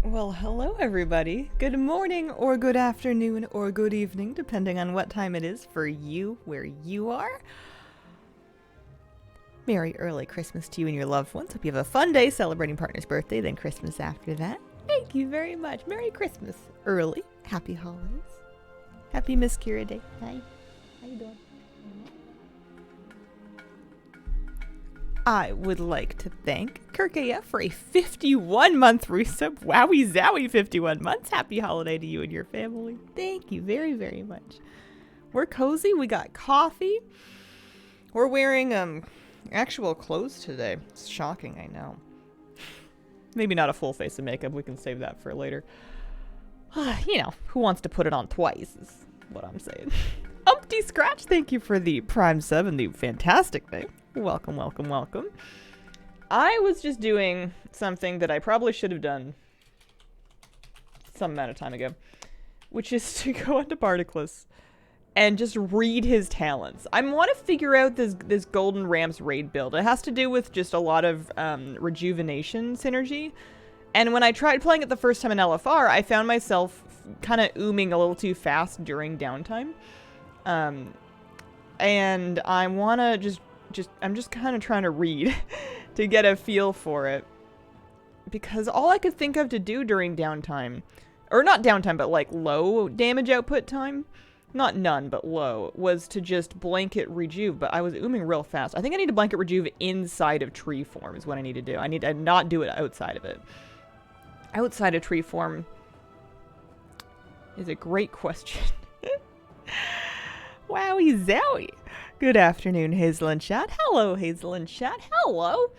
Well, hello everybody. Good morning or good afternoon or good evening, depending on what time it is for you where you are. Merry early Christmas to you and your loved ones. Hope you have a fun day celebrating partner's birthday, then Christmas after that. Thank you very much. Merry Christmas early. Happy holidays. Happy Miss Kira Day. Hi. How you doing? I would like to thank Kirkaya for a 51-month resub. Wowie zowie, 51 months. Happy holiday to you and your family. Thank you very, very much. We're cozy. We got coffee. We're wearing actual clothes today. It's shocking, I know. Maybe not a full face of makeup. We can save that for later. You know, who wants to put it on twice is what I'm saying. Umpty Scratch, thank you for the Prime sub and the fantastic name. Welcome, welcome, welcome. I was just doing something that I probably should have done some amount of time ago, which is to go into Barticus and just read his talents. I want to figure out this Golden Ramps raid build. It has to do with just a lot of rejuvenation synergy. And when I tried playing it the first time in LFR, I found myself kind of ooming a little too fast during downtime. And I want to I'm just kind of trying to read to get a feel for it. Because all I could think of to do during downtime, or not downtime, but like low damage output time, not none, but low, was to just blanket rejuve, but I was ooming real fast. I think I need to blanket rejuve inside of tree form is what I need to do. I need to not do it outside of it. Outside of tree form is a great question. Wowie zowie. Good afternoon, Hazel and Chat. Hello, Hazel and Chat. Hello.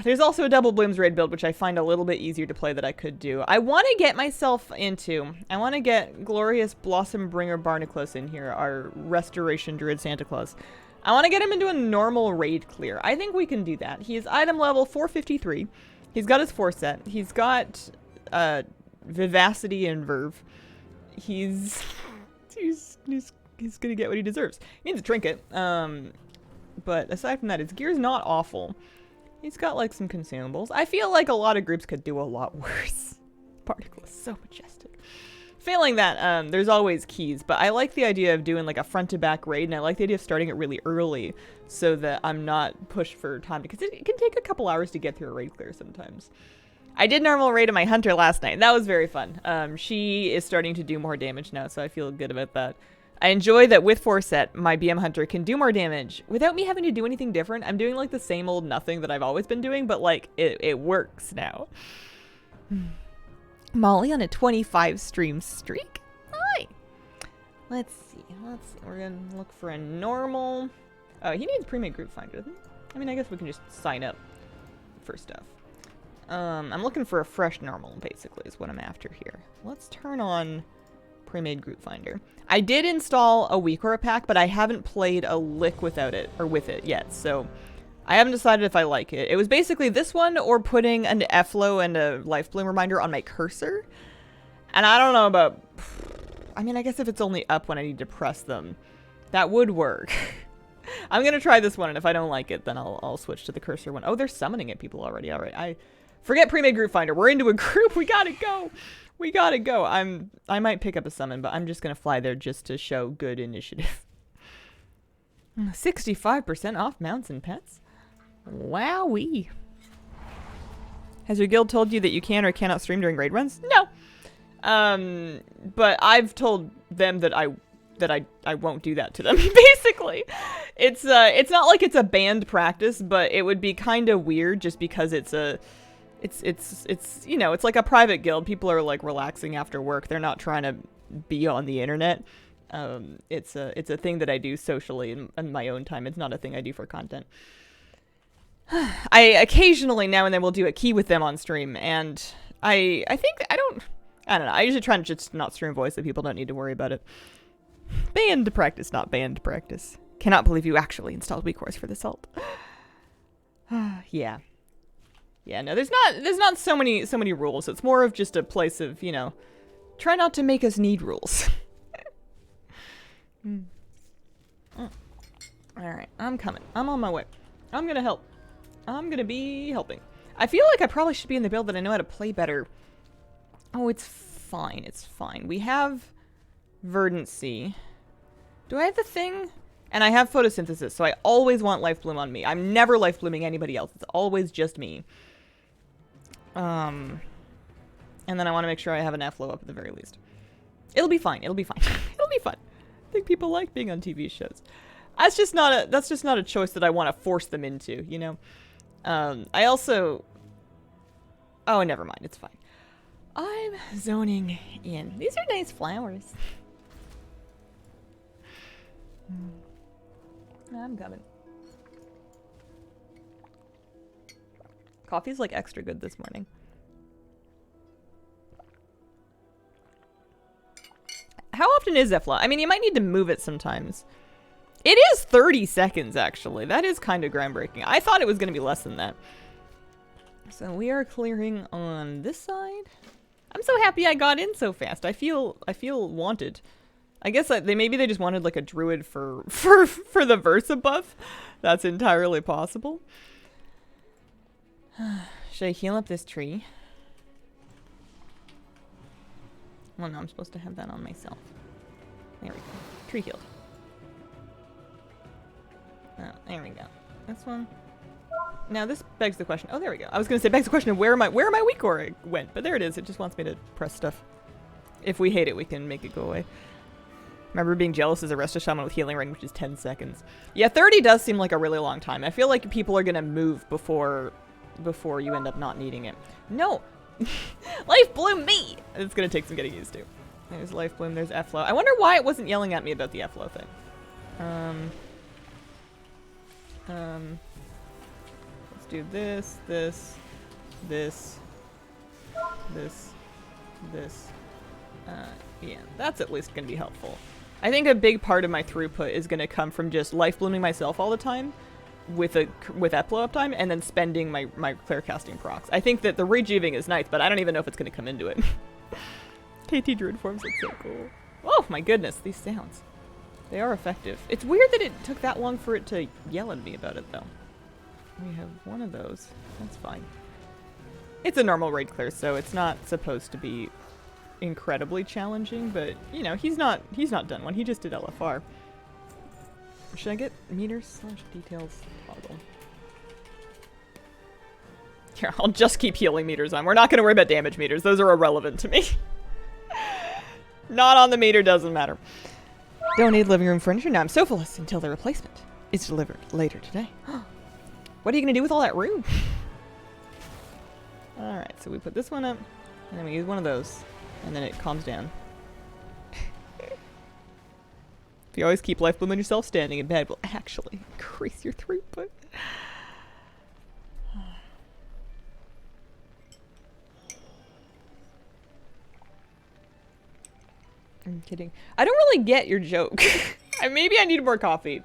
There's also a double Blooms raid build, which I find a little bit easier to play that I could do. I want to get myself into... I want to get Glorious Blossom Bringer Barnacles in here, our Restoration Druid Santa Claus. I want to get him into a normal raid clear. I think we can do that. He is item level 453. He's got his 4-set. He's got Vivacity and Verve. He's gonna get what he deserves. He needs a trinket. But aside from that, his gear's not awful. He's got like some consumables. I feel like a lot of groups could do a lot worse. Particle is so majestic. Failing that, there's always keys, but I like the idea of doing like a front to back raid, and I like the idea of starting it really early so that I'm not pushed for time, because it can take a couple hours to get through a raid clear sometimes. I did normal raid of my hunter last night, and that was very fun. She is starting to do more damage now, so I feel good about that. I enjoy that with 4-set, my BM Hunter can do more damage without me having to do anything different. I'm doing like the same old nothing that I've always been doing, but like it works now. Molly on a 25 stream streak. Hi. Let's see. We're gonna look for a normal. Oh, he needs pre-made group finder, doesn't he? I mean, I guess we can just sign up for stuff. I'm looking for a fresh normal, basically, is what I'm after here. Let's turn on pre-made group finder. I did install a Weekora pack, but I haven't played a lick without it, or with it yet, so I haven't decided if I like it. It was basically this one, or putting an Efflow and a Life Bloom reminder on my cursor. And I don't know about... I mean, I guess if it's only up when I need to press them, that would work. I'm gonna try this one, and if I don't like it, then I'll switch to the cursor one. Oh, they're summoning it, people already. Alright, I forget pre-made group finder. We're into a group. We gotta go. We gotta go. I might pick up a summon, but I'm just gonna fly there just to show good initiative. 65% off mounts and pets? Wowee. Has your guild told you that you can or cannot stream during raid runs? No. But I've told them that I won't do that to them. Basically, it's not like it's a banned practice, but it would be kind of weird just because it's you know, it's like a private guild. People are like relaxing after work. They're not trying to be on the internet. It's a thing that I do socially in my own time. It's not a thing I do for content. I occasionally now and then will do a key with them on stream, and I don't know. I usually try to just not stream voice so people don't need to worry about it. Banned practice, not banned practice. Cannot believe you actually installed WeCourse for this ult. Yeah. Yeah, no, there's not so many rules. It's more of just a place of, you know, try not to make us need rules. Alright, I'm coming. I'm on my way. I'm gonna help. I'm gonna be helping. I feel like I probably should be in the build that I know how to play better Oh, it's fine. It's fine. We have verdancy. Do I have the thing? And I have photosynthesis, so I always want life bloom on me. I'm never life blooming anybody else. It's always just me. And then I want to make sure I have an F-low up at the very least. It'll be fine. It'll be fine. It'll be fun. I think people like being on TV shows. That's just not a choice that I want to force them into, you know? I also... Oh, never mind. It's fine. I'm zoning in. These are nice flowers. I'm coming. Coffee's like extra good this morning. How often is Efla? I mean, you might need to move it sometimes. It is 30 seconds, actually. That is kind of groundbreaking. I thought it was going to be less than that. So we are clearing on this side. I'm so happy I got in so fast. I feel wanted. I guess maybe they just wanted like a druid for the verse above. That's entirely possible. Should I heal up this tree? Well, no, I'm supposed to have that on myself. There we go. Tree healed. Oh, there we go. This one. Now this begs the question. Oh, there we go. I was gonna say begs the question of where my weak aura went, but there it is. It just wants me to press stuff. If we hate it, we can make it go away. Remember being jealous as a Resta Shaman with healing ring, which is 10 seconds. Yeah, 30 does seem like a really long time. I feel like people are gonna move before you end up not needing it. No! Life bloom me! It's gonna take some getting used to. There's life bloom, there's F-low. I wonder why it wasn't yelling at me about the F-low thing. Let's do this. Yeah, that's at least gonna be helpful. I think a big part of my throughput is gonna come from just life blooming myself all the time with Eplo uptime and then spending my clear casting procs. I think that the rejuving is nice, but I don't even know if it's gonna come into it. KT Druid forms look so cool. Oh my goodness, these sounds. They are effective. It's weird that it took that long for it to yell at me about it though. We have one of those. That's fine. It's a normal raid clear, so it's not supposed to be incredibly challenging, but you know, he's not done one. He just did LFR. Should I get meters / details toggle? Here, I'll just keep healing meters on. We're not going to worry about damage meters. Those are irrelevant to me. Not on the meter, doesn't matter. Don't need living room furniture. Now I'm sofaless until the replacement is delivered later today. What are you going to do with all that room? Alright, so we put this one up, and then we use one of those, and then it calms down. If you always keep life bloom on yourself, standing in bed will actually increase your throughput. I'm kidding. I don't really get your joke. Maybe I need more coffee.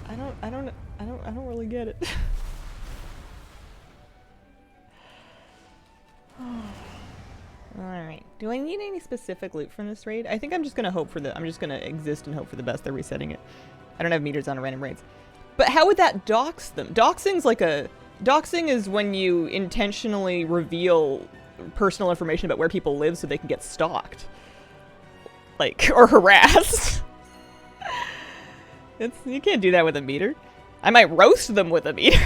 I don't really get it. Alright. Do I need any specific loot from this raid? I think I'm just gonna hope for I'm just gonna exist and hope for the best. They're resetting it. I don't have meters on random raids. But how would that dox them? Doxing is when you intentionally reveal personal information about where people live so they can get stalked. Like, or harassed. You can't do that with a meter. I might roast them with a meter.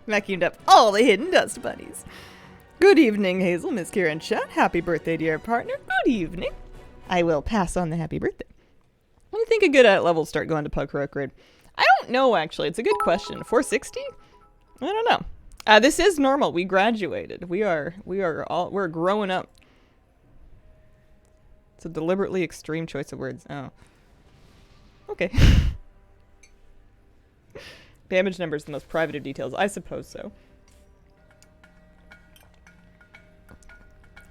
Vacuumed up all the hidden dust bunnies. Good evening, Hazel, Miss Kira, and Chat. Happy birthday, dear partner. Good evening. I will pass on the happy birthday. When do you think a good level start going to Pug Heroic Raid? I don't know, actually. It's a good question. 460? I don't know. This is normal. We graduated. We're growing up. It's a deliberately extreme choice of words. Oh. Okay. Damage numbers, the most private of details. I suppose so.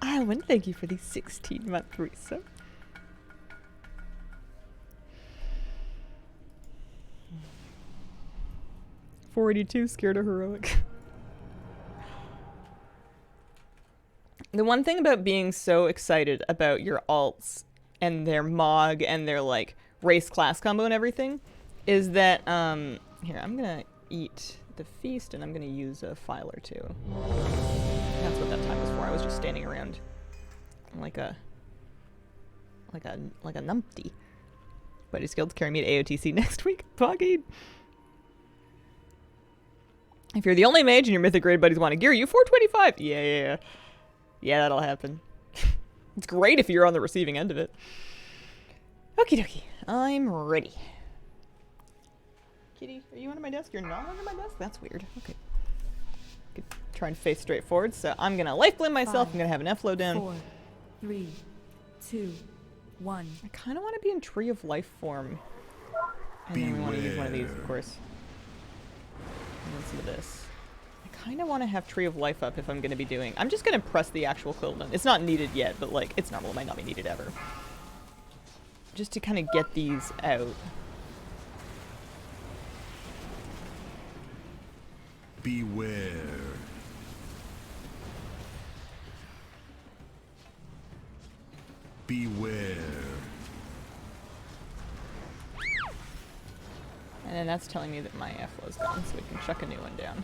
Alwyn, thank you for the 16-month resub. $482, scared of heroic. The one thing about being so excited about your alts and their Mog and their like race class combo and everything is that here, I'm gonna eat the feast and I'm gonna use a file or two. That's what that time was for. I was just standing around like a numpty. But his guild's carrying me to AOTC next week. Fucking. If you're the only mage and your mythic raid buddies want to gear you, 425. Yeah, that'll happen. It's great if you're on the receiving end of it. Okie dokie. I'm ready. Kitty, are you under my desk? You're not under my desk? That's weird. Okay. Could try and face straight forward. So I'm going to life blend myself. I'm going to have an F-low down. 4, 3, 2, 1. I kind of want to be in Tree of Life form. And then we want to use one of these, of course. And then some of this. I kind of want to have Tree of Life up if I'm going to be doing... I'm just going to press the actual equivalent. It's not needed yet, but like, it's normal. It might not be needed ever. Just to kind of get these out. Beware. Beware. And then that's telling me that my F-flow's gone, so we can chuck a new one down.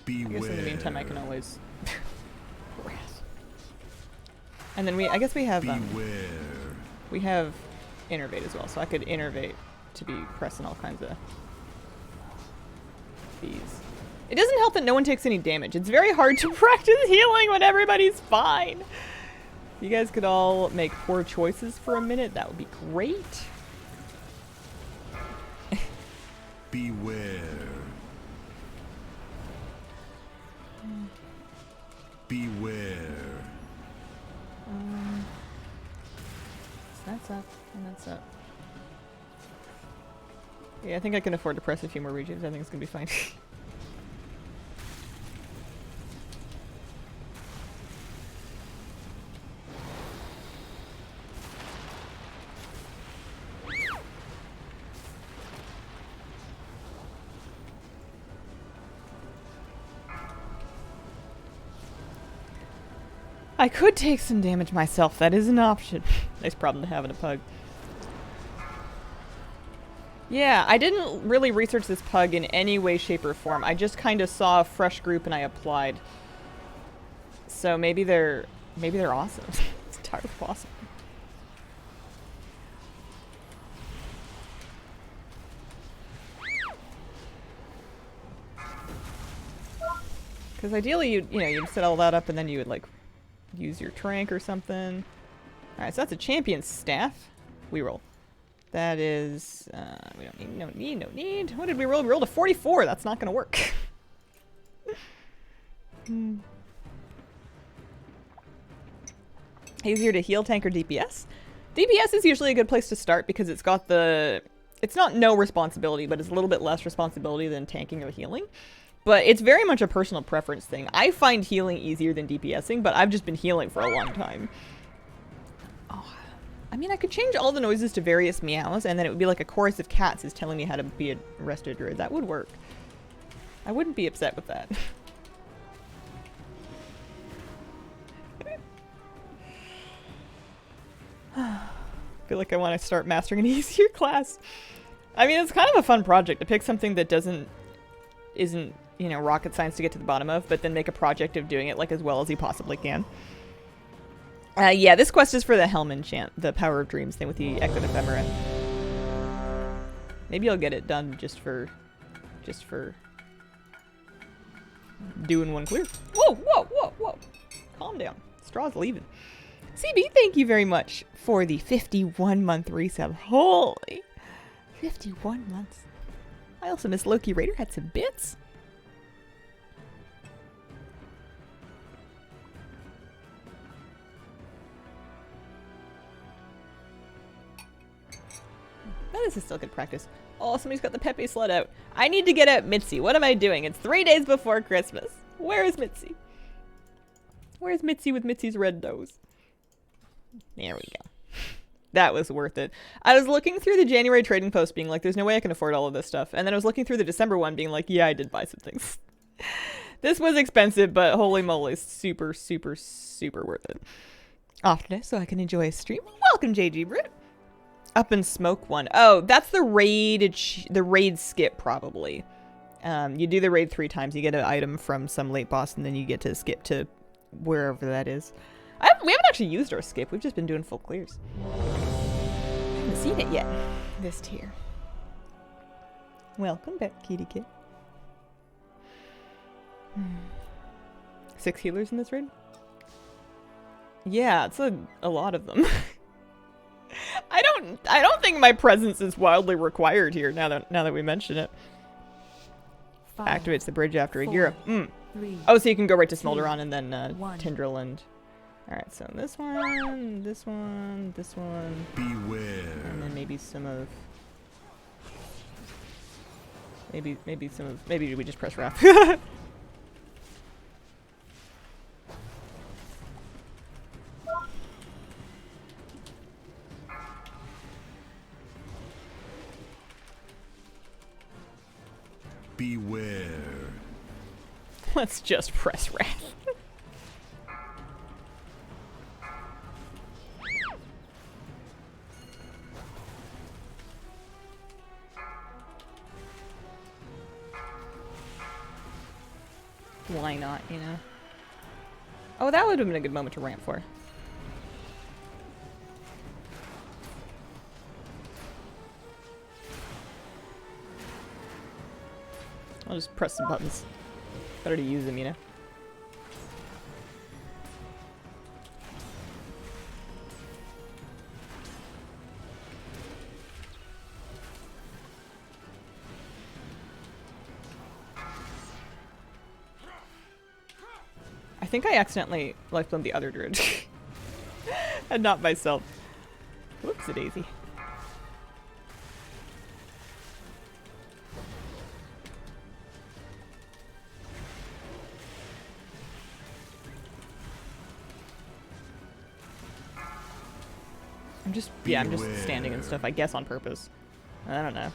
Beware. I guess in the meantime I can always... And then I guess we have, we have innervate as well, so I could innervate to be pressing all kinds of these. It doesn't help that no one takes any damage. It's very hard to practice healing when everybody's fine. If you guys could all make poor choices for a minute, that would be great. Beware. Beware. So that's up, and that's up. Yeah, I think I can afford to press a few more regions. I think it's gonna be fine. I could take some damage myself. That is an option. Nice problem to have in a pug. Yeah, I didn't really research this pug in any way, shape, or form. I just kind of saw a fresh group and I applied. So maybe they're awesome. It's entirely possible. Because ideally, you'd set all that up and then you would like use your trank or something. Alright, so that's a champion staff. We roll. That is, we don't need, no need. What did we roll? We rolled a 44. That's not gonna work. Easier to heal, tank, or DPS? DPS is usually a good place to start because it's got it's not no responsibility, but it's a little bit less responsibility than tanking or healing. But it's very much a personal preference thing. I find healing easier than DPSing, but I've just been healing for a long time. Oh, I mean, I could change all the noises to various meows, and then it would be like a chorus of cats is telling me how to be a rested druid. That would work. I wouldn't be upset with that. I feel like I want to start mastering an easier class. I mean, it's kind of a fun project to pick something that isn't rocket science to get to the bottom of, but then make a project of doing it like as well as you possibly can. Yeah, this quest is for the Helm enchant, the Power of Dreams thing with the Echoed Ephemera. Maybe I'll get it done just for doing one clear. Whoa, whoa, whoa, whoa. Calm down. Straw's leaving. CB, thank you very much for the 51-month resub. Holy 51 months. I also miss Loki Raider, had some bits. Now this is still good practice. Oh, somebody's got the Pepe sled out. I need to get out Mitzi. What am I doing? It's 3 days before Christmas. Where is Mitzi? Where's Mitzi with Mitzi's red nose? There we go. That was worth it. I was looking through the January trading post being like, there's no way I can afford all of this stuff. And then I was looking through the December one being like, yeah, I did buy some things. This was expensive, but holy moly, super, super, super worth it. off today so I can enjoy a stream. Welcome, JG Brit. Up and smoke one. Oh, that's the raid skip probably. You do the raid 3 times. You get an item from some late boss, and then you get to skip to wherever that is. We haven't actually used our skip. We've just been doing full clears. I haven't seen it yet. This tier. Welcome back, kitty kid. 6 healers in this raid? Yeah, it's a lot of them. I don't think my presence is wildly required here now that we mention it. 5, Activates the bridge after a gear up. 3, Oh, so you can go right to Smolderon 2, and then 1. Tindril and... Alright, so this one, this one, this one. Beware. And then maybe some of... Maybe we just press Wrath. Beware. Let's just press Wrath. Why not, you know? Oh, that would have been a good moment to ramp for. I'll just press some buttons. Better to use them, you know? I think I accidentally lifeblown the other druid. And not myself. Whoops-a daisy. I'm just standing and stuff, I guess on purpose. I don't know.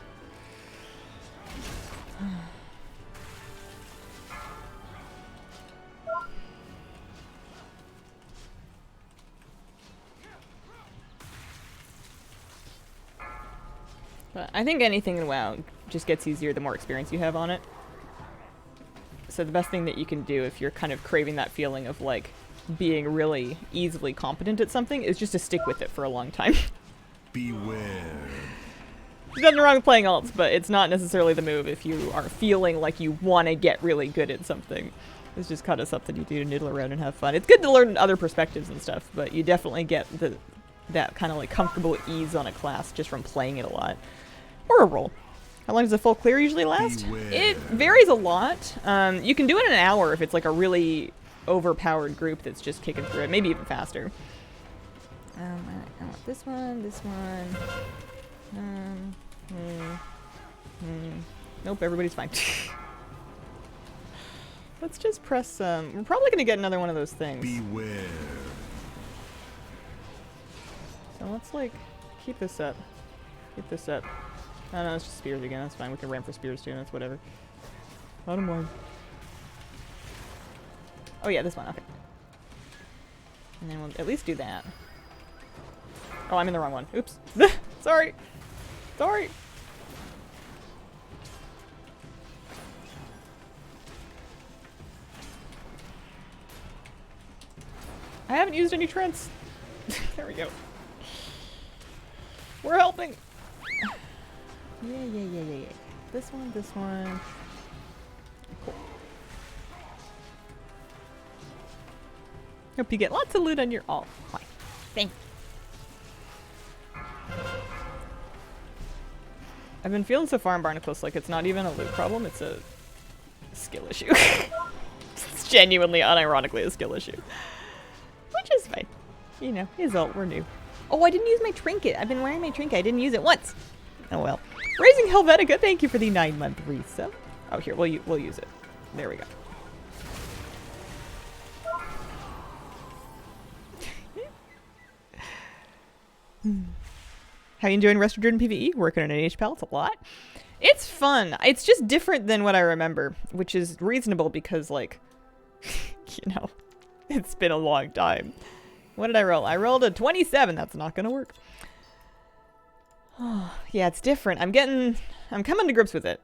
But I think anything in WoW just gets easier the more experience you have on it. So the best thing that you can do if you're kind of craving that feeling of like being really easily competent at something is just to stick with it for a long time. Beware. There's nothing wrong with playing alts, but it's not necessarily the move if you are feeling like you want to get really good at something. It's just kind of something you do to noodle around and have fun. It's good to learn other perspectives and stuff, but you definitely get that kind of like comfortable ease on a class just from playing it a lot. Or a roll. How long does a full clear usually last? Beware. It varies a lot. You can do it in an hour if it's like a really overpowered group that's just kicking through it. Maybe even faster. I want this one, this one. Nope, everybody's fine. Let's just press, we're probably going to get another one of those things. Beware. So let's, like, keep this up. Keep this up. Oh, no, it's just spears again. That's fine. We can ramp for spears, too. That's whatever. Bottom line. Oh, yeah, this one. Okay. And then we'll at least do that. Oh, I'm in the wrong one. Oops. Sorry. Sorry. I haven't used any trents. There we go. We're helping. Yeah. This one, this one. Cool. Hope you get lots of loot on your alt. Fine. Thank you. I've been feeling so far in Barnacles like it's not even a loot problem, it's a skill issue. It's genuinely, unironically a skill issue. Which is fine. You know, his alt, we're new. Oh, I didn't use my trinket. I've been wearing my trinket. I didn't use it once. Oh well. Raising Helvetica, thank you for the 9-month resub. Oh, here, we'll use it. There we go. How you enjoying Rest of Jordan PvE? Working on an HPAL? It's a lot. It's fun. It's just different than what I remember, which is reasonable because, like, you know, it's been a long time. What did I roll? I rolled a 27. That's not gonna work. Oh, yeah, it's different. I'm coming to grips with it.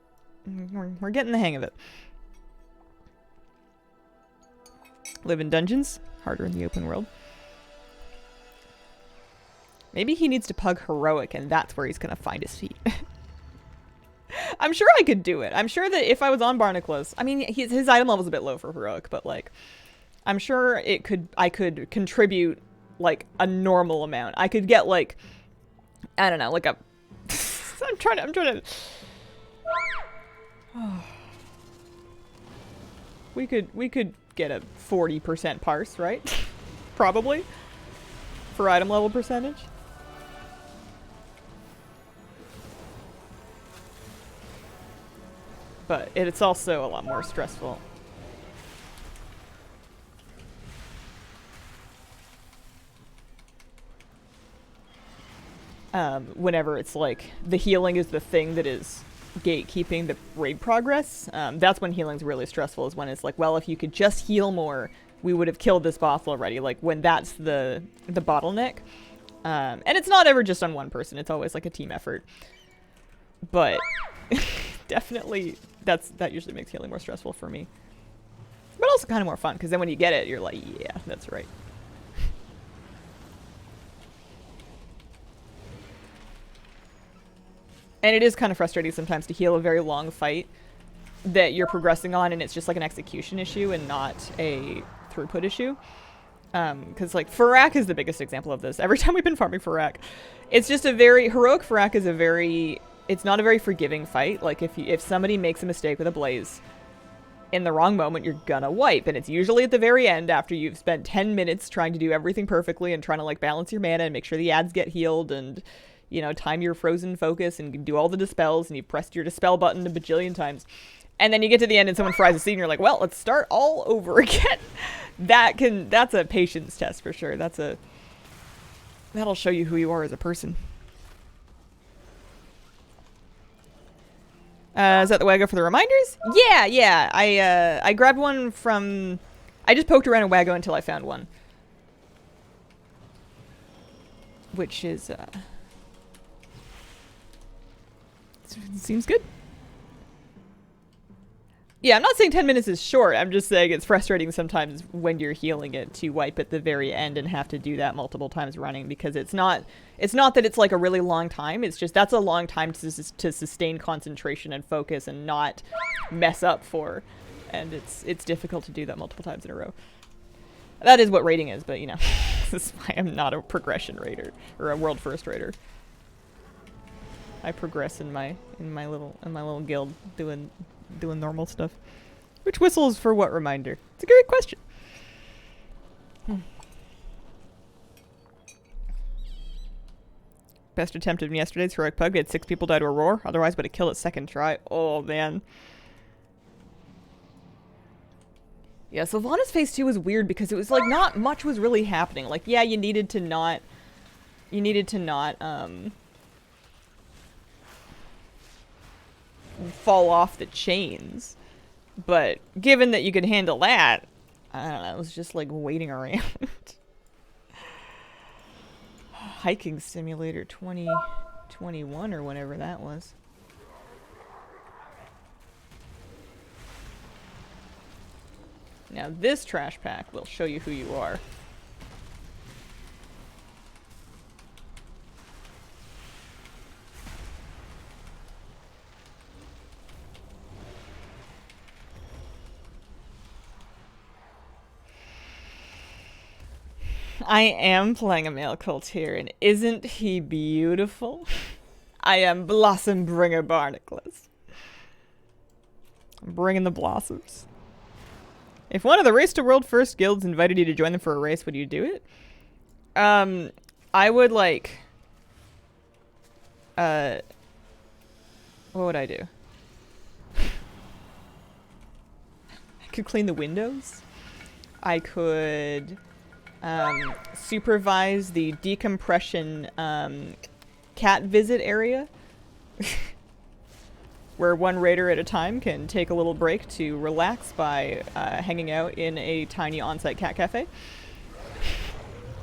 We're getting the hang of it. Live in dungeons. Harder in the open world. Maybe he needs to pug heroic and that's where he's gonna find his feet. I'm sure I could do it. I'm sure that if I was on Barnacles, I mean, his item level's a bit low for heroic, but like, I'm sure I could contribute like a normal amount. I could get like, I don't know, like a, I'm trying to, we could get a 40% parse, right? Probably. For item level percentage. But it's also a lot more stressful. Whenever it's like the healing is the thing that is gatekeeping the raid progress, that's when healing's really stressful, is when it's like, well, if you could just heal more, we would have killed this boss already. Like when that's the bottleneck. And it's not ever just on one person, it's always like a team effort. But definitely that usually makes healing more stressful for me. But also kind of more fun, because then when you get it, you're like, yeah, that's right. And it is kind of frustrating sometimes to heal a very long fight that you're progressing on, and it's just like an execution issue and not a throughput issue. Because like Farak is the biggest example of this. Every time we've been farming Farak, it's just a very heroic. Farak is it's not a very forgiving fight. Like if somebody makes a mistake with a blaze in the wrong moment, you're gonna wipe, and it's usually at the very end after you've spent 10 minutes trying to do everything perfectly and trying to like balance your mana and make sure the ads get healed and, you know, time your frozen focus and do all the dispels, and you pressed your dispel button a bajillion times. And then you get to the end and someone fries a seed and you're like, well, let's start all over again. That's a patience test for sure. That'll show you who you are as a person. Is that the way I go for the reminders? Yeah. I grabbed one from, I just poked around in Wago until I found one. Which is, seems good. Yeah, I'm not saying 10 minutes is short. I'm just saying it's frustrating sometimes when you're healing it to wipe at the very end and have to do that multiple times running, because it's not that it's like a really long time. It's just that's a long time to sustain concentration and focus and not mess up for. And it's difficult to do that multiple times in a row. That is what raiding is, but you know, this is why I'm not a progression raider or a world first raider. I progress in my little guild doing normal stuff. Which whistle is for what reminder? It's a great question. Best attempt of yesterday's heroic pug. We had 6 people die to a roar. Otherwise would have killed it second try. Oh man. Yeah, Sylvanas phase 2 was weird because it was like not much was really happening. Like, yeah, you needed to not fall off the chains, but given that you could handle that, I don't know, it was just like waiting around. Hiking Simulator 2021 or whatever that was. Now this trash pack will show you who you are. I am playing a male cult here, and isn't he beautiful? I am Blossom Bringer Barnacles. I'm bringing the blossoms. If one of the Race to World First guilds invited you to join them for a race, would you do it? I would like... what would I do? I could clean the windows. I could... supervise the decompression cat visit area where one raider at a time can take a little break to relax by hanging out in a tiny on-site cat cafe.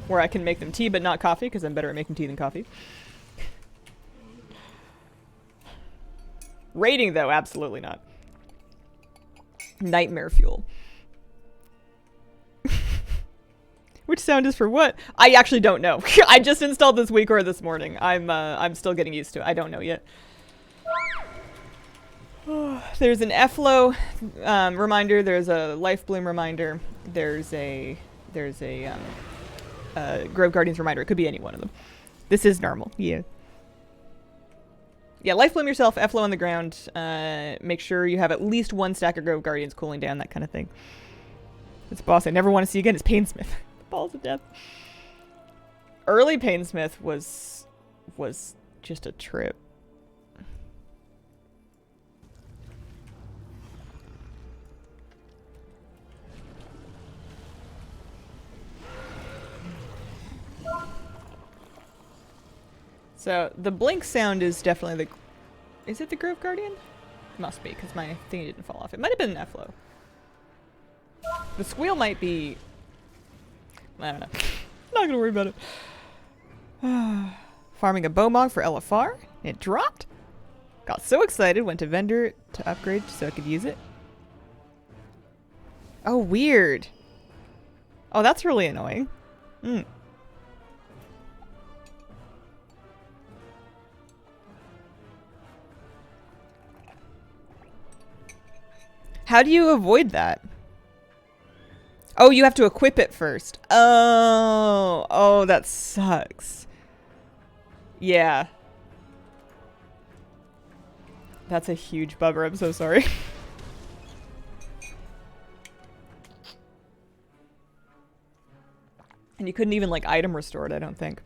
where I can make them tea but not coffee, because I'm better at making tea than coffee. Raiding, though, absolutely not. Nightmare fuel. Which sound is for what? I actually don't know. I just installed this week or this morning. I'm still getting used to it. I don't know yet. There's an FLO reminder. There's a Life Bloom reminder. There's a Grove Guardians reminder. It could be any one of them. This is normal. Yeah. Yeah, Life Bloom yourself, FLO on the ground. Make sure you have at least one stack of Grove Guardians cooling down, that kind of thing. This boss I never want to see again is Painsmith. Balls of death. Early Painsmith was just a trip. So the blink sound is definitely the... Is it the Grove Guardian? Must be, because my thingy didn't fall off. It might have been an FLO. The squeal might be... I don't know. Not gonna worry about it. Farming a Bowmog for LFR. It dropped. Got so excited, went to vendor to upgrade so I could use it. Oh, weird. Oh, that's really annoying. Hmm. How do you avoid that? Oh, you have to equip it first. Oh, that sucks. Yeah. That's a huge bummer. I'm so sorry. And you couldn't even, like, item restore it, I don't think.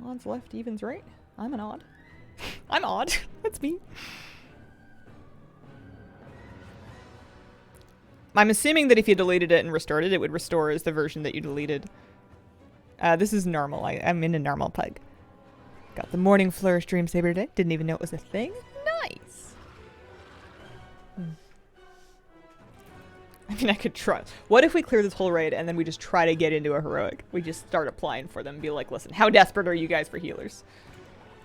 Odds left, evens right. I'm an odd. I'm odd. That's me. I'm assuming that if you deleted it and restored it, it would restore as the version that you deleted. This is normal. I'm in a normal pug. Got the Morning Flourish Dream Saber today. Didn't even know it was a thing. Nice. I mean, I could try. What if we clear this whole raid and then we just try to get into a heroic? We just start applying for them. Be like, listen, how desperate are you guys for healers?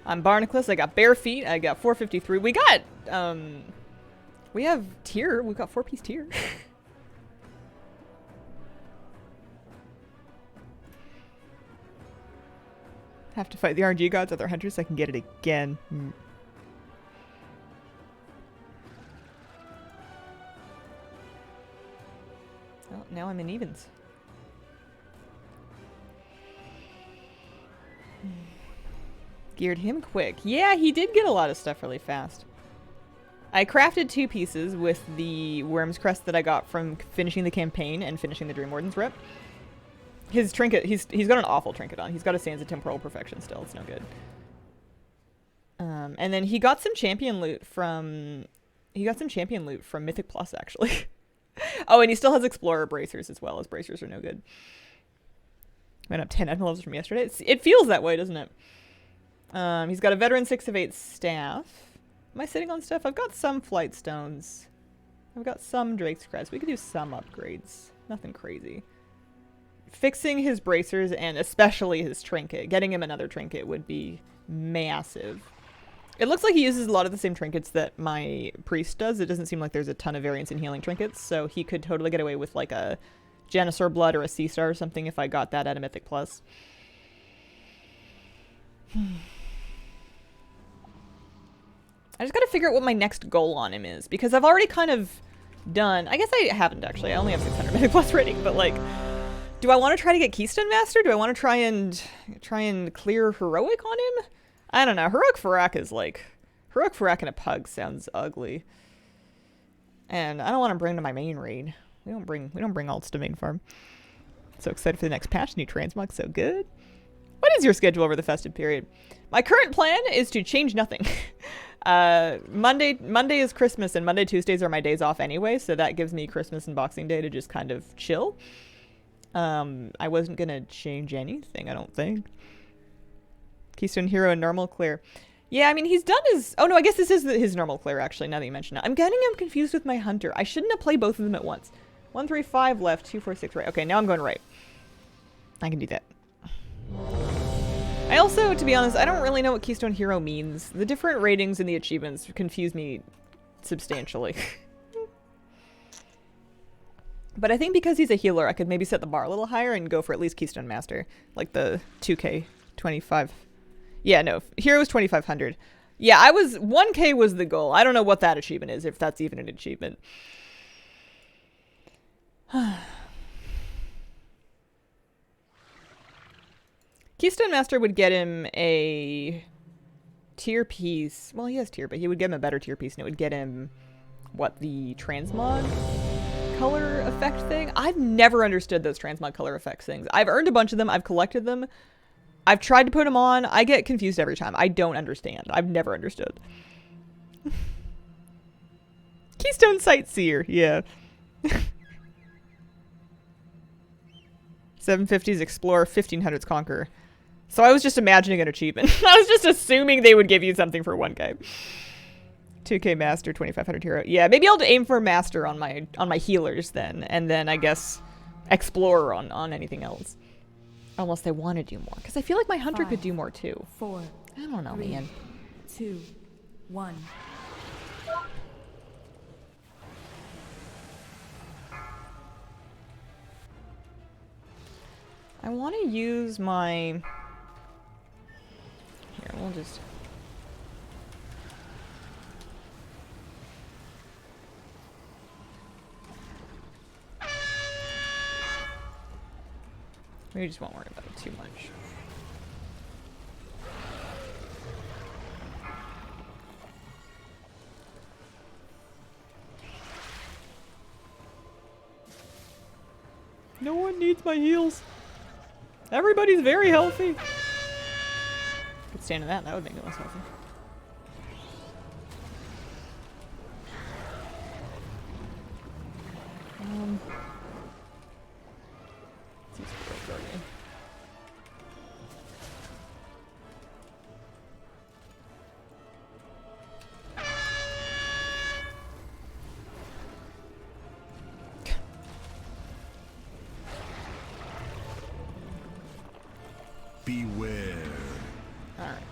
I'm Barnacles. I got bare feet. I got 453. We got, we have tier. We've got 4-piece tier. Have to fight the RNG gods, other hunters, so I can get it again. Well, now I'm in evens. Geared him quick. Yeah, he did get a lot of stuff really fast. I crafted 2 pieces with the Worm's Crest that I got from finishing the campaign and finishing the Dream Warden's rep. His trinket, he's got an awful trinket on. He's got a Sands of Temporal Perfection still. It's no good. And then he got some champion loot from... Mythic Plus, actually. Oh, and he still has Explorer Bracers as well, as Bracers are no good. Went up 10 item levels from yesterday. It feels that way, doesn't it? He's got a Veteran 6 of 8 staff. Am I sitting on stuff? I've got some Flight Stones. I've got some Drake's Crest. We could do some upgrades. Nothing crazy. Fixing his bracers and especially his trinket. Getting him another trinket would be massive. It looks like he uses a lot of the same trinkets that my priest does. It doesn't seem like there's a ton of variance in healing trinkets, so he could totally get away with like a Janissar Blood or a Sea Star or something if I got that at a Mythic Plus. I just gotta figure out what my next goal on him is, because I've already kind of done... I guess I haven't actually. I only have 600 Mythic Plus rating, but like... Do I want to try to get Keystone Master? Do I want to try and clear Heroic on him? I don't know. Heroic Farak is like... Heroic Farak and a Pug sounds ugly. And I don't want to bring to my main raid. We don't bring alts to main farm. So excited for the next patch. New transmog, so good. What is your schedule over the festive period? My current plan is to change nothing. Monday is Christmas, and Monday, Tuesdays are my days off anyway, so that gives me Christmas and Boxing Day to just kind of chill. I wasn't gonna change anything, I don't think. Keystone Hero and normal clear. Yeah, I mean, he's done his... Oh, no, I guess this is his normal clear, actually, now that you mention it. I'm getting him confused with my hunter. I shouldn't have played both of them at once. 1, 3, 5 left, 2, 4, 6 right. Okay, now I'm going right. I can do that. I also, to be honest, I don't really know what Keystone Hero means. The different ratings in the achievements confuse me substantially. But I think because he's a healer, I could maybe set the bar a little higher and go for at least Keystone Master. Like the 2K 25... Yeah, no. Hero is 2,500. Yeah, 1K was the goal. I don't know what that achievement is, if that's even an achievement. Keystone Master would get him a tier piece. Well, he has tier, but he would get him a better tier piece, and it would get him, what, the transmog color effect thing? I've never understood those transmog color effects things. I've earned a bunch of them. I've collected them. I've tried to put them on. I get confused every time. I don't understand. I've never understood. Keystone Sightseer, yeah. 750s Explorer, 1500s Conqueror. So I was just imagining an achievement. I was just assuming they would give you something for 1K. 2K Master, 2500 Hero. Yeah, maybe I'll aim for Master on my healers then, and then I guess Explorer on anything else. Unless they want to do more. Because I feel like my hunter could do more too. 4. I don't know, 3, man. 2, 1. I want to use my... Here, we'll just... We just won't worry about it too much. No one needs my heals. Everybody's very healthy. Could stand in that. That would make it less healthy. Beware. Alright.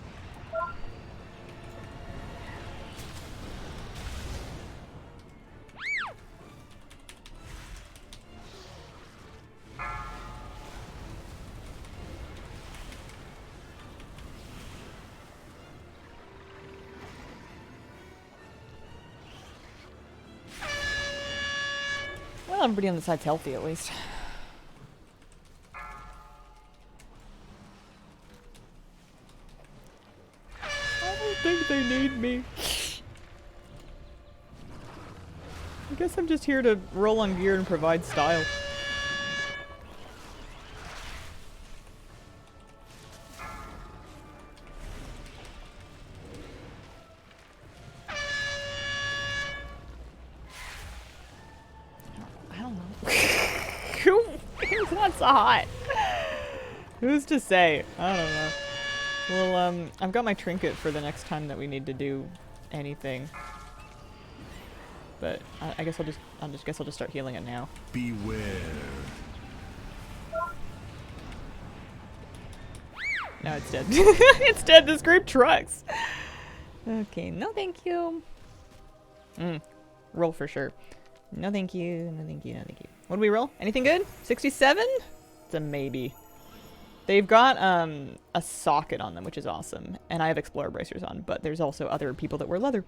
Well, everybody on the side's healthy at least. They need me. I guess I'm just here to roll on gear and provide style. I don't know. Who wants a hot? Who's to say? I don't know. Well, I've got my trinket for the next time that we need to do anything. But I guess I'll just start healing it now. Beware. No, it's dead. It's dead. This grape trucks. Okay, no thank you. Roll for sure. No thank you. No thank you. No thank you. What do we roll? Anything good? 67? It's a maybe. They've got a socket on them, which is awesome. And I have Explorer bracers on, but there's also other people that wear leather.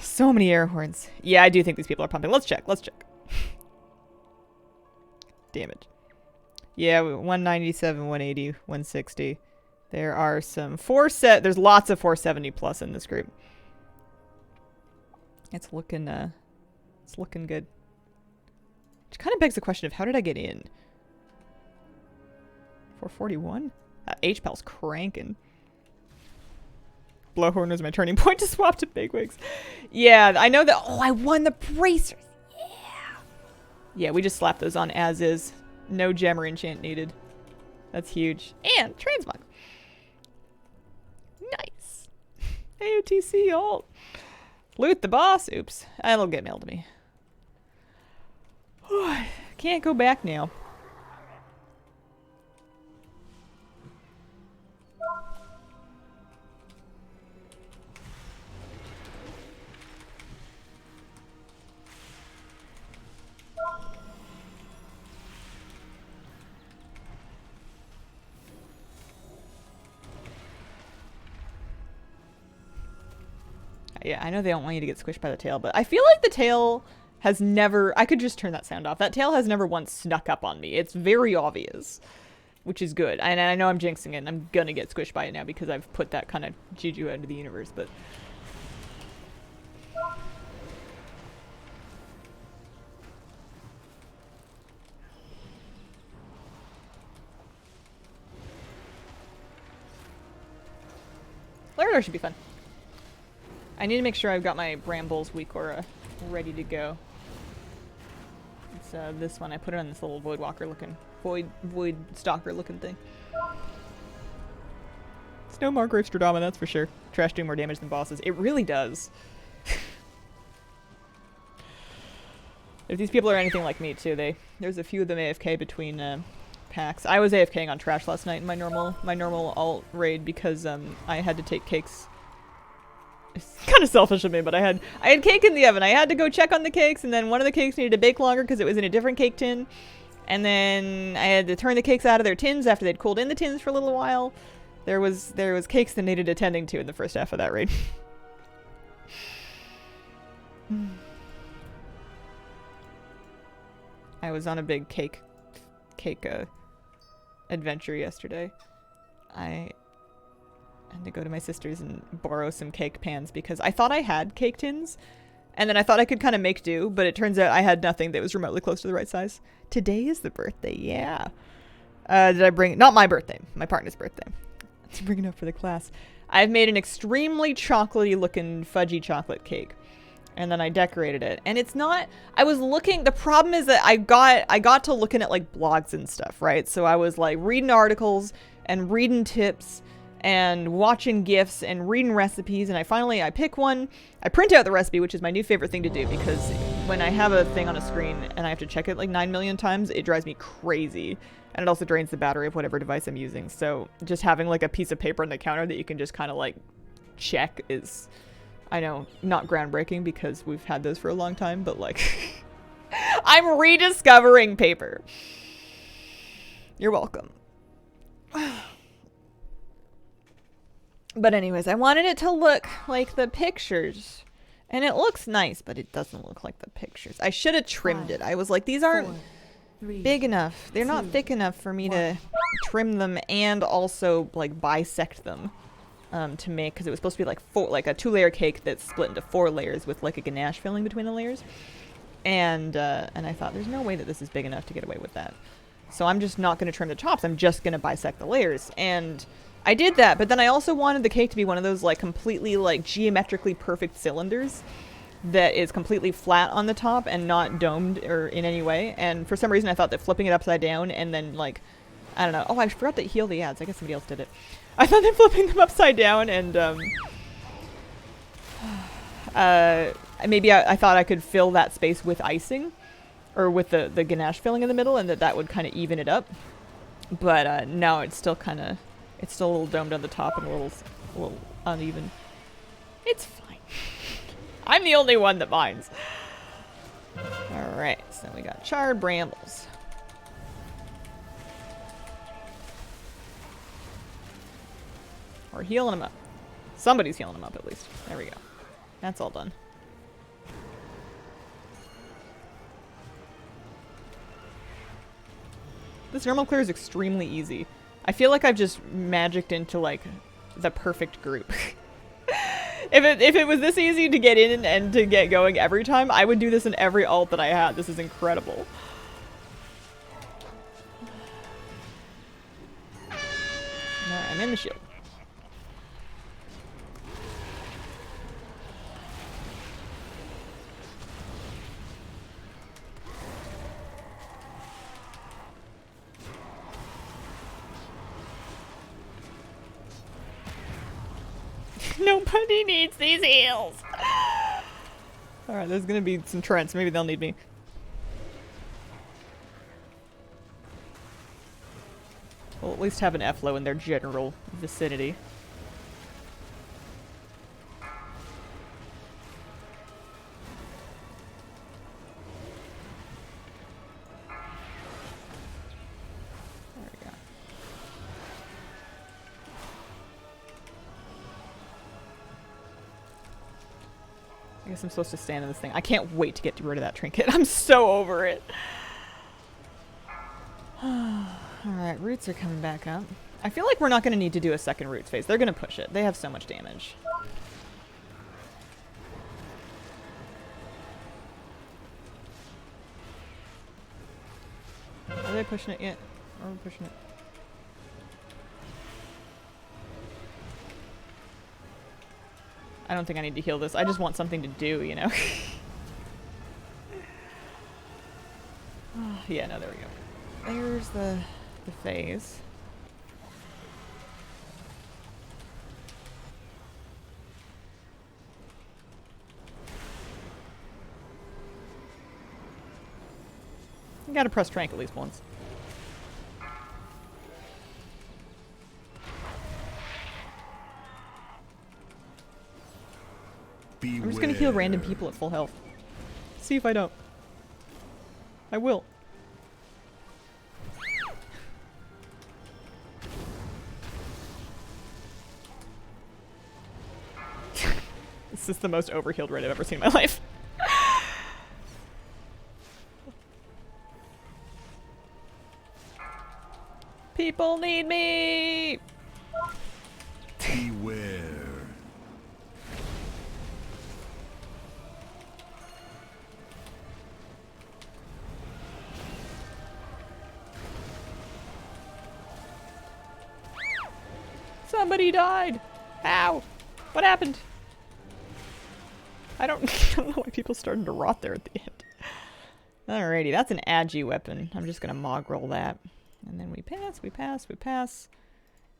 So many air horns. Yeah, I do think these people are pumping. Let's check. Let's check. Damage. Yeah, 197, 180, 160. There are some there's lots of 470 plus in this group. It's looking good. Which kind of begs the question of how did I get in? 441? H-Pal's cranking. Blowhorn was my turning point to swap to bigwigs. Yeah, I know that. Oh, I won the bracers. Yeah. Yeah, we just slapped those on as is. No gem or enchant needed. That's huge. And transmog. OTC ult. Loot the boss. Oops. That'll get mailed to me. Can't go back now. Yeah, I know they don't want you to get squished by the tail, but I feel like the tail has never... I could just turn that sound off. That tail has never once snuck up on me. It's very obvious, which is good. And I know I'm jinxing it, and I'm gonna get squished by it now because I've put that kind of juju into the universe, but... Larador should be fun. I need to make sure I've got my Brambles Weak Aura ready to go. It's this one. I put it on this little Void Stalker looking thing. It's no Margrave Stradama, that's for sure. Trash do more damage than bosses. It really does. If these people are anything like me too, there's a few of them AFK between packs. I was AFKing on Trash last night in my normal alt raid because I had to take cakes. It's kind of selfish of me, but I had cake in the oven. I had to go check on the cakes, and then one of the cakes needed to bake longer because it was in a different cake tin. And then I had to turn the cakes out of their tins after they'd cooled in the tins for a little while. There was cakes that needed attending to in the first half of that raid. I was on a big cake adventure yesterday. I had to go to my sister's and borrow some cake pans because I thought I had cake tins, and then I thought I could kind of make do, but it turns out I had nothing that was remotely close to the right size. Today is the birthday, yeah. Did I bring... Not my birthday, my partner's birthday. To bring it up for the class. I've made an extremely chocolatey looking fudgy chocolate cake. And then I decorated it. And it's not... I was looking... The problem is that I got to looking at like blogs and stuff, right? So I was like reading articles and reading tips and watching GIFs and reading recipes, and I pick one, I print out the recipe, which is my new favorite thing to do, because when I have a thing on a screen and I have to check it like 9 million times, it drives me crazy, and it also drains the battery of whatever device I'm using. So just having like a piece of paper on the counter that you can just kind of like check is, I know, not groundbreaking because we've had those for a long time, but like I'm rediscovering paper. You're welcome. But anyways, I wanted it to look like the pictures. And it looks nice, but it doesn't look like the pictures. I should have trimmed it. I was like, these aren't big enough. They're not thick enough for me to trim them and also like bisect them to make, because it was supposed to be like a 2-layer cake that's split into 4 layers with like a ganache filling between the layers. And I thought, there's no way that this is big enough to get away with that. So I'm just not going to trim the tops. I'm just going to bisect the layers. And I did that, but then I also wanted the cake to be one of those like completely like geometrically perfect cylinders that is completely flat on the top and not domed or in any way. And for some reason I thought that flipping it upside down and then like, I don't know. Oh, I forgot that heal the ads. I guess somebody else did it. I thought that flipping them upside down and maybe I thought I could fill that space with icing or with the ganache filling in the middle, and that would kind of even it up. But no, it's still kind of... It's still a little domed on the top and a little uneven. It's fine. I'm the only one that minds. Alright, so we got charred brambles. We're healing them up. Somebody's healing them up at least. There we go. That's all done. This normal clear is extremely easy. I feel like I've just magicked into like the perfect group. If it was this easy to get in and to get going every time, I would do this in every alt that I had. This is incredible. Alright, I'm in the shield. Nobody needs these heals. Alright, there's gonna be some Trents. Maybe they'll need me. We'll at least have an F-low in their general vicinity. There we go. I guess I'm supposed to stand in this thing. I can't wait to get rid of that trinket. I'm so over it. Alright, roots are coming back up. I feel like we're not going to need to do a second roots phase. They're going to push it. They have so much damage. Are they pushing it yet? Are we pushing it? I don't think I need to heal this. I just want something to do, you know? Yeah, no, there we go. There's the phase. You gotta press trank at least once. Beware. I'm just gonna heal random people at full health. See if I don't. I will. This is the most overhealed raid I've ever seen in my life. People need me! Beware. Somebody died! How? What happened? I don't know why people started to rot there at the end. Alrighty, that's an agi weapon. I'm just gonna mog roll that. And then we pass, we pass, we pass,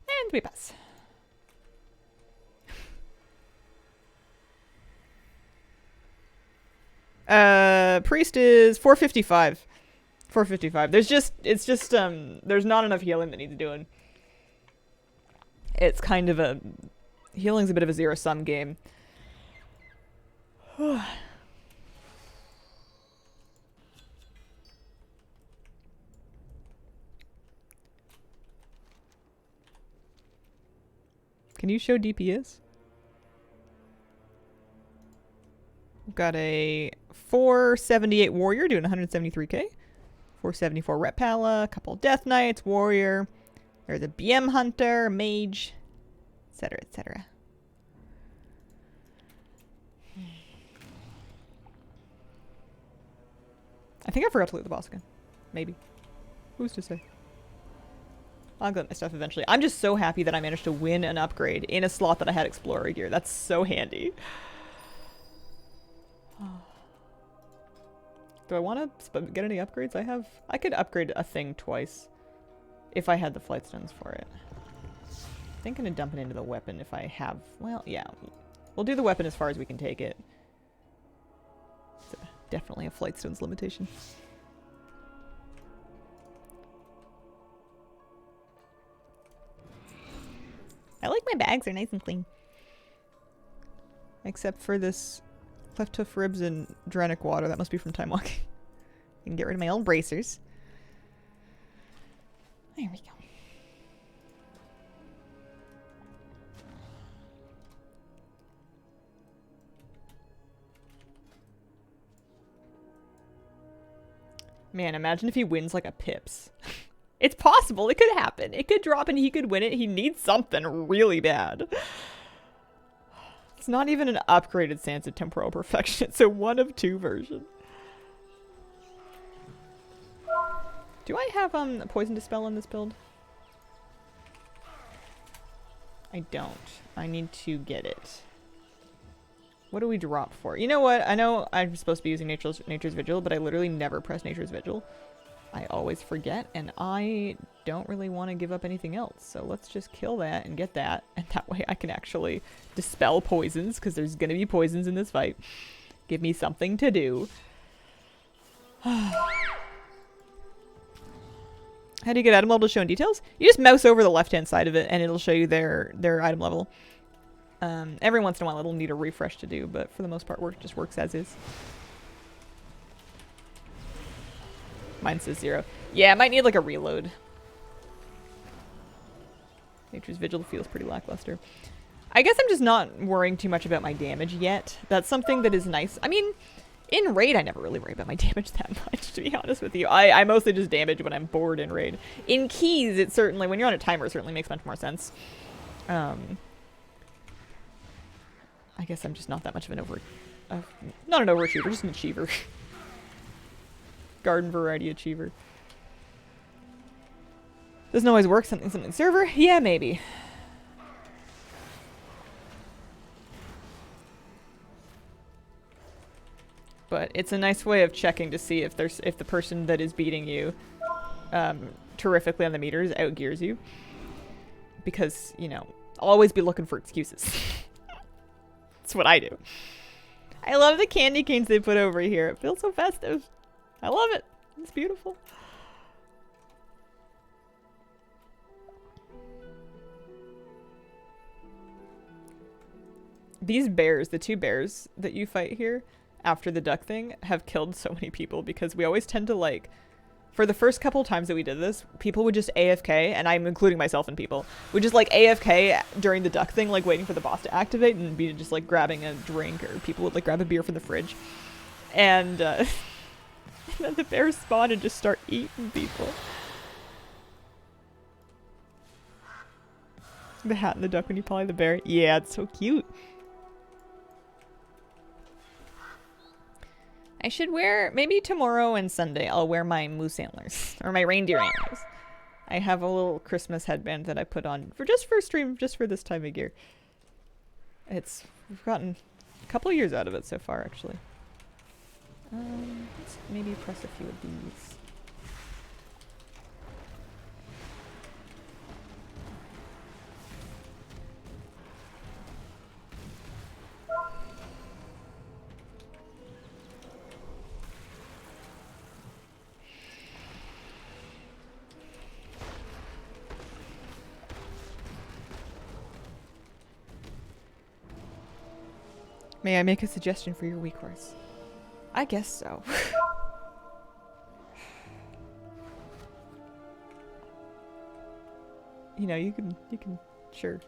and we pass. Priest is 455. 455. There's not enough healing that needs doing. It's kind of a... Healing's a bit of a zero-sum game. Can you show DPS? We've got a 478 warrior doing 173k. 474 rep pala, a couple death knights, warrior. There's a BM hunter, mage, etc., etc. I think I forgot to loot the boss again. Maybe. Who's to say? I'll get my stuff eventually. I'm just so happy that I managed to win an upgrade in a slot that I had Explorer gear. That's so handy. Do I want to get any upgrades? I could upgrade a thing twice if I had the flight stones for it. I think I'm going to dump it into the weapon if I have... Well, yeah. We'll do the weapon as far as we can take it. It's definitely a flight stones limitation. I like my bags, they're nice and clean. Except for this cleft hoof ribs and Dranic water. That must be from time walking. I can get rid of my old bracers. There we go. Man, imagine if he wins like a Pips. It's possible. It could happen. It could drop and he could win it. He needs something really bad. It's not even an upgraded Sands of Temporal Perfection. It's a 1 of 2 version. Do I have a Poison Dispel on this build? I don't. I need to get it. What do we drop for? You know what? I know I'm supposed to be using Nature's Vigil, but I literally never press Nature's Vigil. I always forget, and I don't really want to give up anything else. So let's just kill that and get that, and that way I can actually dispel poisons, because there's going to be poisons in this fight. Give me something to do. How do you get item level to show in details? You just mouse over the left-hand side of it, and it'll show you their item level. Every once in a while it'll need a refresh to do, but for the most part, just works as is. Mine says 0. Yeah, it might need like a reload. Nature's Vigil feels pretty lackluster. I guess I'm just not worrying too much about my damage yet. That's something that is nice. I mean, in Raid, I never really worry about my damage that much, to be honest with you. I mostly just damage when I'm bored in Raid. In Keys, it certainly, when you're on a timer, it certainly makes much more sense. I guess I'm just not that much of an not an overachiever, just an achiever. Garden variety achiever. Doesn't always work, something server? Yeah, maybe. But it's a nice way of checking to see if the person that is beating you terrifically on the meters outgears you. Because, you know, I'll always be looking for excuses. That's what I do. I love the candy canes they put over here. It feels so festive. I love it. It's beautiful. These bears, the 2 bears that you fight here after the duck thing, have killed so many people because we always tend to, like, for the first couple times that we did this, people would just AFK, and I'm including myself in people, would just like AFK during the duck thing, like waiting for the boss to activate and be just like grabbing a drink, or people would like grab a beer from the fridge. And, and then the bears spawn and just start eating people. The hat and the duck when you polly the bear. Yeah, it's so cute. I should wear, maybe tomorrow and Sunday, I'll wear my moose antlers. Or my reindeer antlers. I have a little Christmas headband that I put on for stream, just for this time of year. We've gotten a couple of years out of it so far, actually. Let's maybe press a few of these. May I make a suggestion for your week horse? I guess so. You know, you can, sure.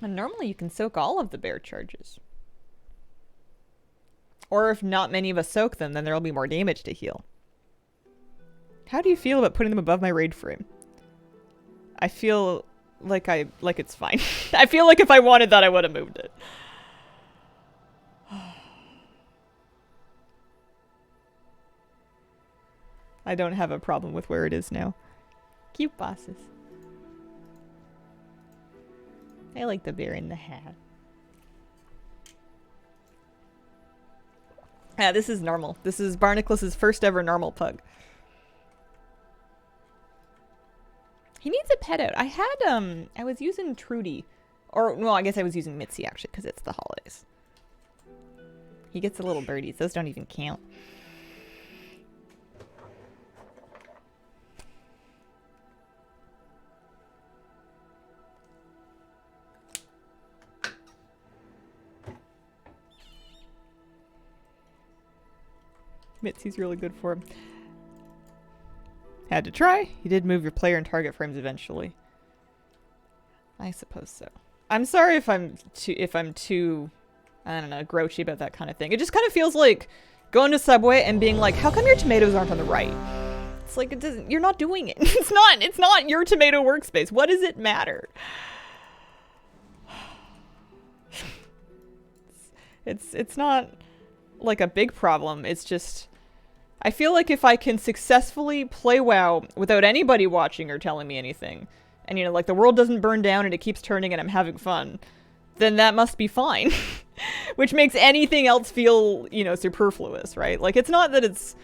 And normally you can soak all of the bear charges. Or if not many of us soak them, then there'll be more damage to heal. How do you feel about putting them above my raid frame? I feel like it's fine. I feel like if I wanted that, I would have moved it. I don't have a problem with where it is now. Cute bosses. I like the bear in the hat. This is normal. This is Barnaclus's first ever normal pug. He needs a pet out. I was using Trudy. Or, well, I guess I was using Mitzi, actually, because it's the holidays. He gets the little birdies. Those don't even count. Mitzi's really good for him. Had to try. You did move your player and target frames eventually. I suppose so. I'm sorry if I'm too, I don't know, grouchy about that kind of thing. It just kind of feels like going to Subway and being like, how come your tomatoes aren't on the right? It's like, it doesn't, you're not doing it. It's not your tomato workspace. What does it matter? It's not like a big problem. It's just, I feel like if I can successfully play WoW without anybody watching or telling me anything, and you know, like the world doesn't burn down and it keeps turning and I'm having fun, then that must be fine. Which makes anything else feel, you know, superfluous, right? Like, it's not that it's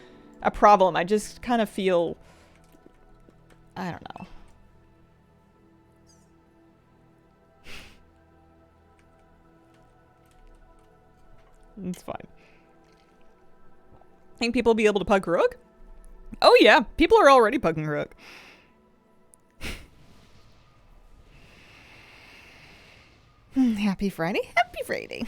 a problem. I just kind of feel, I don't know. It's fine. Think people will be able to pug Rook? Oh yeah, people are already pugging Rook. Happy Friday. Happy Friday.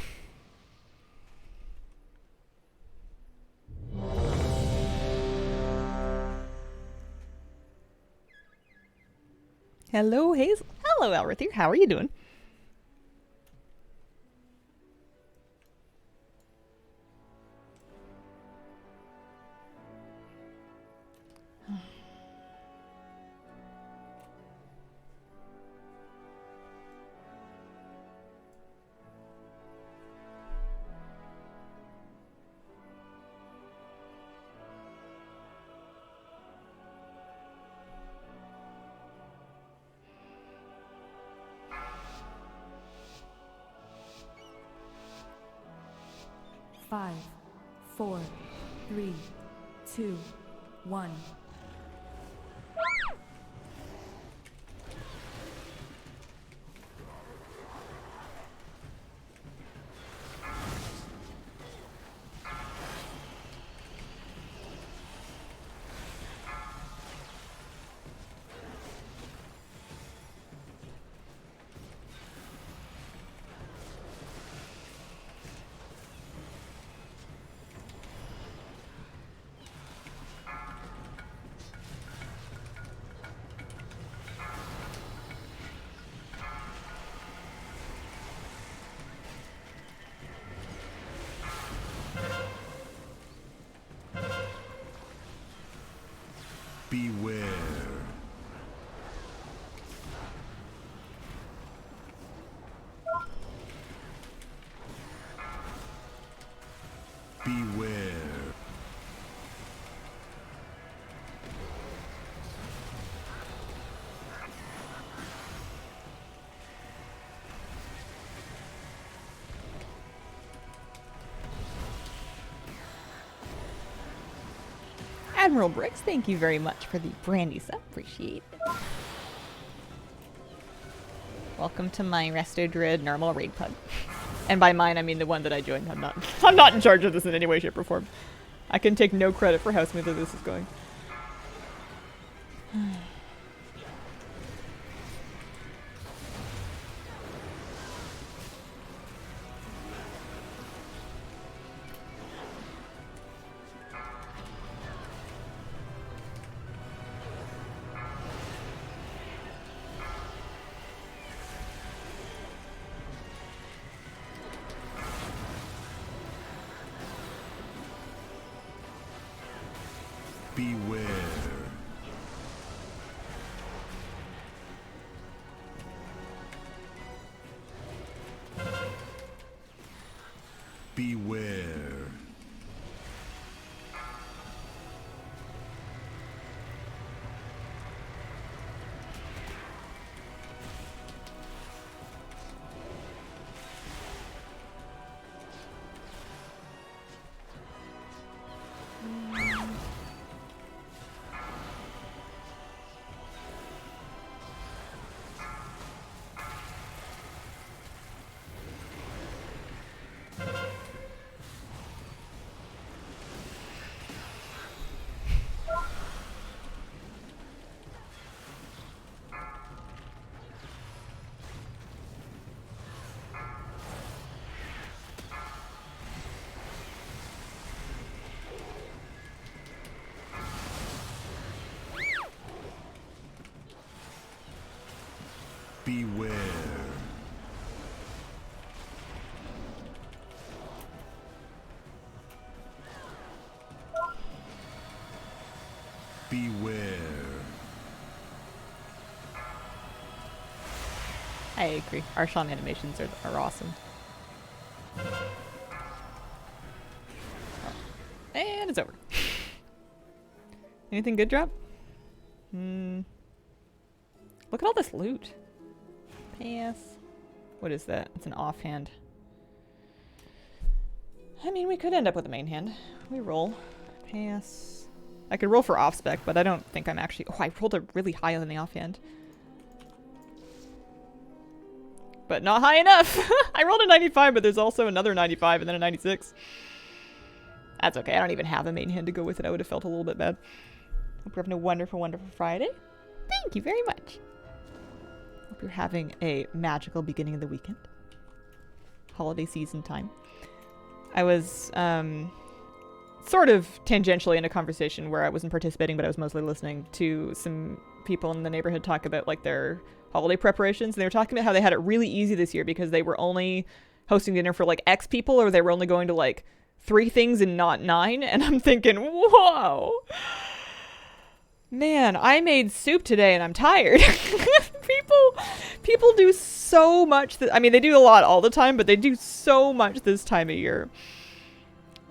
Hello, Hazel. Hello, Elrithier. How are you doing? Five, 4, 3, 2, 1. Beware. Beware. Admiral Bricks, thank you very much for the brandy sub. Appreciate it. Welcome to my Resto Druid normal raid pug. And by mine, I mean the one that I joined. I'm not in charge of this in any way, shape, or form. I can take no credit for how smoothly this is going. Beware. Beware. Beware. Beware. I agree. Our Shaman animations are awesome. Oh. And it's over. Anything good drop? Hmm. Look at all this loot. Pass. What is that? It's an offhand. I mean, we could end up with a main hand. We roll. Pass. I could roll for off spec, but I don't think I'm actually... Oh, I rolled a really high on the offhand. But not high enough! I rolled a 95, but there's also another 95 and then a 96. That's okay. I don't even have a main hand to go with it. I would have felt a little bit bad. Hope you're having a wonderful, wonderful Friday. Thank you very much. Hope you're having a magical beginning of the weekend. Holiday season time. I was sort of tangentially in a conversation where I wasn't participating, but I was mostly listening to some people in the neighborhood talk about like their holiday preparations. And they were talking about how they had it really easy this year because they were only hosting dinner for like X people, or they were only going to like 3 things and not 9. And I'm thinking, whoa. Man, I made soup today and I'm tired. People do so much. I mean, they do a lot all the time, but they do so much this time of year.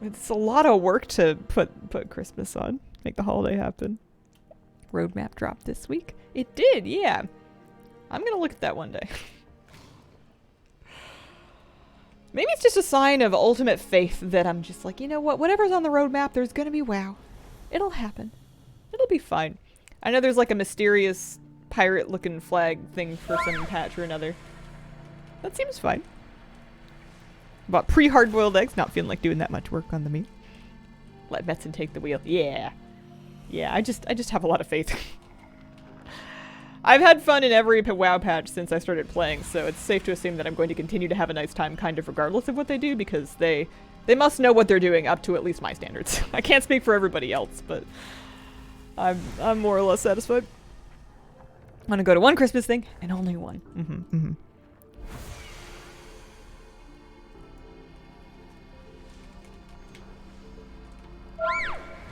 It's a lot of work to put Christmas on, make the holiday happen. Roadmap dropped this week. It did, yeah. I'm gonna look at that one day. Maybe it's just a sign of ultimate faith that I'm just like, you know what? Whatever's on the roadmap, there's gonna be WoW. It'll happen. It'll be fine. I know there's like a mysterious pirate-looking flag thing for some patch or another. That seems fine. Bought pre-hard-boiled eggs, not feeling like doing that much work on the meat. Let Metzen take the wheel. Yeah. Yeah, I just have a lot of faith. I've had fun in every WoW patch since I started playing, so it's safe to assume that I'm going to continue to have a nice time kind of regardless of what they do, because they must know what they're doing up to at least my standards. I can't speak for everybody else, but I'm more or less satisfied. I'm gonna go to one Christmas thing, and only one.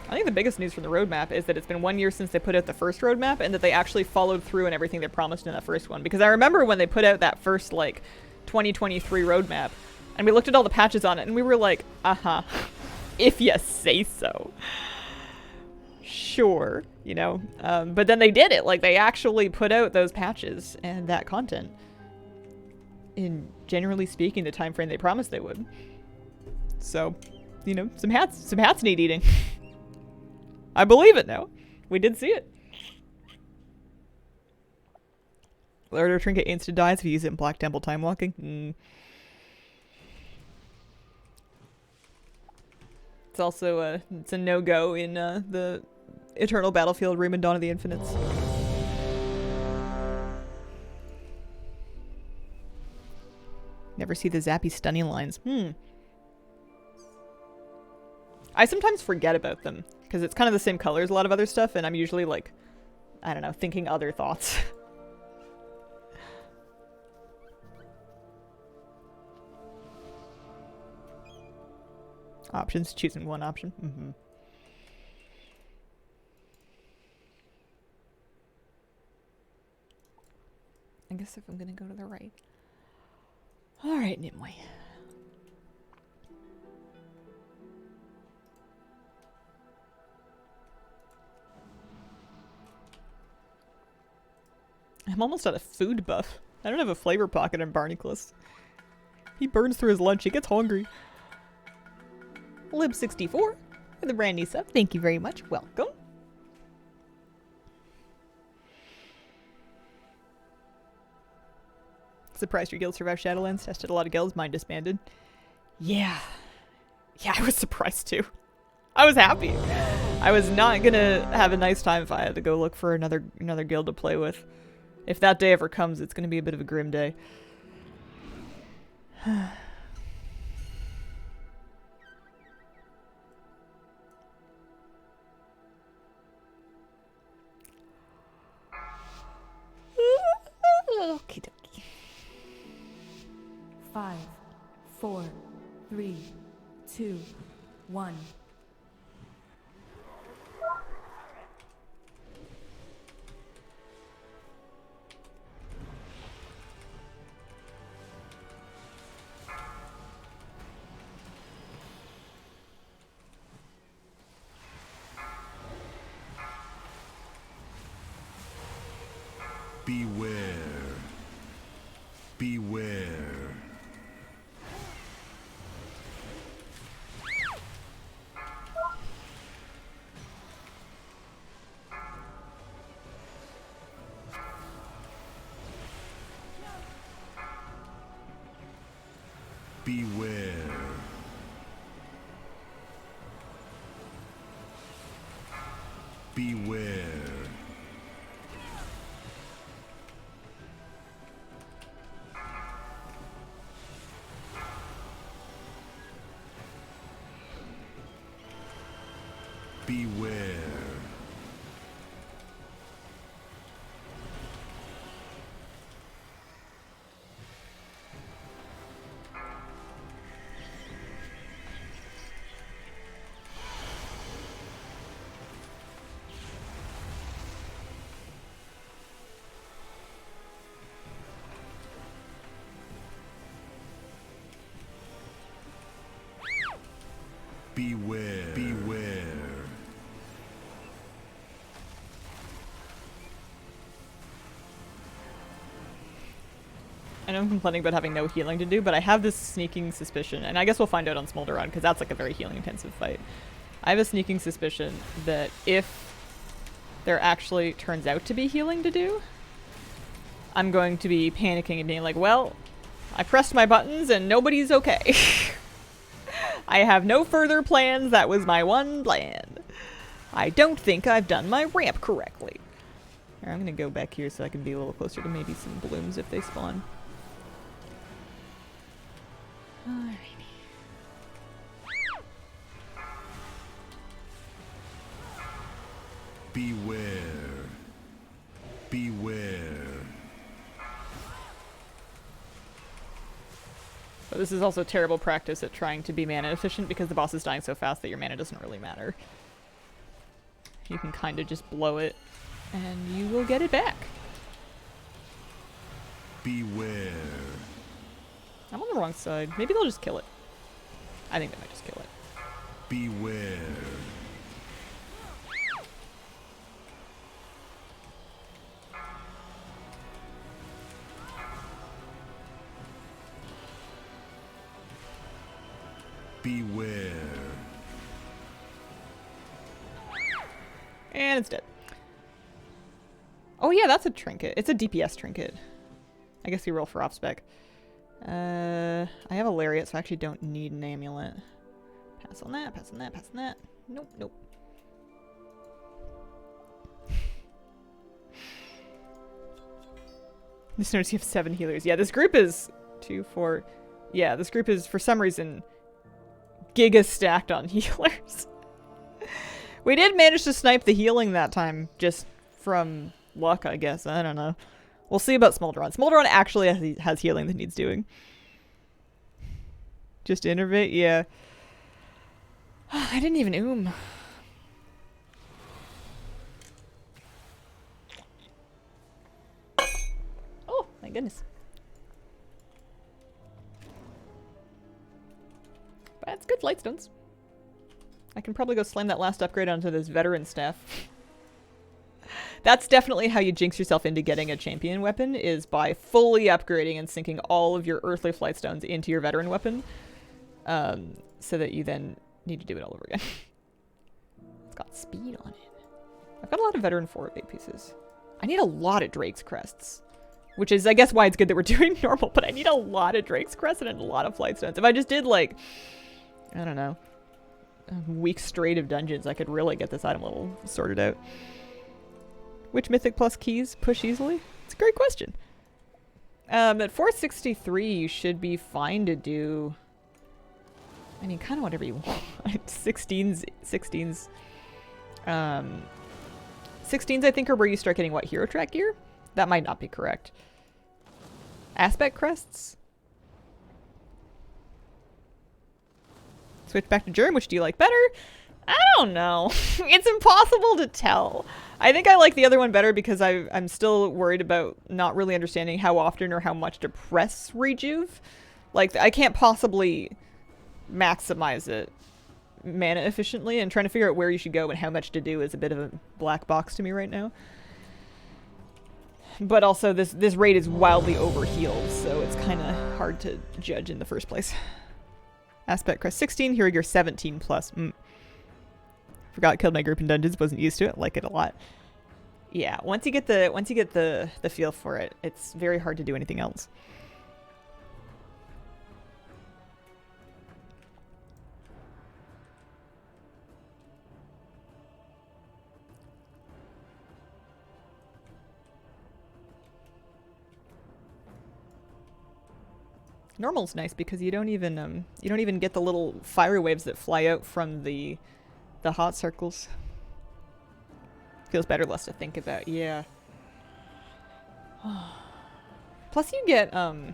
I think the biggest news from the roadmap is that it's been 1 year since they put out the first roadmap, and that they actually followed through on everything they promised in that first one. Because I remember when they put out that first, like, 2023 roadmap, and we looked at all the patches on it, and we were like, if you say so. Sure, you know. But then they did it. Like, they actually put out those patches and that content in, generally speaking, the time frame they promised they would. So, you know, some hats need eating. I believe it now. We did see it. Larder trinket insta dies if you use it in Black Temple time walking. It's also it's a no-go in the Eternal Battlefield Room in Dawn of the Infinites. Never see the zappy stunning lines. I sometimes forget about them, because it's kind of the same color as a lot of other stuff, and I'm usually like, I don't know, thinking other thoughts. Options, choosing one option. I guess if I'm gonna go to the right. Alright, Nimue. I'm almost out of food buff. I don't have a flavor pocket in Barnacles. He burns through his lunch. He gets hungry. Lib64 with a brand new sub. Thank you very much. Welcome. Surprised your guild survived Shadowlands. Tested a lot of guilds. Mine disbanded. Yeah. Yeah, I was surprised too. I was happy. I was not gonna have a nice time if I had to go look for another guild to play with. If that day ever comes, it's gonna be a bit of a grim day. Okie dokie. 5, 4, 3, 2, 1. Beware. Beware. Beware. Beware. Beware. Beware. Beware. I know I'm complaining about having no healing to do, but I have this sneaking suspicion, and I guess we'll find out on Smolder Run, because that's like a very healing-intensive fight. I have a sneaking suspicion that if there actually turns out to be healing to do, I'm going to be panicking and being like, well, I pressed my buttons and nobody's okay. I have no further plans, that was my one plan. I don't think I've done my ramp correctly. Here, I'm gonna go back here so I can be a little closer to maybe some blooms if they spawn. Alrighty. Beware. Beware. But this is also terrible practice at trying to be mana efficient because the boss is dying so fast that your mana doesn't really matter. You can kind of just blow it and you will get it back. Beware. I'm on the wrong side. Maybe they'll just kill it. I think they might just kill it. Beware. Beware. And it's dead. Oh yeah, that's a trinket. It's a DPS trinket. I guess you roll for off spec. I have a lariat, so I actually don't need an amulet. Pass on that, pass on that, pass on that. Nope, nope. Just notice you have 7 healers. Yeah, this group is 2, 4. Yeah, this group is, for some reason, giga stacked on healers. We did manage to snipe the healing that time, just from luck, I guess. I don't know. We'll see about Smolder Run. Smolder Run actually has healing that needs doing. Just innervate? Yeah. I didn't even Oh, my goodness. But it's good Flightstones. I can probably go slam that last upgrade onto this veteran staff. That's definitely how you jinx yourself into getting a champion weapon, is by fully upgrading and sinking all of your earthly Flightstones into your veteran weapon. So that you then need to do it all over again. It's got speed on it. I've got a lot of veteran 4-8 pieces. I need a lot of Drake's Crests. Which is, I guess, why it's good that we're doing normal, but I need a lot of Drake's Crest and a lot of Flightstones. If I just did, like, I don't know, a week straight of dungeons, I could really get this item level sorted out. Which Mythic plus keys push easily? It's a great question. At 463, you should be fine to do, I mean, kind of whatever you want. 16s, 16s, I think, are where you start getting, what, hero track gear? That might not be correct. Aspect crests? Switch back to Germ, which do you like better? I don't know. It's impossible to tell. I think I like the other one better because I'm still worried about not really understanding how often or how much to press Rejuve. Like, I can't possibly maximize it mana efficiently, and trying to figure out where you should go and how much to do is a bit of a black box to me right now. But also this raid is wildly overhealed, so it's kind of hard to judge in the first place. Aspect crest 16, here you're 17 plus. Forgot killed my group in dungeons, wasn't used to it, like it a lot. Yeah, once you get the feel for it, it's very hard to do anything else. Normal's nice because you don't even get the little fire waves that fly out from the hot circles. Feels better, less to think about. Yeah. Plus you get yeah, I'm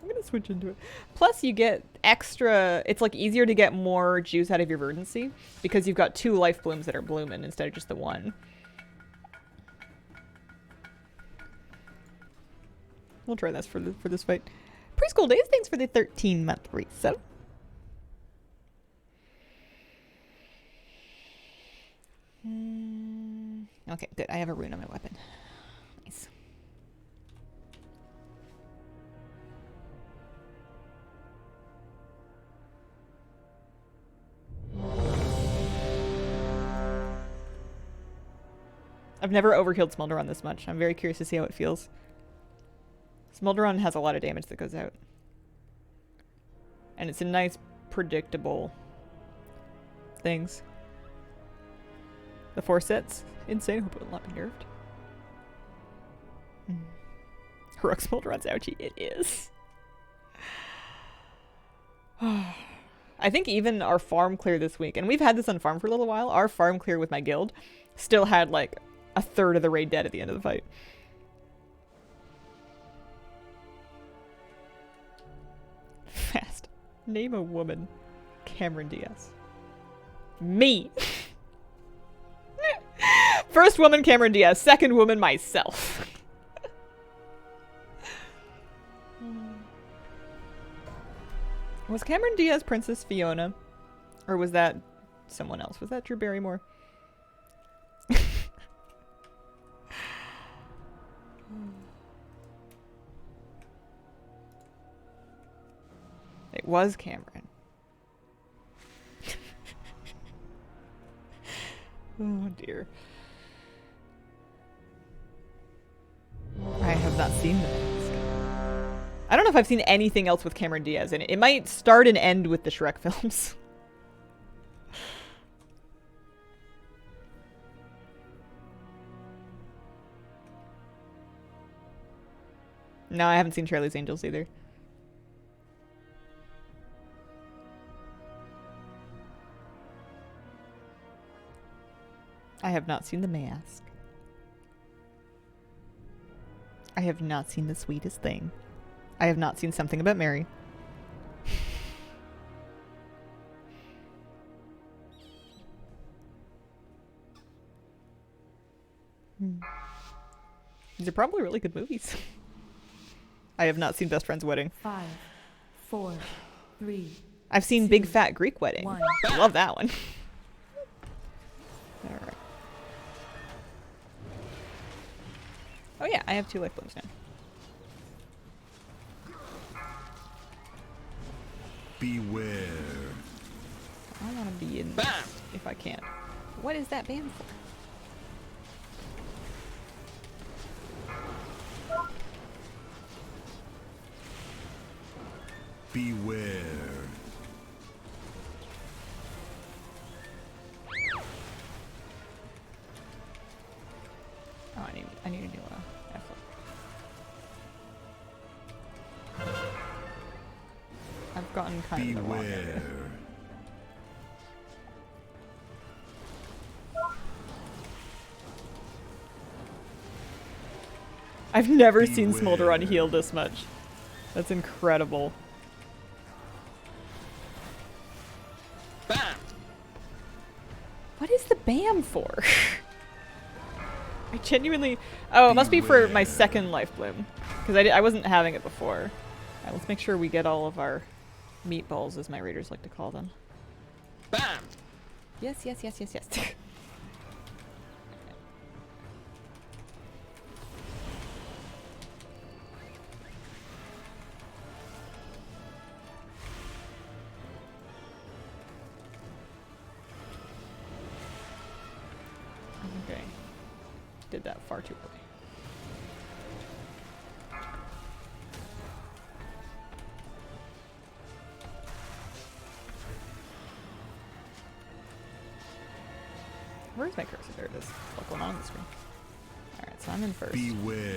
gonna switch into it. Plus you get extra. It's like easier to get more juice out of your verdancy because you've got 2 life blooms that are blooming instead of just the 1. We'll try this for this fight. Preschool Days, thanks for the 13-month resub. Okay, good. I have a rune on my weapon. Nice. I've never overhealed Smolderon this much. I'm very curious to see how it feels. Smolderon has a lot of damage that goes out. And it's a nice, predictable things. The 4 sets. Insane. Hope it will not be nerfed. Heroic Smolderon's ouchie. It is. I think even our farm clear this week, and we've had this on farm for a little while, our farm clear with my guild still had like a third of the raid dead at the end of the fight. Fast. Name a woman. Cameron Diaz. Me. First woman, Cameron Diaz. Second woman, myself. Was Cameron Diaz Princess Fiona? Or was that someone else? Was that Drew Barrymore? It was Cameron. Oh dear. I have not seen the mask. I don't know if I've seen anything else with Cameron Diaz in it. It might start and end with the Shrek films. No, I haven't seen Charlie's Angels either. I have not seen The Mask. I have not seen The Sweetest Thing. I have not seen Something About Mary. These are probably really good movies. I have not seen Best Friend's Wedding. 5, 4, 3. I've seen 2, Big Fat Greek Wedding. 1. I love that one. All right. Oh yeah, I have 2 life blooms now. Beware. I want to be in this if I can. What is that band for? Beware. Oh, I need a new effort. I've gotten kind of the wrong area. Beware. I've never seen Beware. Smolderon heal this much. That's incredible. Bam! What is the BAM for? I genuinely... Oh, it must be for my second life bloom. Because I wasn't having it before. Alright, let's make sure we get all of our meatballs, as my raiders like to call them. Bam! Yes, yes, yes, yes, yes. Did that far too early. Where's my cursor? There it is. What's going on the screen? Alright, so I'm in first. Beware.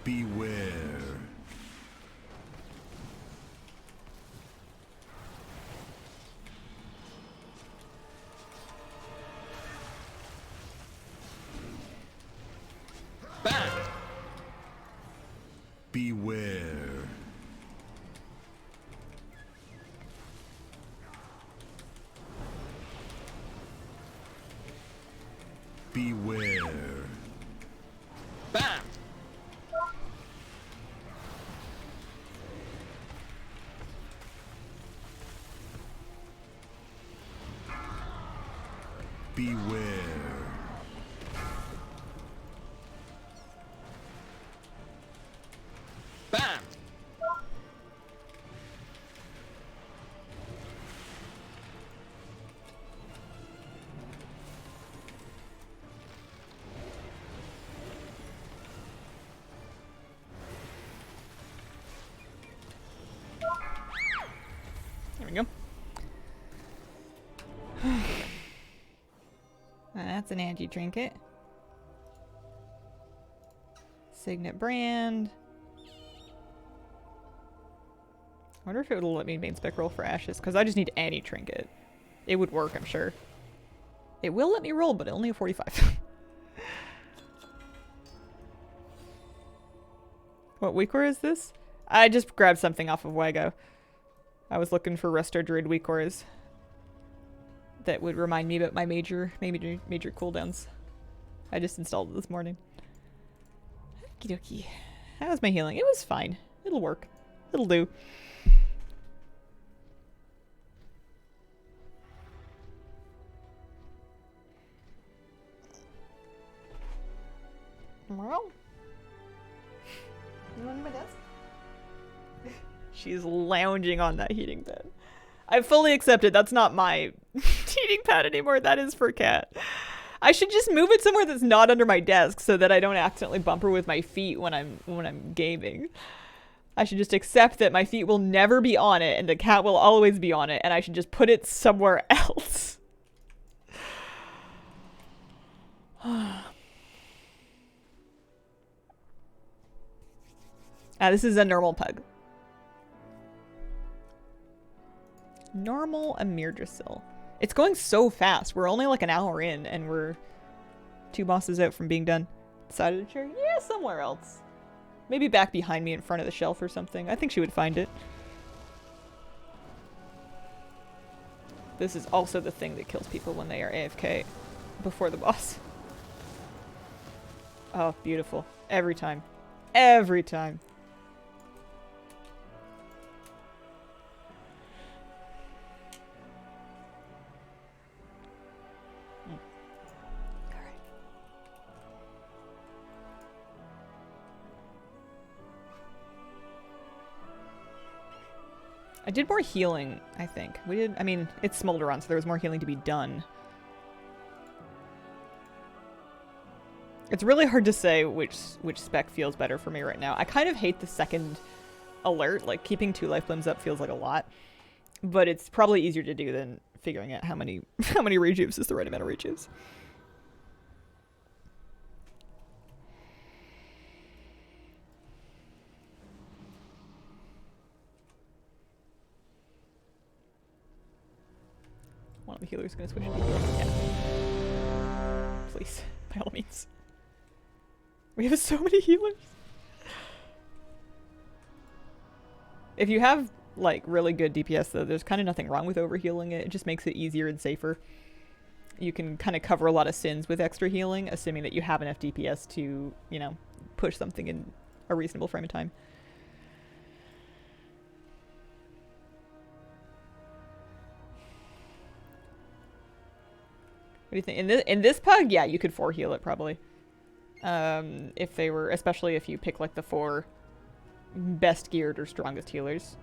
Beware. Bam! Beware. Beware. Bam! Beware. Bam! There we go. That's an anti-trinket. Signet brand. I wonder if it will let me main spec roll for ashes, because I just need any trinket. It would work, I'm sure. It will let me roll, but only a 45. What weakcore is this? I just grabbed something off of Wago. I was looking for rdruid weakcores that would remind me about my major cooldowns. I just installed it this morning. Okie dokie. How was my healing? It was fine. It'll work. It'll do. Well, you on my desk? She's lounging on that heating pad. I fully accepted that's not my heating pad anymore. That is for Cat. I should just move it somewhere that's not under my desk so that I don't accidentally bump her with my feet when I'm gaming. I should just accept that my feet will never be on it and the cat will always be on it, and I should just put it somewhere else. This is a normal pug. Normal Amirdrasil. It's going so fast. We're only like an hour in and we're 2 bosses out from being done. Side of the chair? Yeah, somewhere else. Maybe back behind me in front of the shelf or something. I think she would find it. This is also the thing that kills people when they are AFK before the boss. Oh, beautiful. Every time. Every time. I did more healing, I think. We did, I mean, it's Smolder on, so there was more healing to be done. It's really hard to say which spec feels better for me right now. I kind of hate the second alert. Like, keeping 2 life limbs up feels like a lot. But it's probably easier to do than figuring out how many rejuves is the right amount of rejuves. One of the healers is going to switch to me. Yeah. Please, by all means. We have so many healers. If you have, like, really good DPS, though, there's kind of nothing wrong with overhealing it. It just makes it easier and safer. You can kind of cover a lot of sins with extra healing, assuming that you have enough DPS to, you know, push something in a reasonable frame of time. What do you think? In this pug, yeah, you could 4 heal it probably. If they were, especially if you pick like the 4 best geared or strongest healers.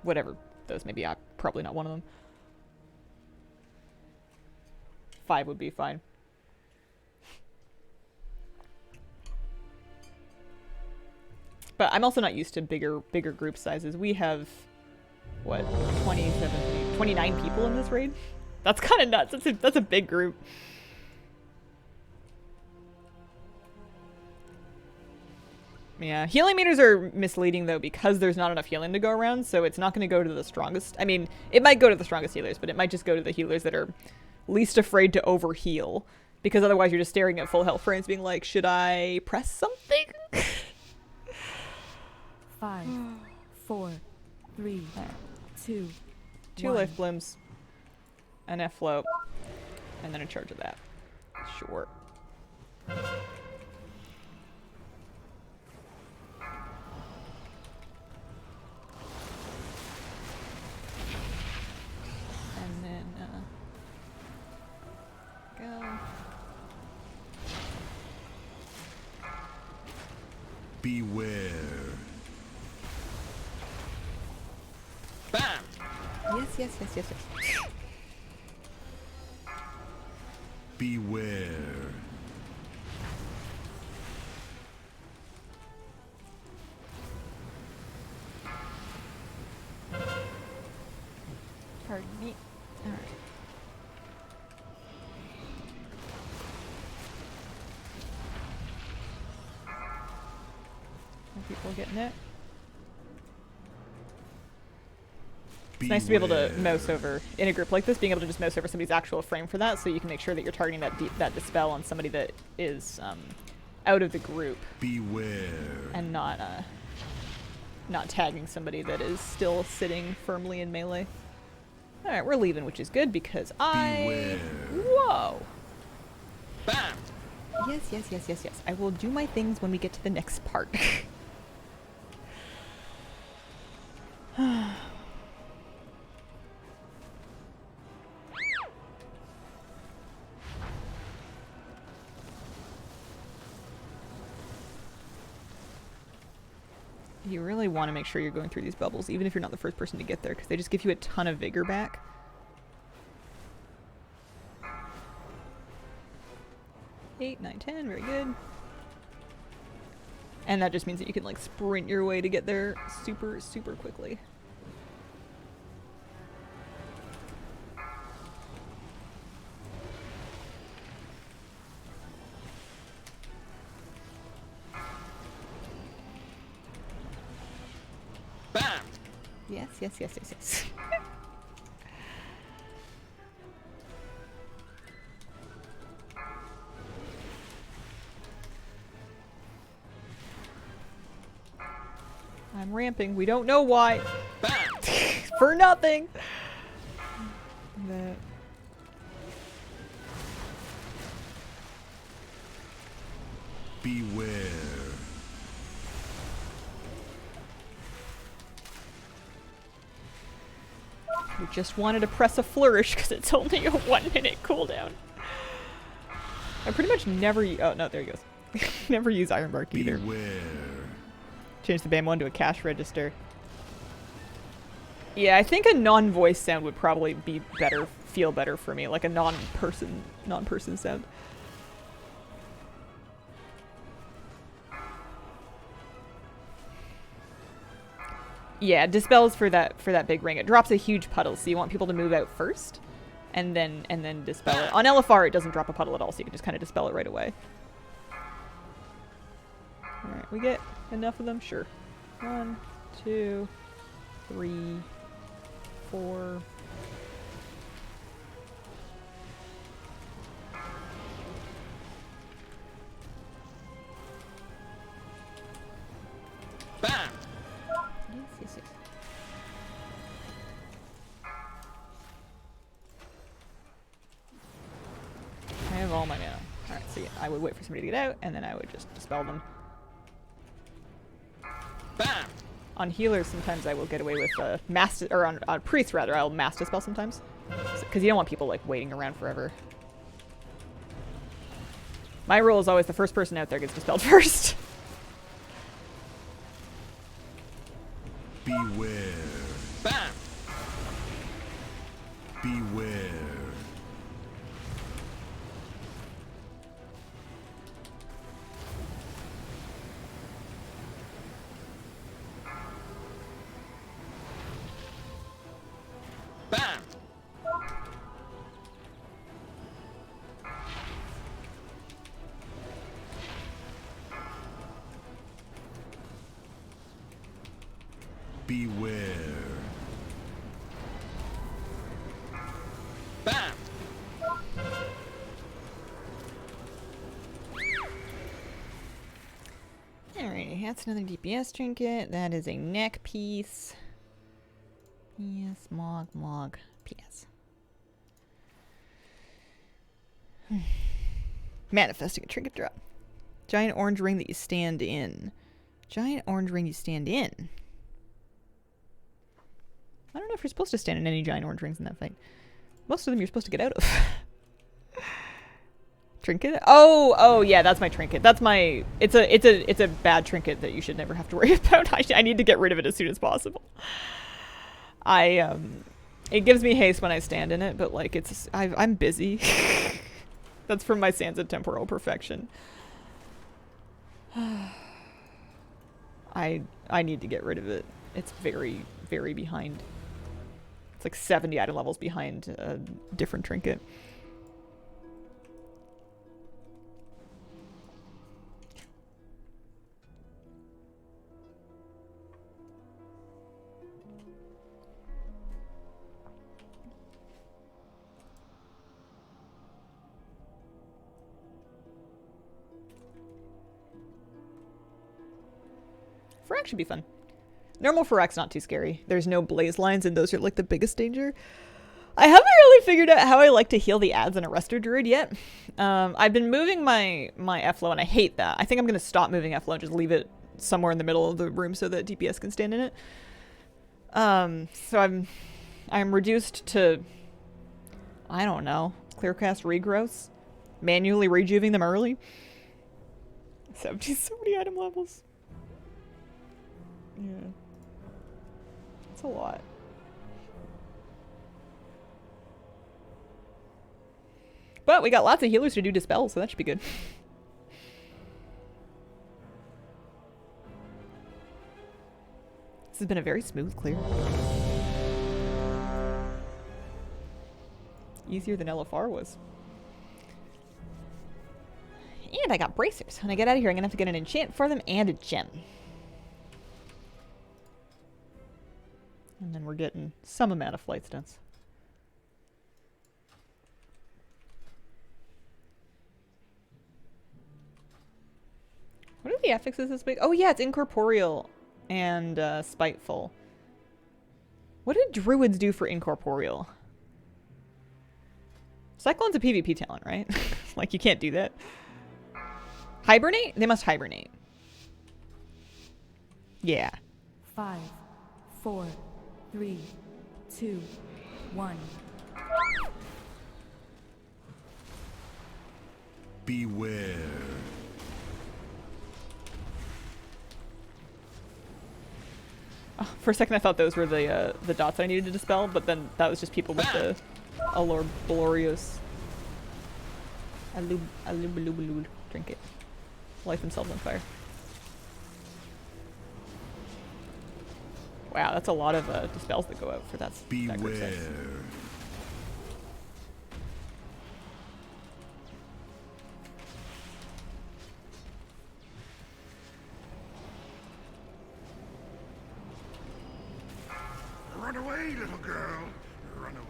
Whatever those may be, I'm probably not one of them. 5 would be fine. But I'm also not used to bigger group sizes. We have, what, 29 people in this raid? That's kind of nuts. That's a big group. Yeah, healing meters are misleading though because there's not enough healing to go around, so it's not going to go to the strongest. I mean, it might go to the strongest healers, but it might just go to the healers that are least afraid to overheal, because otherwise you're just staring at full health frames being like, should I press something? 5, 4, 3, 2, 2 1. life blooms, an F float, and then a charge of that. Sure. And then, go. Beware. Bam! Yes. Beware. Pardon me. Alright. More people getting it. It's nice to be able to mouse over, in a group like this, being able to just mouse over somebody's actual frame for that, so you can make sure that you're targeting that dispel on somebody that is out of the group. Beware. And not tagging somebody that is still sitting firmly in melee. Alright, we're leaving, which is good because Beware. Whoa! Bam! Yes. I will do my things when we get to the next part. You really want to make sure you're going through these bubbles, even if you're not the first person to get there, because they just give you a ton of vigor back. 8, 9, 10, very good. And that just means that you can like sprint your way to get there super, super quickly. Bam! Yes. I'm ramping. We don't know why. Bam! For nothing. That. Beware. We just wanted to press a flourish because it's only a 1-minute cooldown. I pretty much never. Oh no, there he goes. Never use Iron Bark either. Beware. Change the BAM one to a cash register. Yeah, I think a non-voice sound would probably be better, feel better for me, like a non-person sound. Yeah, dispels for that big ring. It drops a huge puddle, so you want people to move out first, and then dispel it. On LFR, it doesn't drop a puddle at all, so you can just kind of dispel it right away. All right, we get enough of them, sure. 1, 2, 3, 4. Bam! Yes. I have all my mana. Alright, so yeah, I would wait for somebody to get out, and then I would just dispel them. Bam! On healers, sometimes I will get away with mass, or on priests rather, I'll mass dispel sometimes, because you don't want people like waiting around forever. My rule is always the first person out there gets dispelled first. Beware. Bam. Beware. Bam. Beware. Bam. Alrighty, that's another DPS trinket. That is a neck piece. Yes, mog, PS. Manifesting a trinket drop. Giant orange ring that you stand in. Giant orange ring you stand in. I don't know if you're supposed to stand in any giant orange rings in that fight. Most of them you're supposed to get out of. Trinket? Oh yeah, that's my trinket. That's my it's a bad trinket that you should never have to worry about. I need to get rid of it as soon as possible. It gives me haste when I stand in it, but like I'm busy. That's from my Sands of Temporal Perfection. I need to get rid of it. It's very, very behind. It's like 70 item levels behind a different trinket. Ferrax should be fun. Normal Ferrax not too scary. There's no blaze lines, and those are like the biggest danger. I haven't really figured out how I like to heal the ads in a rdruid yet. I've been moving my F-low, and I hate that. I think I'm going to stop moving F-low and just leave it somewhere in the middle of the room so that DPS can stand in it. So I'm reduced to, I don't know, clearcast regrowths, manually rejuving them early. 70 so many item levels. Yeah. That's a lot. But we got lots of healers to do dispel, so that should be good. This has been a very smooth clear. Easier than LFR was. And I got bracers. When I get out of here, I'm gonna have to get an enchant for them and a gem. And then we're getting some amount of flight stunts. What are the affixes this big? Oh yeah, it's incorporeal and spiteful. What did druids do for incorporeal? Cyclone's a PvP talent, right? Like you can't do that. Hibernate? They must hibernate. Yeah. 5, 4, 3, 2, 1. Beware. Oh, for a second I thought those were the dots I needed to dispel, but then that was just people with the Allure Glorious trinket. Light themselves on fire. Wow, that's a lot of dispels that go out for that group size. Beware. Run away, little girl. Run away.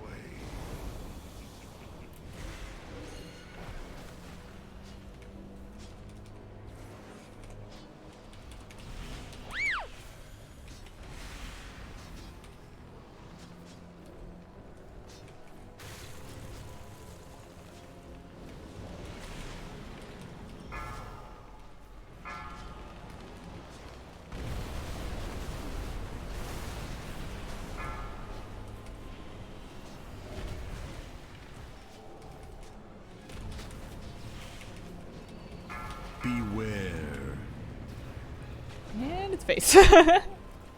face.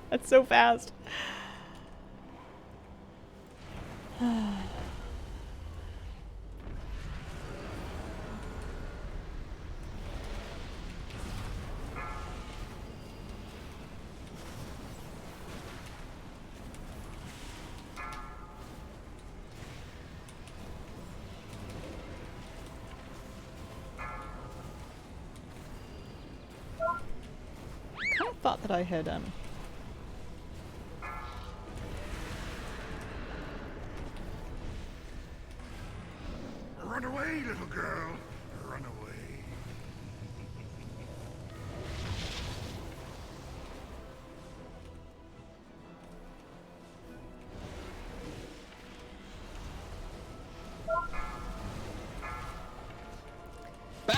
That's so fast. Thought that I had Run away, little girl. Run away. Bam!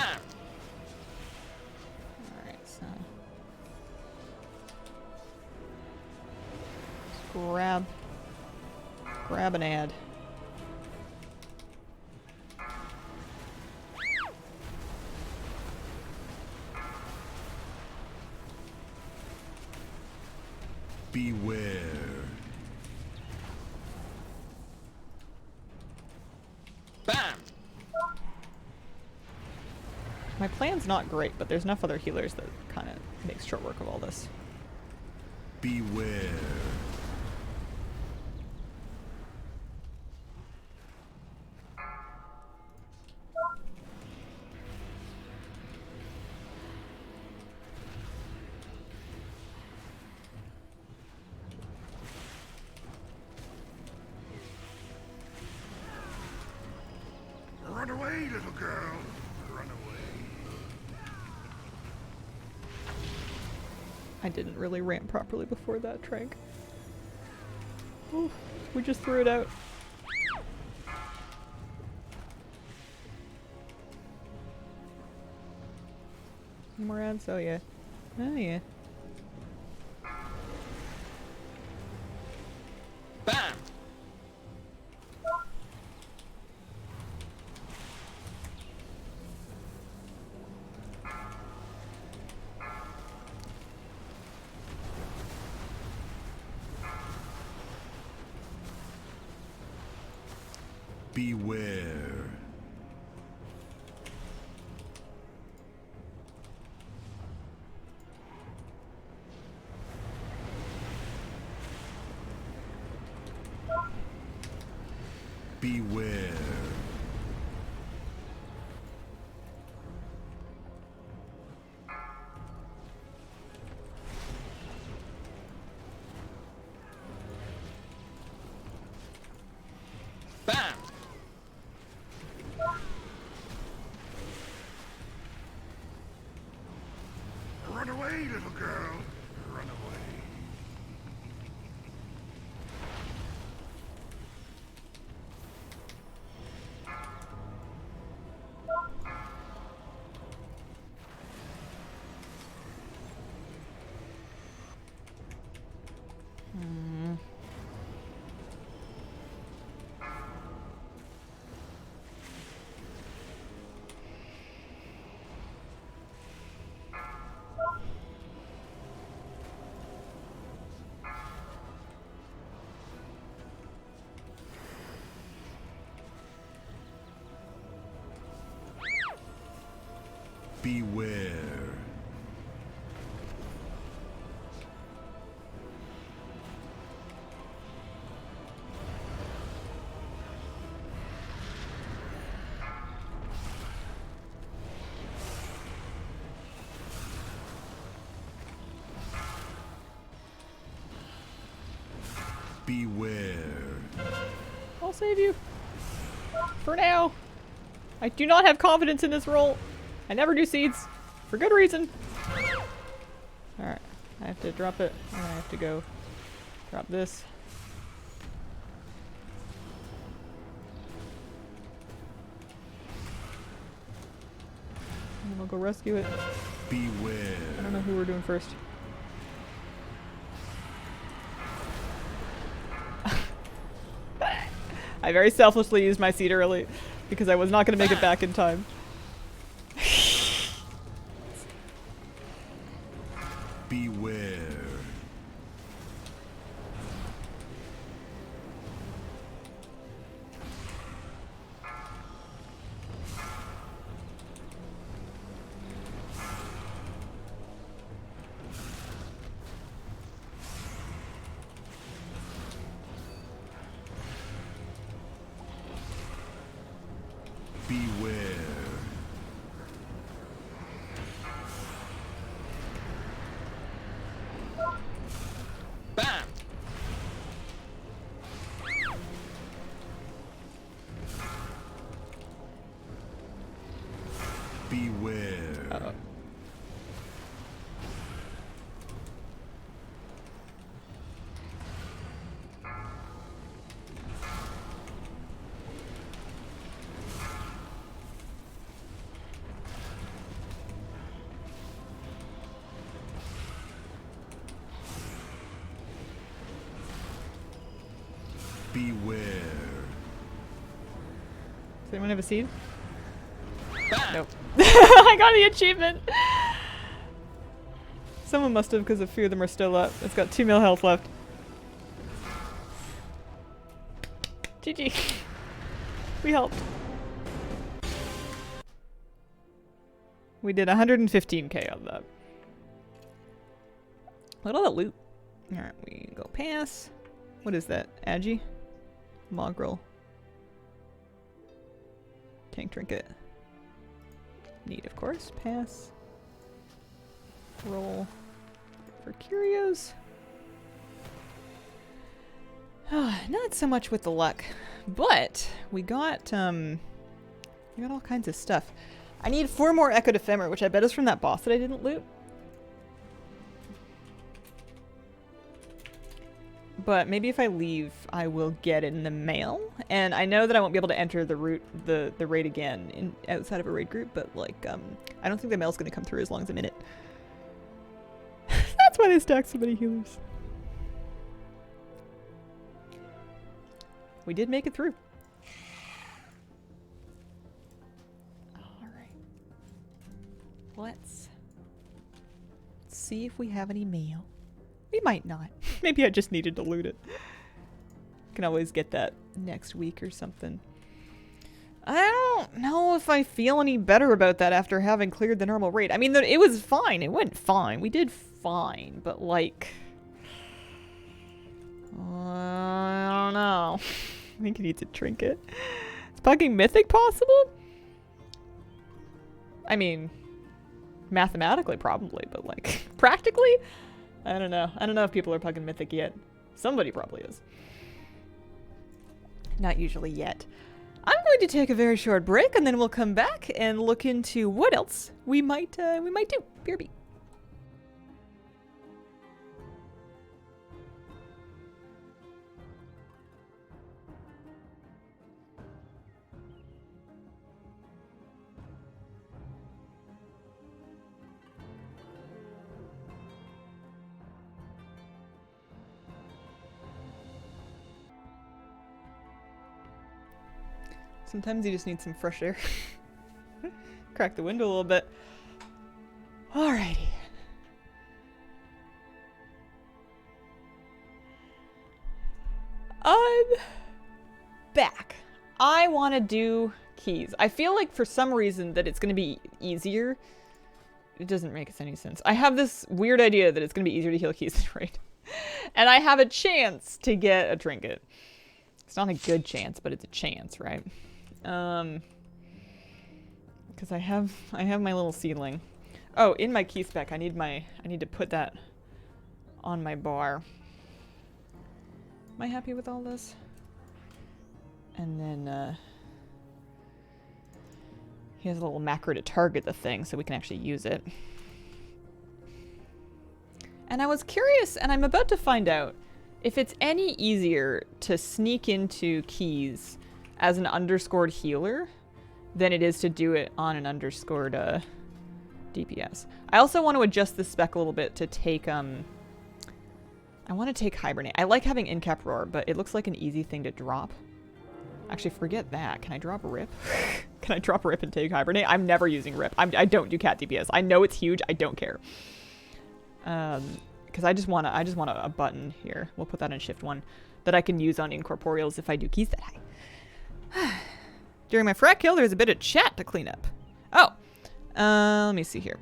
alright, so let's grab an ad. Beware. Bam! My plan's not great, but there's enough other healers that kind of makes short work of all this. Beware. Run away, little girl. Run away. I didn't really ramp properly before that, Trank. Ooh, we just threw it out. Any more ads? Oh yeah. Oh yeah. Bam! Beware. Beware. Bam! Run away, little girl. Run away. Beware. Beware. I'll save you. For now. I do not have confidence in this roll. I never do seeds. For good reason. Alright. I have to drop it. And I have to go drop this. And then we'll go rescue it. Beware. I don't know who we're doing first. I very selfishly used my seed early because I was not going to make it back in time. Beware. Bam! Beware. Uh-oh. Beware. Does anyone have a seed? Bam! Nope. I got the achievement! Someone must have, because a few of them are still up. It's got 2 mil health left. GG. We helped. We did 115k on that. Look at all that loot. Alright, we go pass. What is that? Agi? Mongrel. Tank trinket. Need, of course. Pass. Roll for curios. Not so much with the luck, but we got all kinds of stuff. I need 4 more Echo Ephemer, which I bet is from that boss that I didn't loot. But maybe if I leave, I will get it in the mail. And I know that I won't be able to enter the raid again outside of a raid group, but like I don't think the mail's gonna come through as long as I'm in it. That's why they stacked so many healers. We did make it through. Alright. Let's see if we have any mail. We might not. Maybe I just needed to loot it. Can always get that next week or something. I don't know if I feel any better about that after having cleared the normal raid. I mean, it was fine. It went fine. We did fine, but like... I don't know. I think he needs a trinket. Is pugging Mythic possible? I mean, mathematically probably, but like, practically? I don't know. I don't know if people are pugging Mythic yet. Somebody probably is. Not usually yet. I'm going to take a very short break and then we'll come back and look into what else we might do. BRB. Sometimes you just need some fresh air. Crack the window a little bit. Alrighty. I'm back. I want to do keys. I feel like for some reason that it's going to be easier. It doesn't make any sense. I have this weird idea that it's going to be easier to heal keys, right? And I have a chance to get a trinket. It's not a good chance, but it's a chance, right? Because I have my little seedling. Oh, in my key spec, I need to put that on my bar. Am I happy with all this? And then he has a little macro to target the thing so we can actually use it. And I was curious, and I'm about to find out if it's any easier to sneak into keys as an underscored healer than it is to do it on an underscored DPS. I also want to adjust the spec a little bit to take I want to take Hibernate. I like having in-cap Roar, but it looks like an easy thing to drop. Actually, forget that. Can I drop Rip? Can I drop Rip and take Hibernate? I'm never using Rip. I don't do cat DPS. I know it's huge. I don't care. Because I just want a button here. We'll put that in shift 1 that I can use on incorporeals if I do keys that high. During my frat kill, there's a bit of chat to clean up. Oh, let me see here.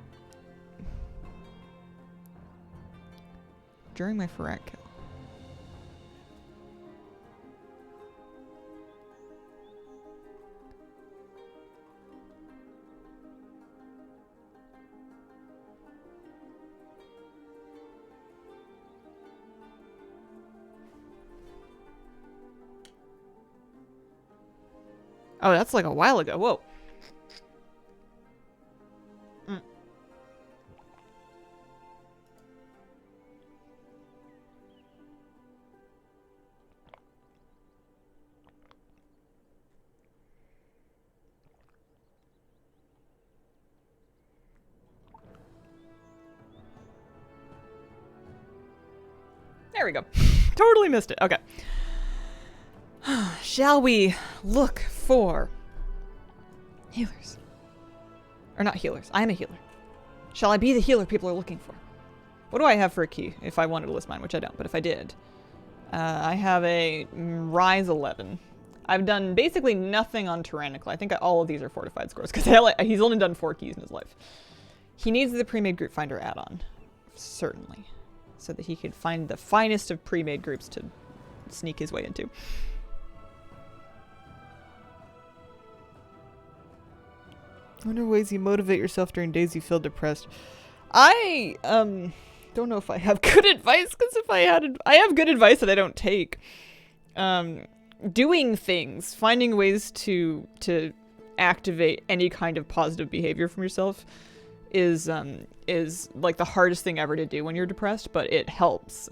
During my frat kill. Oh, that's like a while ago. Whoa. There we go. Totally missed it. Okay. Shall we look for healers? Or not healers. I am a healer. Shall I be the healer people are looking for? What do I have for a key if I wanted to list mine, which I don't, but if I did. I have a Rise 11. I've done basically nothing on Tyrannical. I think all of these are fortified scores because he's only done 4 keys in his life. He needs the pre-made group finder add-on. Certainly. So that he could find the finest of pre-made groups to sneak his way into. I wonder ways you motivate yourself during days you feel depressed. I don't know if I have good advice, because if I had, I have good advice that I don't take. Doing things, finding ways to activate any kind of positive behavior from yourself is like the hardest thing ever to do when you're depressed, but it helps.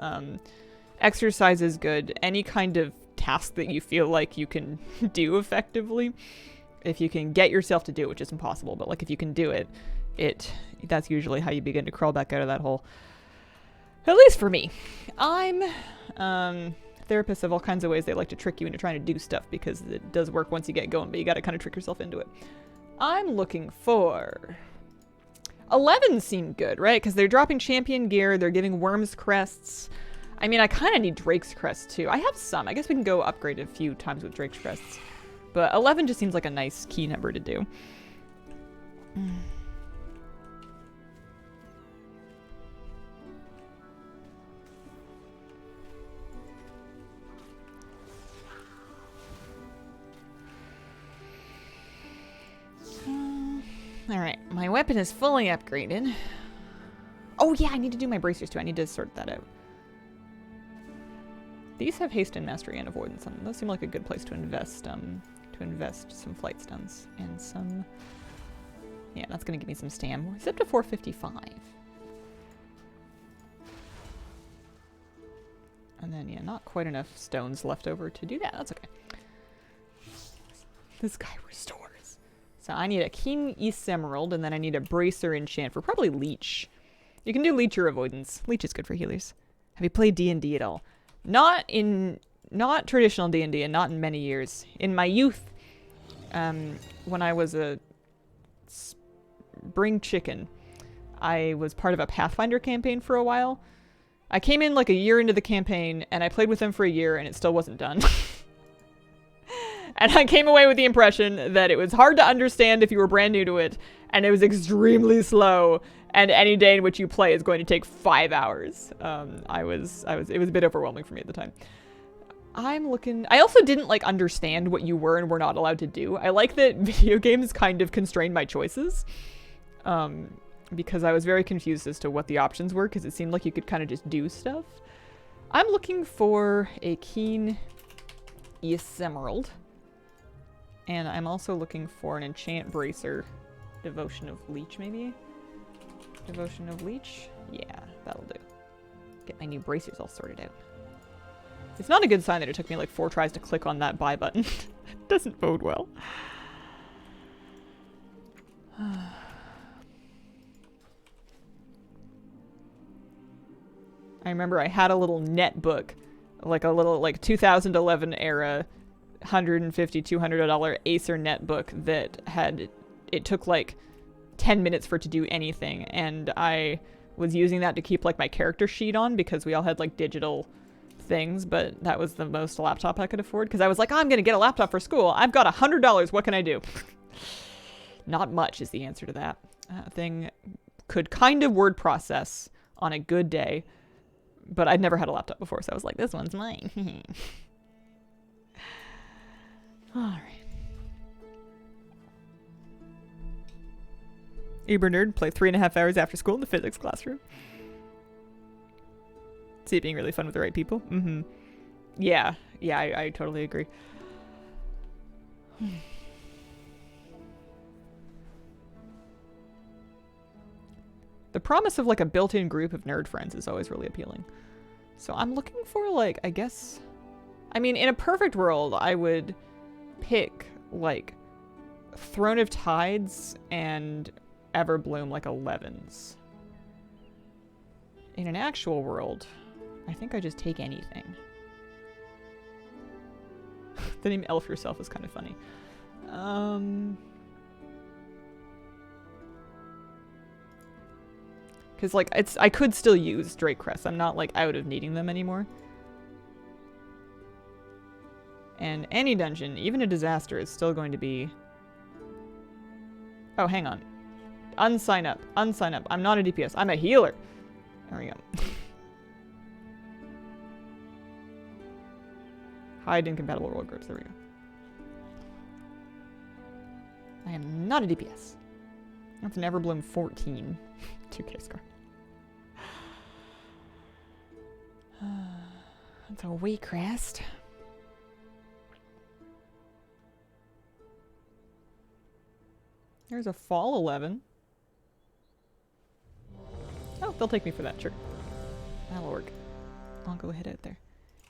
Exercise is good. Any kind of task that you feel like you can do effectively, if you can get yourself to do it, which is impossible, but like if you can do it, that's usually how you begin to crawl back out of that hole. At least for me. I'm therapists have all kinds of ways they like to trick you into trying to do stuff because it does work once you get going, but you got to kind of trick yourself into it. I'm looking for 11 seem good, right? Because they're dropping champion gear, they're giving worms crests. I mean, I kind of need Drake's crest too. I have some. I guess we can go upgrade a few times with Drake's crests. But 11 just seems like a nice key number to do. Alright, my weapon is fully upgraded. Oh yeah, I need to do my bracers too. I need to sort that out. These have haste and mastery and avoidance on them. Those seem like a good place to invest some flight stuns and some... Yeah, that's going to give me some stam. It's up to 455. And then, yeah, not quite enough stones left over to do that. That's okay. This guy restores. So I need a Keen East Emerald, and then I need a Bracer enchant for probably Leech. You can do Leech or Avoidance. Leech is good for healers. Have you played D&D at all? Not traditional D&D, and not in many years. In my youth, when I was a spring chicken, I was part of a Pathfinder campaign for a while. I came in like a year into the campaign, and I played with them for a year, and it still wasn't done. And I came away with the impression that it was hard to understand if you were brand new to it, and it was extremely slow, and any day in which you play is going to take 5 hours. It was a bit overwhelming for me at the time. I also didn't like understand what you were and were not allowed to do. I like that video games kind of constrain my choices. Because I was very confused as to what the options were, because it seemed like you could kind of just do stuff. I'm looking for a Keen East Emerald. And I'm also looking for an Enchant Bracer. Devotion of Leech, maybe? Devotion of Leech? Yeah, that'll do. Get my new bracers all sorted out. It's not a good sign that it took me like 4 tries to click on that buy button. It doesn't bode well. I remember I had a little netbook, like a little like 2011 era $150, $200 Acer netbook that it took like 10 minutes for it to do anything, and I was using that to keep like my character sheet on because we all had like digital things, but that was the most laptop I could afford because I was like, oh, I'm gonna get a laptop for school. I've got $100. What can I do? Not much is the answer to that. Thing could kind of word process on a good day, but I'd never had a laptop before, so I was like, this one's mine. Alright. Uber nerd, play 3.5 hours after school in the physics classroom. See it being really fun with the right people. Mm-hmm. Yeah, I totally agree. The promise of like a built-in group of nerd friends is always really appealing. So I'm looking for like, I guess, I mean, in a perfect world, I would pick like Throne of Tides and Everbloom like 11s. In an actual world, I think I just take anything. The name Elf Yourself is kind of funny. Because, like, I could still use Drake Crests. I'm not, like, out of needing them anymore. And any dungeon, even a disaster, is still going to be... Oh, hang on. Unsign up. Unsign up. I'm not a DPS. I'm a healer. There we go. Hide incompatible role groups. There we go. I am not a DPS. That's an Everbloom 14. 2k scar. That's a weak crest. There's a fall 11. Oh, they'll take me for that, sure. That'll work. I'll go ahead out there.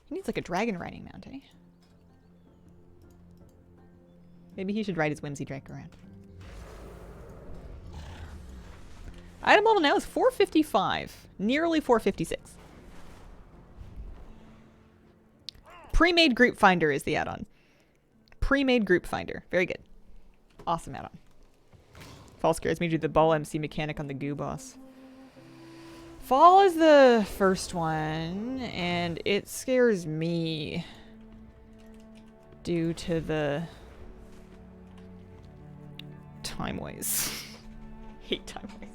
He needs like a dragon riding mount, eh? Maybe he should ride his whimsy drake around. Item level now is 455. Nearly 456. Pre-made group finder is the add-on. Pre-made group finder. Very good. Awesome add-on. Fall scares me to do the ball MC mechanic on the goo boss. Fall is the first one, and it scares me due to the time waste. Hate time waste.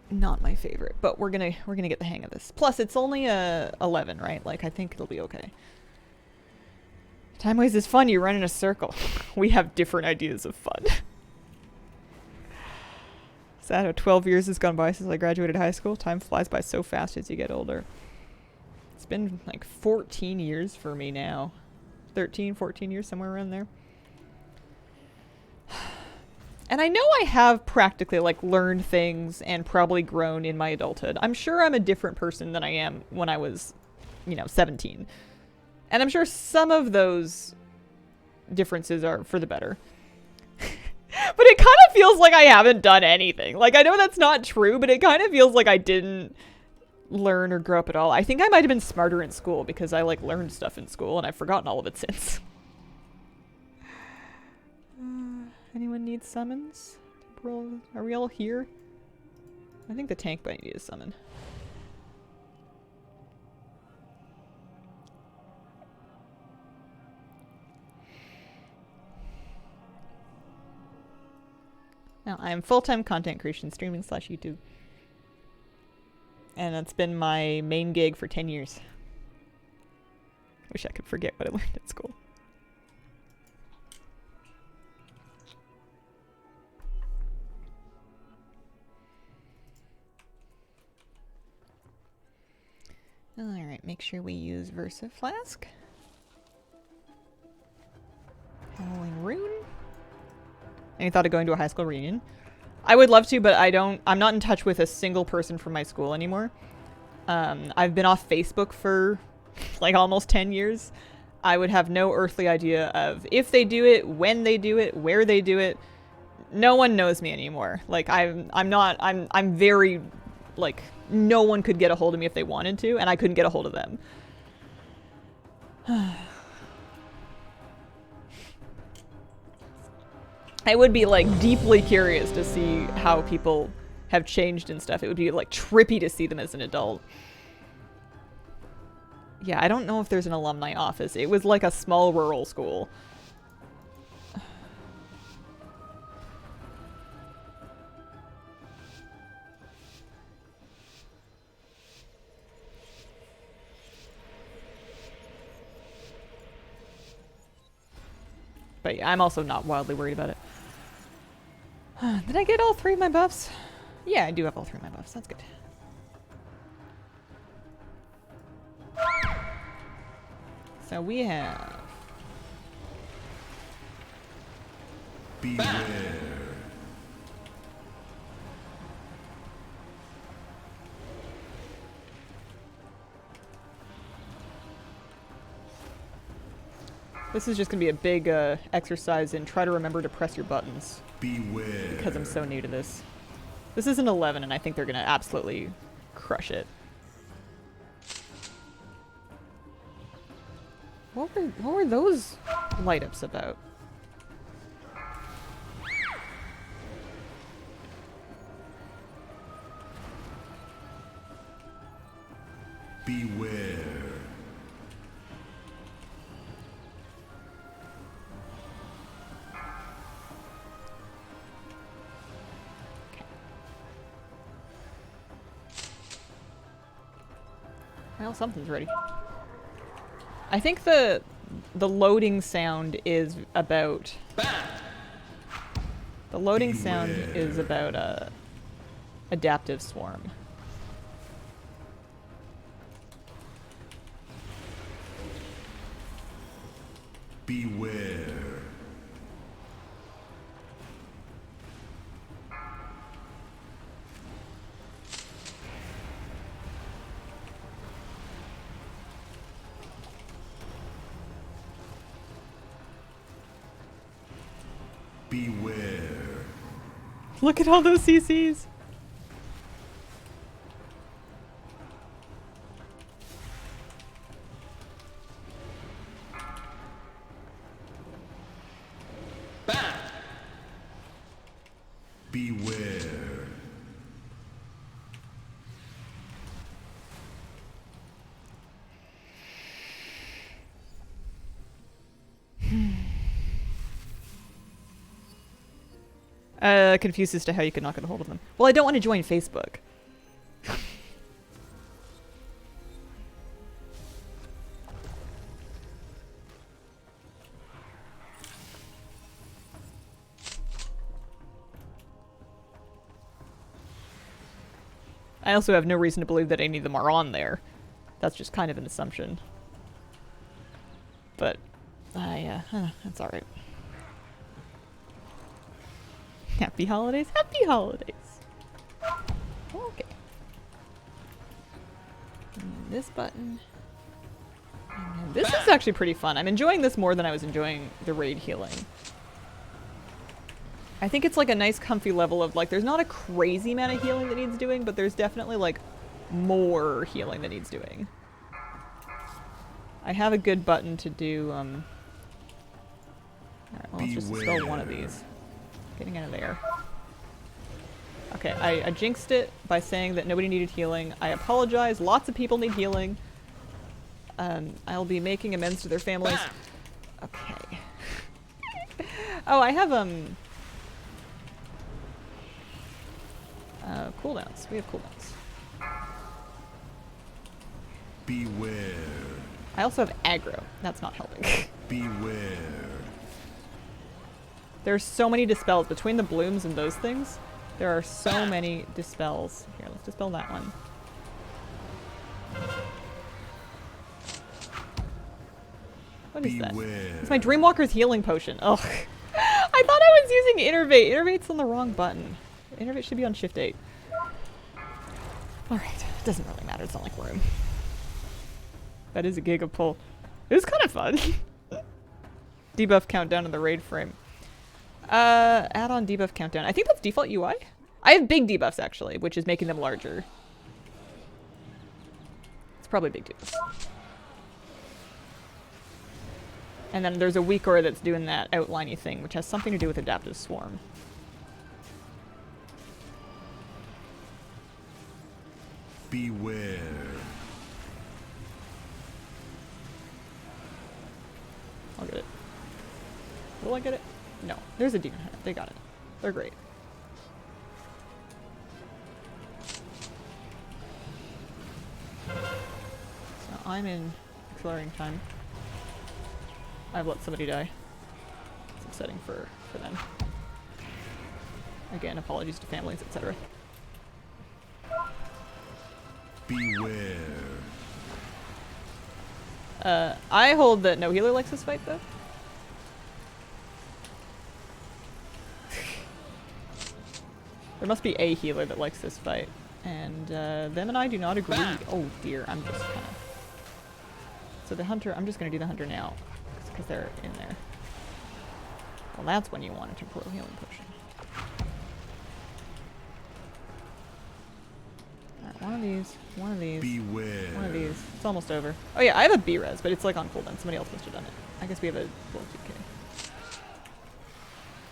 Not my favorite, but we're gonna get the hang of this. Plus, it's only a 11, right? Like, I think it'll be okay. Time waste is fun. You run in a circle. We have different ideas of fun. Sad how 12 years has gone by since I graduated high school. Time flies by so fast as you get older. It's been like 14 years for me now. 13, 14 years, somewhere around there. And I know I have practically like learned things and probably grown in my adulthood. I'm sure I'm a different person than I am when I was, 17. And I'm sure some of those differences are for the better. But it kind of feels like I haven't done anything. Like, I know that's not true, but it kind of feels like I didn't learn or grow up at all. I think I might have been smarter in school because I like learned stuff in school and I've forgotten all of it since. Anyone need summons? Are we all here? I think the tank might need a summon. Now, I am full-time content creation, streaming / YouTube. And that's been my main gig for 10 years. Wish I could forget what I learned at school. Alright, make sure we use Versa Flask. Howling Rune. Any thought of going to a high school reunion? I would love to, but I'm not in touch with a single person from my school anymore. I've been off Facebook for like almost 10 years. I would have no earthly idea of if they do it, when they do it, where they do it. No one knows me anymore. Like I'm very like no one could get a hold of me if they wanted to, and I couldn't get a hold of them. I would be like deeply curious to see how people have changed and stuff. It would be like trippy to see them as an adult. Yeah, I don't know if there's an alumni office. It was like a small rural school. But yeah, I'm also not wildly worried about it. Did I get all 3 of my buffs? Yeah, I do have all 3 of my buffs. That's good. So we have Beware. This is just gonna be a big exercise in try to remember to press your buttons. Beware. Because I'm so new to this. This is an 11 and I think they're gonna absolutely crush it. What were those light ups about? Beware. Well, something's ready. I think the loading sound is about the loading sound is about adaptive swarm. Beware. Beware. Look at all those CCs. Beware. Confused as to how you could not get a hold of them. Well, I don't want to join Facebook. I also have no reason to believe that any of them are on there. That's just kind of an assumption. But, that's alright. Happy holidays, happy holidays! Okay. And then this button. And then this is actually pretty fun. I'm enjoying this more than I was enjoying the raid healing. I think it's like a nice comfy level of like, there's not a crazy amount of healing that needs doing, but there's definitely like more healing that needs doing. I have a good button to do, alright, well, let's just dispel one of these. Getting out of there. Okay, I jinxed it by saying that nobody needed healing. I apologize, lots of people need healing. I'll be making amends to their families. Okay. Oh, I have, cooldowns. We have cooldowns. Beware. I also have aggro. That's not helping. Beware. There's so many dispels between the blooms and those things. There are so many dispels. Here, let's dispel that one. What is that? Beware. It's my Dreamwalker's healing potion. Ugh. I thought I was using Innervate. Innervate's on the wrong button. Innervate should be on Shift 8. Alright. It doesn't really matter. It's not like room. That is a Giga pull. It was kind of fun. Debuff countdown in the raid frame. Add on debuff countdown. I think that's default UI. I have big debuffs actually, which is making them larger. It's probably big debuffs. And then there's a weak aura that's doing that outliney thing, which has something to do with adaptive swarm. Beware. I'll get it. Will I get it? No. There's a demon hunter. They got it. They're great. So I'm in accelerating time. I've let somebody die. It's upsetting for them. Again, apologies to families, etc. Beware. I hold that no healer likes this fight, though. There must be a healer that likes this fight. And them and I do not agree. Oh dear, I'm just kind of... So the hunter, I'm just going to do the hunter now. Because they're in there. Well, that's when you want a temporal healing potion. Alright, one of these, one of these, Beware. one of these. It's almost over. Oh yeah, I have a B-res, but it's like on cooldown. Somebody else must have done it. I guess we have a level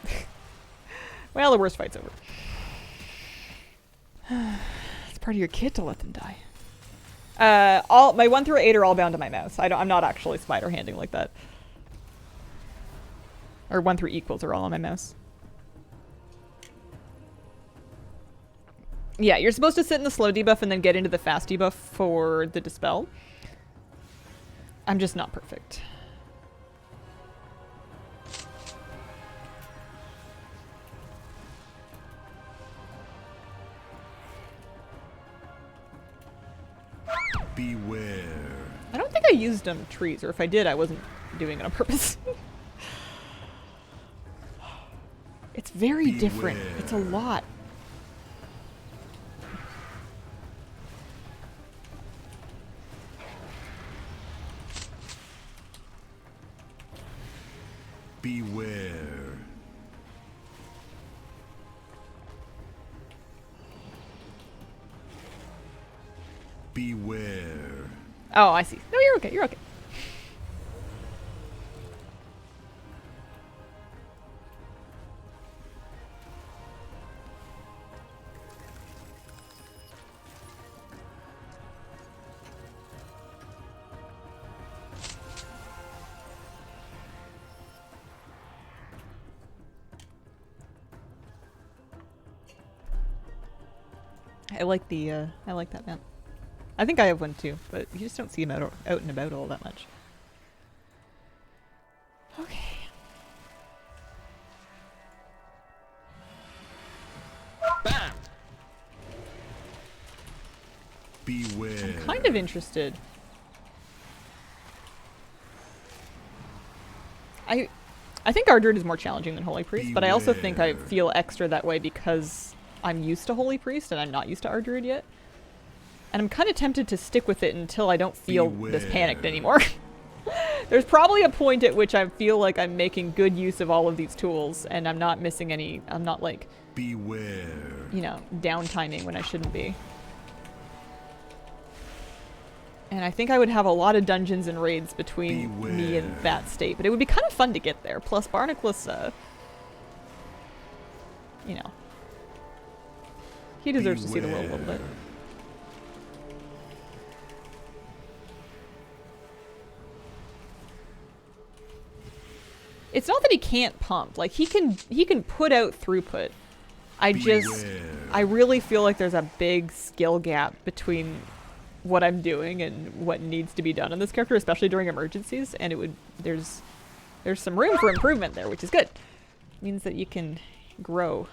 2k. Well, the worst fight's over. It's part of your kit to let them die. All my 1 through 8 are all bound to my mouse. I'm not actually spider handing like that. Or 1 through equals are all on my mouse. Yeah, you're supposed to sit in the slow debuff and then get into the fast debuff for the dispel. I'm just not perfect. Beware. I don't think I used trees, or if I did, I wasn't doing it on purpose. It's very different. It's a lot. Beware. Beware. Oh, I see. No, you're okay. You're okay. I like that man. I think I have one too, but you just don't see him out and about all that much. Okay. Bam! Beware. I'm kind of interested. I think rdruid is more challenging than Holy Priest, but I also think I feel extra that way because I'm used to Holy Priest and I'm not used to rdruid yet. And I'm kind of tempted to stick with it until I don't feel this panicked anymore. There's probably a point at which I feel like I'm making good use of all of these tools and I'm not missing any, I'm not like, Beware. you know, downtiming when I shouldn't be. And I think I would have a lot of dungeons and raids between me and that state, but it would be kind of fun to get there. Plus Barnacles, you know, he deserves to see the world a little bit. It's not that he can't pump. Like he can put out throughput. I really feel like there's a big skill gap between what I'm doing and what needs to be done on this character, especially during emergencies, and there's some room for improvement there, which is good. Means that you can grow.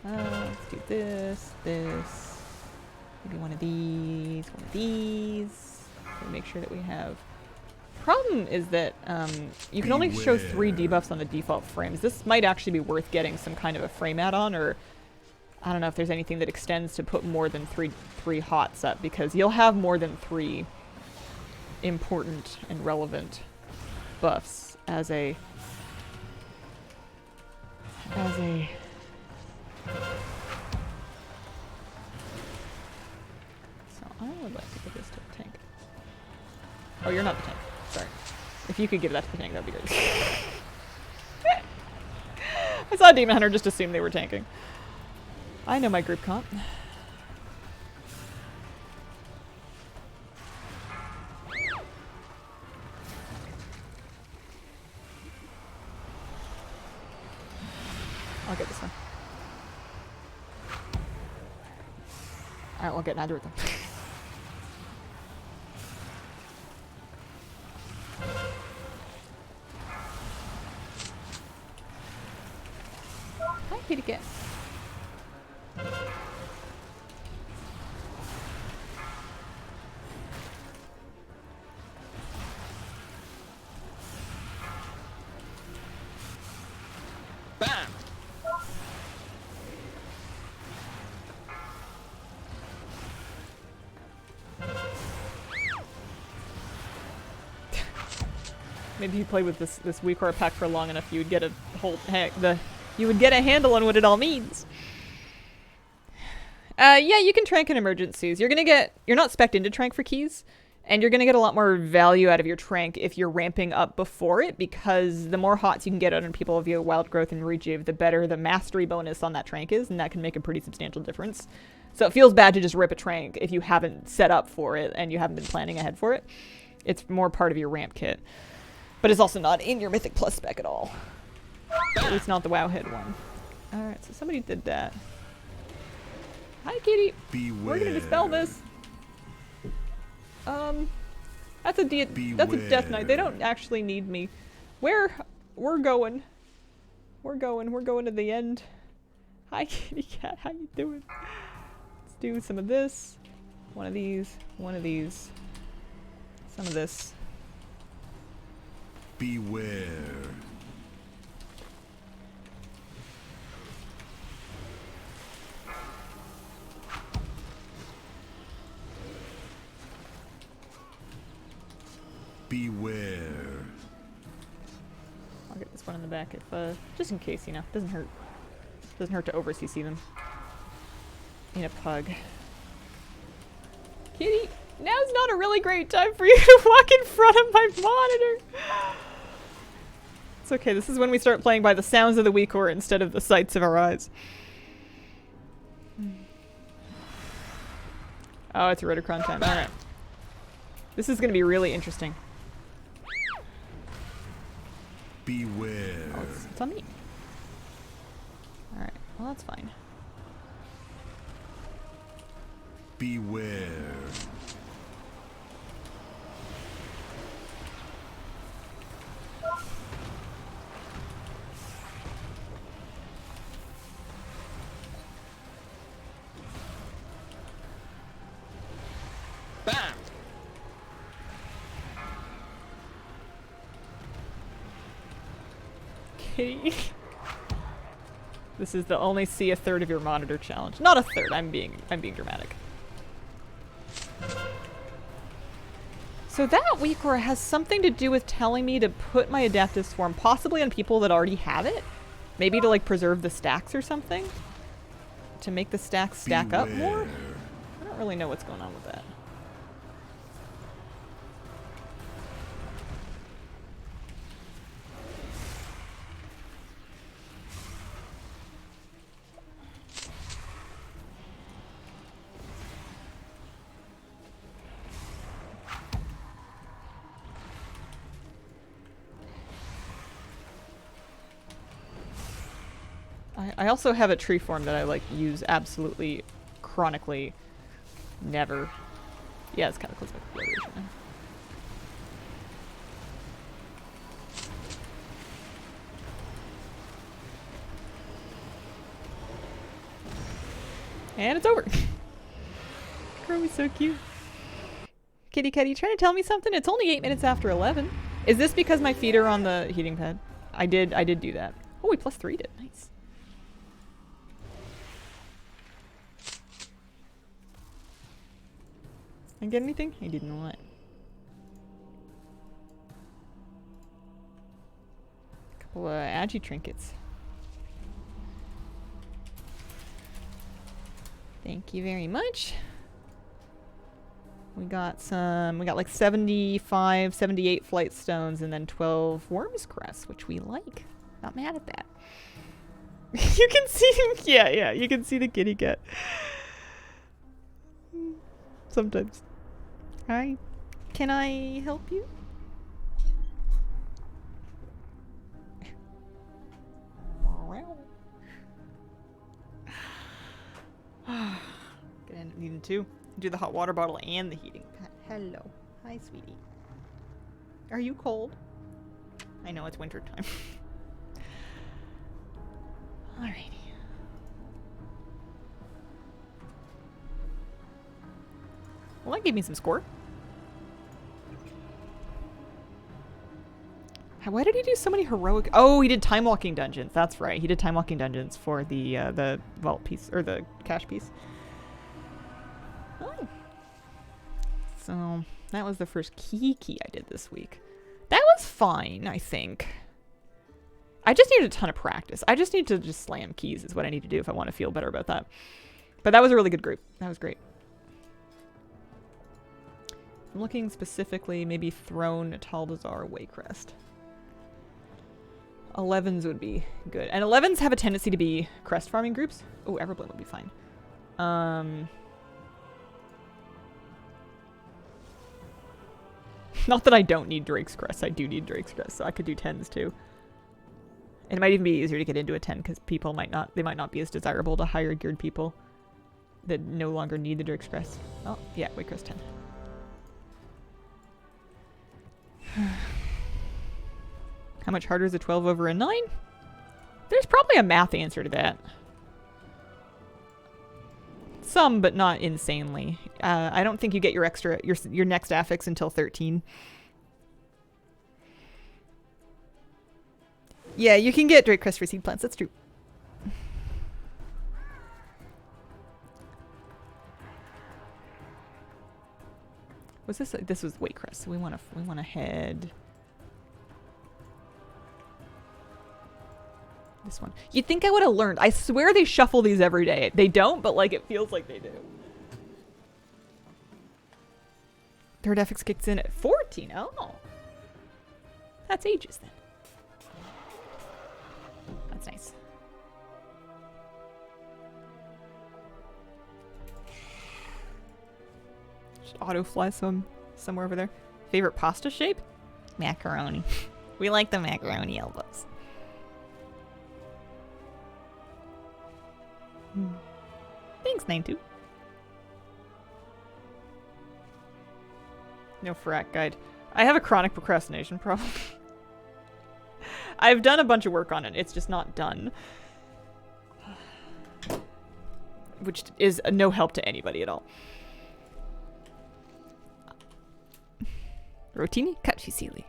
Let's do this, maybe one of these, so make sure that we have. Problem is that you can only show 3 debuffs on the default frames. This might actually be worth getting some kind of a frame add-on, or I don't know if there's anything that extends to put more than three hots up, because you'll have more than 3 important and relevant buffs as a So I would like to give this to the tank. Oh, you're not the tank. Sorry. If you could give that to the tank, that'd be great. I saw a Demon Hunter, just assumed they were tanking. I know my group comp. I'll get this one. I won't get neither of them. Happy to get. Bam! Maybe if you play with this WeCore pack for long enough, you would get a you would get a handle on what it all means. Yeah, you can trank in emergencies. You're not spec'd into trank for keys, and you're gonna get a lot more value out of your trank if you're ramping up before it, because the more hots you can get out on people via wild growth and rejuve, the better the mastery bonus on that trank is, and that can make a pretty substantial difference. So it feels bad to just rip a trank if you haven't set up for it and you haven't been planning ahead for it. It's more part of your ramp kit. But it's also not in your Mythic Plus spec at all. At least not the WoW head one. Alright, so somebody did that. Hi, kitty. Beware. We're gonna dispel this. That's a Death Knight. They don't actually need me. We're going. We're going to the end. Hi, kitty cat. How you doing? Let's do some of this. One of these. One of these. Some of this. Beware. Beware. I'll get this one in the back if, just in case, you know, doesn't hurt. Doesn't hurt to over CC them. In a pug. Kitty, now's not a really great time for you to walk in front of my monitor. It's okay, this is when we start playing by the sounds of the WeCore instead of the sights of our eyes. Oh, it's a Rotocron time. Alright. This is gonna be really interesting. Beware. Oh, it's on me. Alright, well that's fine. Beware. Bam! Okay. This is the only see a third of your monitor challenge. Not a third, I'm being dramatic. So that WeCore has something to do with telling me to put my adaptive swarm possibly on people that already have it. Maybe to like preserve the stacks or something. To make the stacks stack up more? I don't really know what's going on with that. I also have a tree form that I like use absolutely chronically never. Yeah, it's kind of close by the original. And it's over. Crow's so cute. Kitty cat, you trying to tell me something? It's only 8 minutes after 11. Is this because my feet are on the heating pad? I did do that. Oh, we +3'd it. Nice. I get anything? I did not. Couple of agi trinkets. Thank you very much. We got like 75, 78 flight stones and then 12 worms crest, which we like. Not mad at that. You can see him. Yeah, you can see the kitty cat. Sometimes. Hi. Can I help you? Gonna end up needing two. Do the hot water bottle and the heating pad. Hello. Hi, sweetie. Are you cold? I know it's winter time. Alrighty. Well, that gave me some score. Why did he do so many heroic? Oh, he did time walking dungeons. That's right. He did time walking dungeons for the vault piece or the cash piece. Oh. So that was the first key I did this week. That was fine, I think. I just need a ton of practice. I just need to just slam keys is what I need to do if I want to feel better about that. But that was a really good group. That was great. I'm looking specifically, maybe Throne, Taldazar, Waycrest. 11s would be good. And 11s have a tendency to be crest farming groups. Oh, Everblend would be fine. Not that I don't need Drake's Crest. I do need Drake's Crest, so I could do 10s too. And it might even be easier to get into a 10 because people might not be as desirable to higher geared people that no longer need the Drake's Crest. Oh, yeah, Waycrest 10. How much harder is a 12 over a 9? There's probably a math answer to that. Some, but not insanely. I don't think you get your next affix until 13. Yeah, you can get Drake Crest for seed plants. That's true. Was this? This was Waycrest. So we want to head. This one. You'd think I would have learned. I swear they shuffle these every day. They don't, but like it feels like they do. Third affix kicks in at 14. Oh. That's ages then. That's nice. Just auto fly somewhere over there. Favorite pasta shape? Macaroni. We like the macaroni elbows. Thanks, 92. No frack guide. I have a chronic procrastination problem. I've done a bunch of work on it. It's just not done. Which is no help to anybody at all. Rotini Kachisili.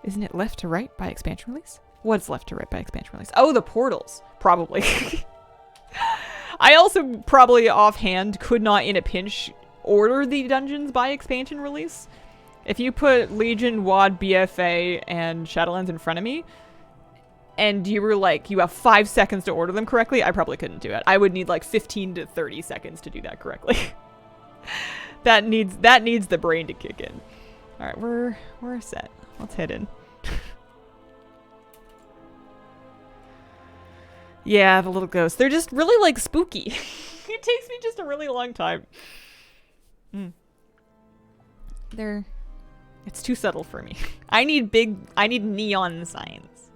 Isn't it left to right by expansion release? What's left to right by expansion release? Oh, the portals. Probably. I also probably offhand could not in a pinch order the dungeons by expansion release. If you put Legion, WoD, BFA, and Shadowlands in front of me, and you were like, you have 5 seconds to order them correctly, I probably couldn't do it. I would need like 15 to 30 seconds to do that correctly. that needs the brain to kick in. All right, we're set. Let's head in. Yeah, the little ghosts. They're just really, like, spooky. It takes me just a really long time. It's too subtle for me. I need neon signs.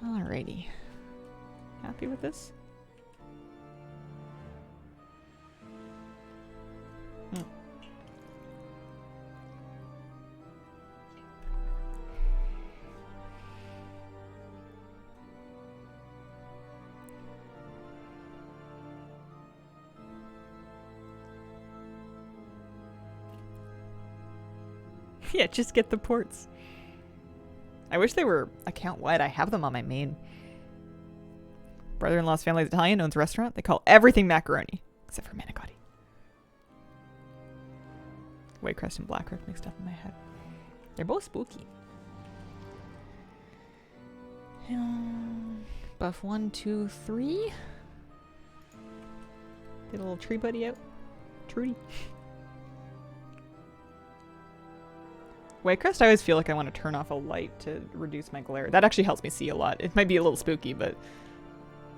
Alrighty. Happy with this? Yeah, just get the ports. I wish they were account-wide. I have them on my main. Brother-in-law's family's Italian, owns a restaurant. They call everything macaroni, except for manicotti. Waycrest and Blackrook mixed up in my head. They're both spooky. Buff 1, 2, 3. Get a little tree buddy out. Trudy. Waycrest, I always feel like I want to turn off a light to reduce my glare. That actually helps me see a lot. It might be a little spooky, but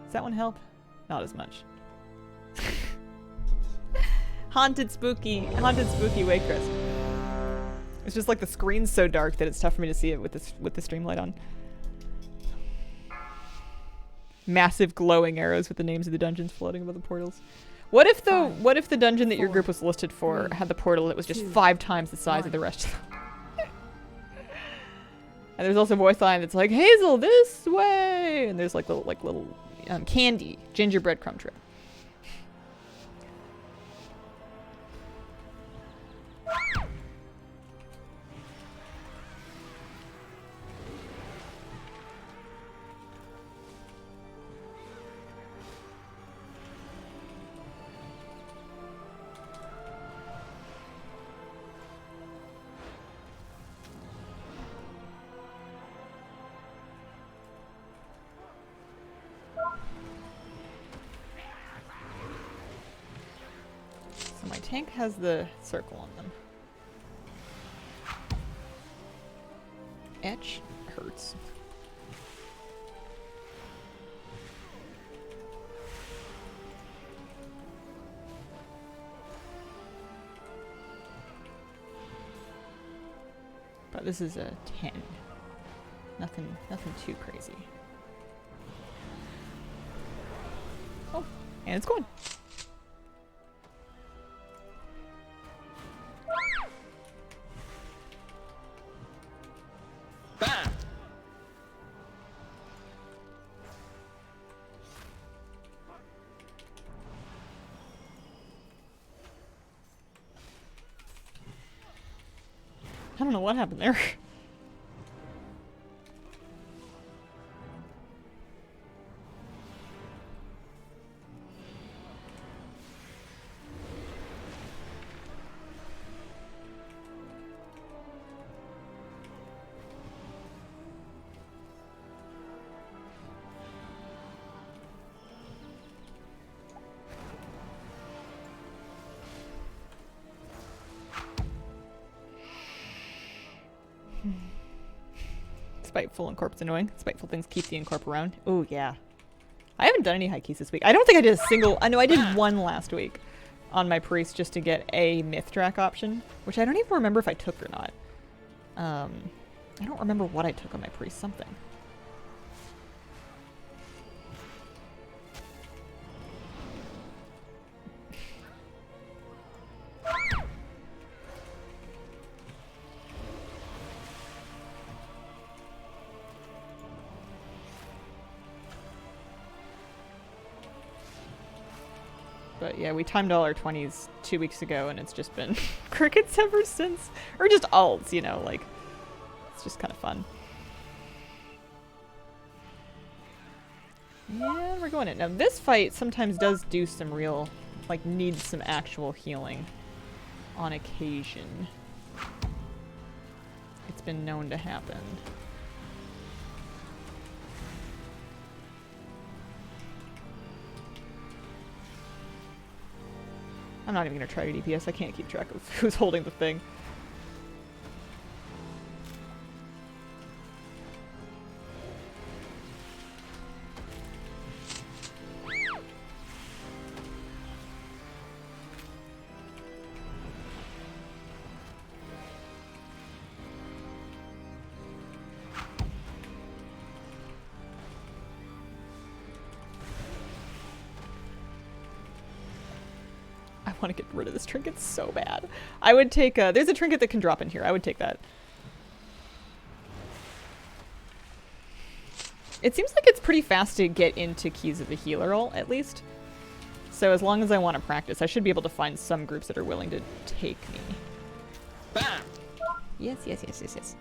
does that one help? Not as much. Haunted spooky Waycrest. It's just like the screen's so dark that it's tough for me to see it with the stream light on. Massive glowing arrows with the names of the dungeons floating above the portals. What if the dungeon that your group was listed for had the portal that was just 5 times the size of the rest of them? And there's also a voice line that's like, Hazel, this way! And there's like little candy, gingerbread crumb trail. tank has the circle on them. Etch hurts. But this is a 10. Nothing too crazy. Oh, and it's gone. Bam! I don't know what happened there. Spiteful Incorp's annoying. Spiteful things keep the Incorp around. Oh, yeah. I haven't done any high keys this week. I don't think I did a single... I know I did one last week on my priest just to get a myth track option, which I don't even remember if I took or not. I don't remember what I took on my priest. Something. But yeah, we timed all our 20s 2 weeks ago, and it's just been crickets ever since. Or just alts, you know, like, it's just kind of fun. Yeah, we're going in. Now, this fight sometimes does do some real, like, needs some actual healing on occasion. It's been known to happen. I'm not even going to try DPS. I can't keep track of who's holding the thing. I want to get rid of this trinket so bad. I would take there's a trinket that can drop in here. I would take that. It seems like it's pretty fast to get into Keys of the Healer ult, at least. So as long as I want to practice, I should be able to find some groups that are willing to take me. Bam! Yes, yes, yes, yes,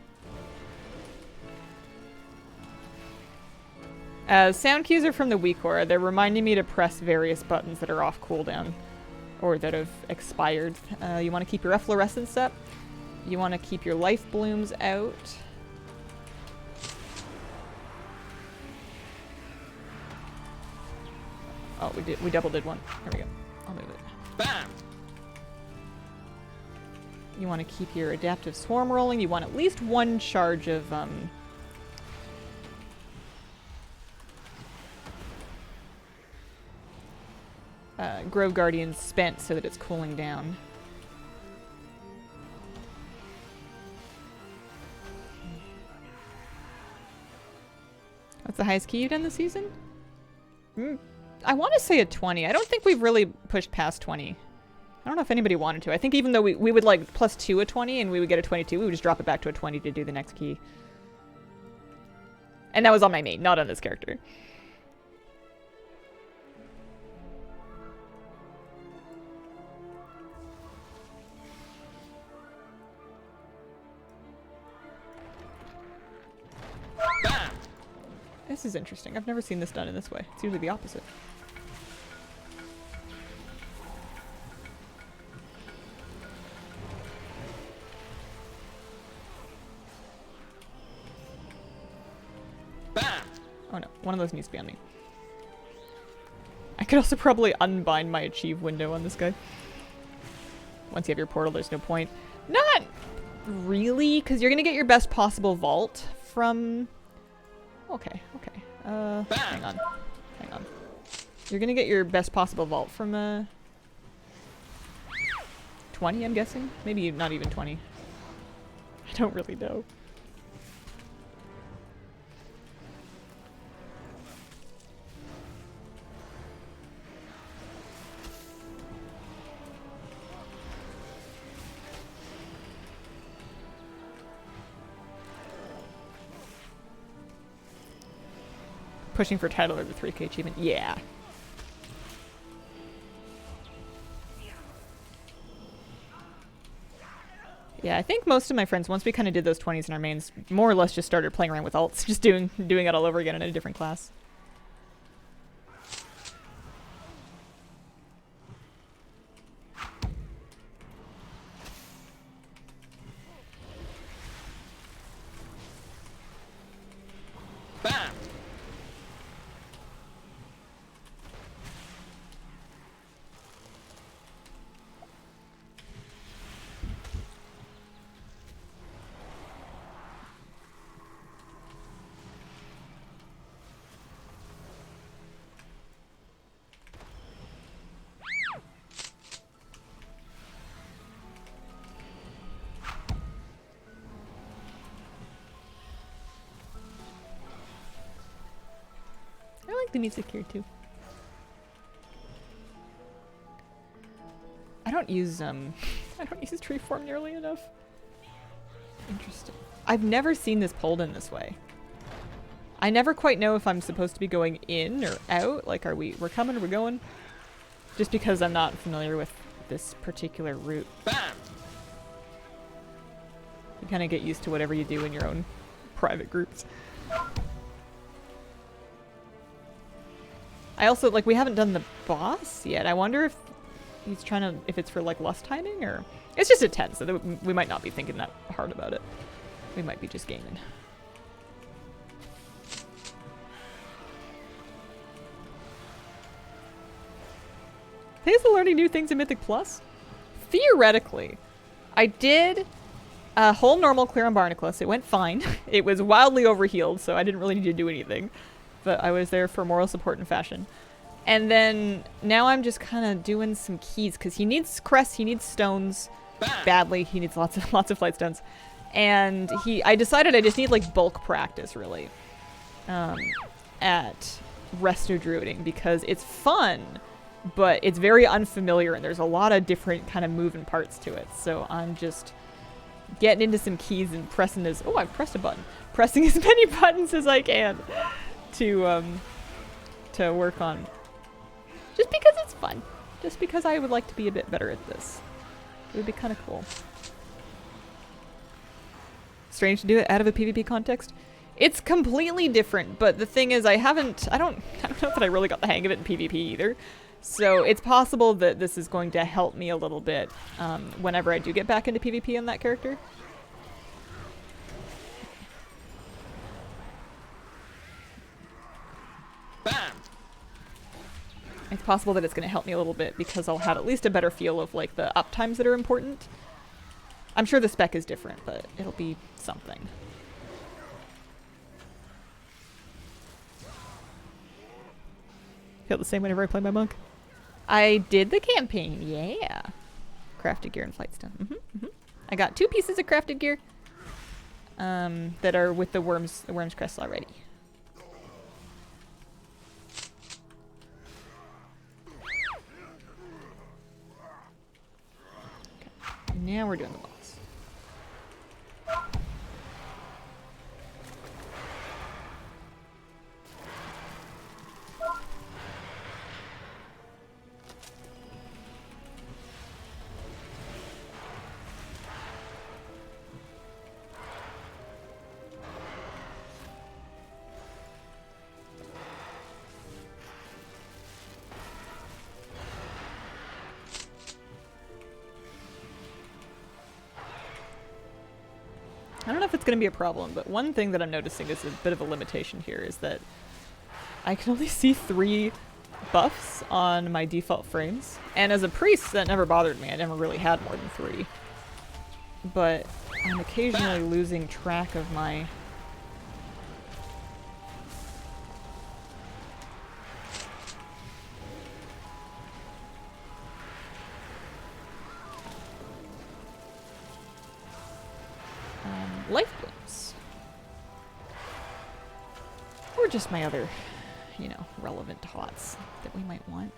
yes. Sound cues are from the WeCore. They're reminding me to press various buttons that are off cooldown. Or that have expired. You want to keep your efflorescence up. You want to keep your life blooms out. Oh, we double did one. There we go. I'll move it. Bam! You want to keep your adaptive swarm rolling. You want at least one charge of Grove Guardian spent so that it's cooling down. What's the highest key you've done this season? I want to say a 20. I don't think we've really pushed past 20. I don't know if anybody wanted to. I think even though we would like +2 a 20 and we would get a 22, we would just drop it back to a 20 to do the next key. And that was on my main, not on this character. This is interesting. I've never seen this done in this way. It's usually the opposite. Bam! Oh no, one of those needs to be on me. I could also probably unbind my achieve window on this guy. once you have your portal, there's no point. Not really, because you're going to get your best possible vault from... Okay. Hang on. You're going to get your best possible vault from 20, I'm guessing? Maybe not even 20. I don't really know. Pushing for title over 3K achievement. Yeah. Yeah, I think most of my friends, once we kind of did those 20s in our mains, more or less just started playing around with alts, just doing it all over again in a different class. Bam! I like the music here too. I don't use tree form nearly enough. Interesting. I've never seen this pulled in this way. I never quite know if I'm supposed to be going in or out. Like, we're coming or we're going? Just because I'm not familiar with this particular route. Bam! You kind of get used to whatever you do in your own private groups. I also, like, we haven't done the boss yet. I wonder if he's trying to, if it's for, like, lust timing, or... It's just a 10, so we might not be thinking that hard about it. We might be just gaming. Thanks for learning new things in Mythic Plus? Theoretically, I did a whole normal clear on Barnacles. It went fine. It was wildly overhealed, so I didn't really need to do anything. But I was there for moral support and fashion. And then now I'm just kind of doing some keys because he needs crests, he needs stones badly. He needs lots of flight stones. And I decided I just need like bulk practice really at rdruiding because it's fun, but it's very unfamiliar and there's a lot of different kind of moving parts to it. So I'm just getting into some keys and pressing I've pressed a button. Pressing as many buttons as I can to work on. Just because it's fun. Just because I would like to be a bit better at this. It would be kind of cool. Strange to do it out of a PvP context. It's completely different, but the thing is I don't know that I really got the hang of it in PvP either. So it's possible that this is going to help me a little bit whenever I do get back into PvP on that character. Bam! It's possible that it's going to help me a little bit because I'll have at least a better feel of like the uptimes that are important. I'm sure the spec is different, but it'll be something. Feel the same whenever I play my monk. I did the campaign, yeah. Crafted gear and flightstone. I got 2 pieces of crafted gear that are with the worm's crest already. Now we're doing the boss. I don't know if it's going to be a problem, but one thing that I'm noticing is a bit of a limitation here is that I can only see 3 buffs on my default frames. And as a priest, that never bothered me. I never really had more than 3. But I'm occasionally losing track of my... life blooms. Or just my other, you know, relevant tots that we might want.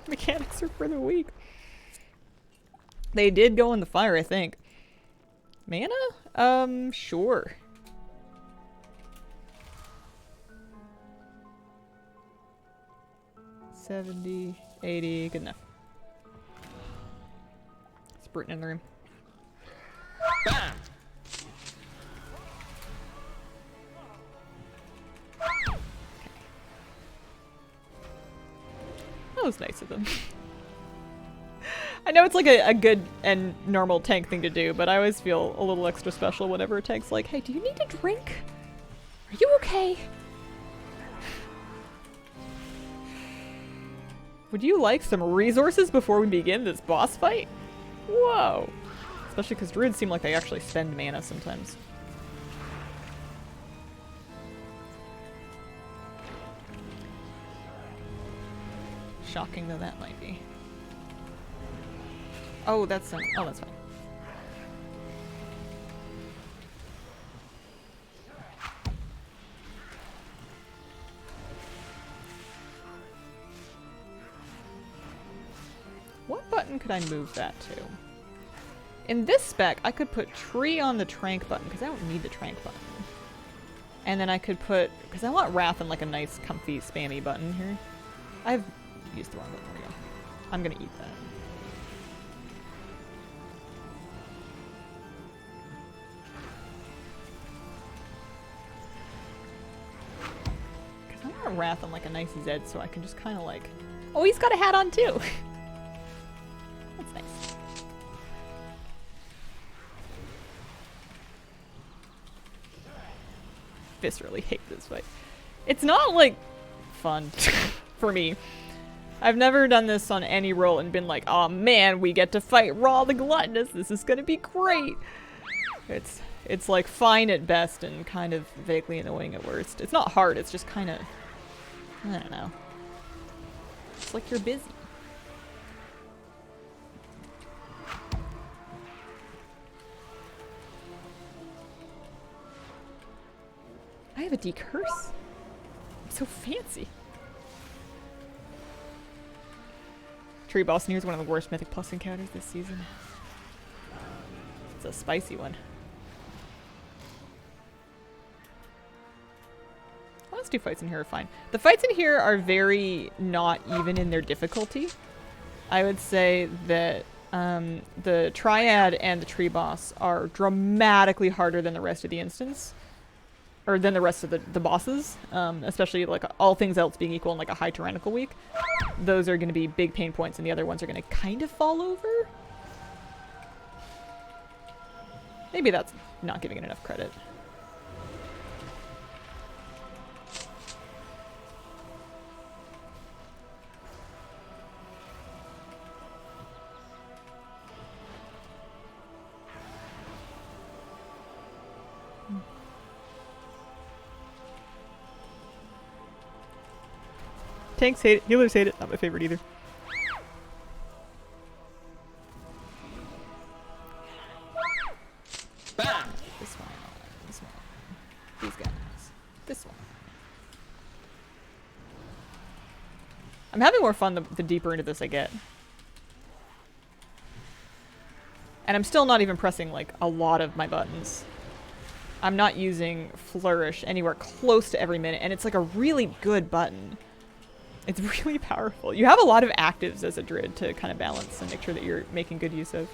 Mechanics are for the weak. They did go in the fire, I think. Mana? Sure. $70, $80, good enough. Sprutin in the room. Bam! That was nice of them. I know it's like a good and normal tank thing to do, but I always feel a little extra special whenever a tank's like, hey, do you need a drink? Are you okay? Would you like some resources before we begin this boss fight? Whoa. Especially because druids seem like they actually spend mana sometimes. Shocking though that might be. Oh, that's fine. What button could I move that to? In this spec, I could put tree on the trank button, because I don't need the trank button. And then I could put, because I want wrath in like a nice, comfy, spammy button here. I've used the wrong button. There we go. I'm gonna eat that. Because I want wrath on like a nice Z so I can just kind of like... Oh, he's got a hat on too! That's nice. Viscerally hate this fight. It's not like fun for me. I've never done this on any roll and been like, oh man, we get to fight Raw the Gluttonous. This is gonna be great. It's like fine at best and kind of vaguely annoying at worst. It's not hard, it's just kind of, I don't know. It's like you're busy. I have a decurse? I'm so fancy. Tree boss near is one of the worst Mythic Plus encounters this season. It's a spicy one. Last 2 fights in here are fine. The fights in here are very not even in their difficulty. I would say that the Triad and the Tree boss are dramatically harder than the rest of the instance. Or than the rest of the bosses, especially like all things else being equal in like a high tyrannical week. Those are going to be big pain points and the other ones are going to kind of fall over. Maybe that's not giving it enough credit. Tanks hate it, healers hate it, not my favorite either. Bam! This one, these guys, this one. I'm having more fun the deeper into this I get. And I'm still not even pressing, like, a lot of my buttons. I'm not using Flourish anywhere close to every minute, and it's, like, a really good button. It's really powerful. You have a lot of actives as a druid to kind of balance and make sure that you're making good use of.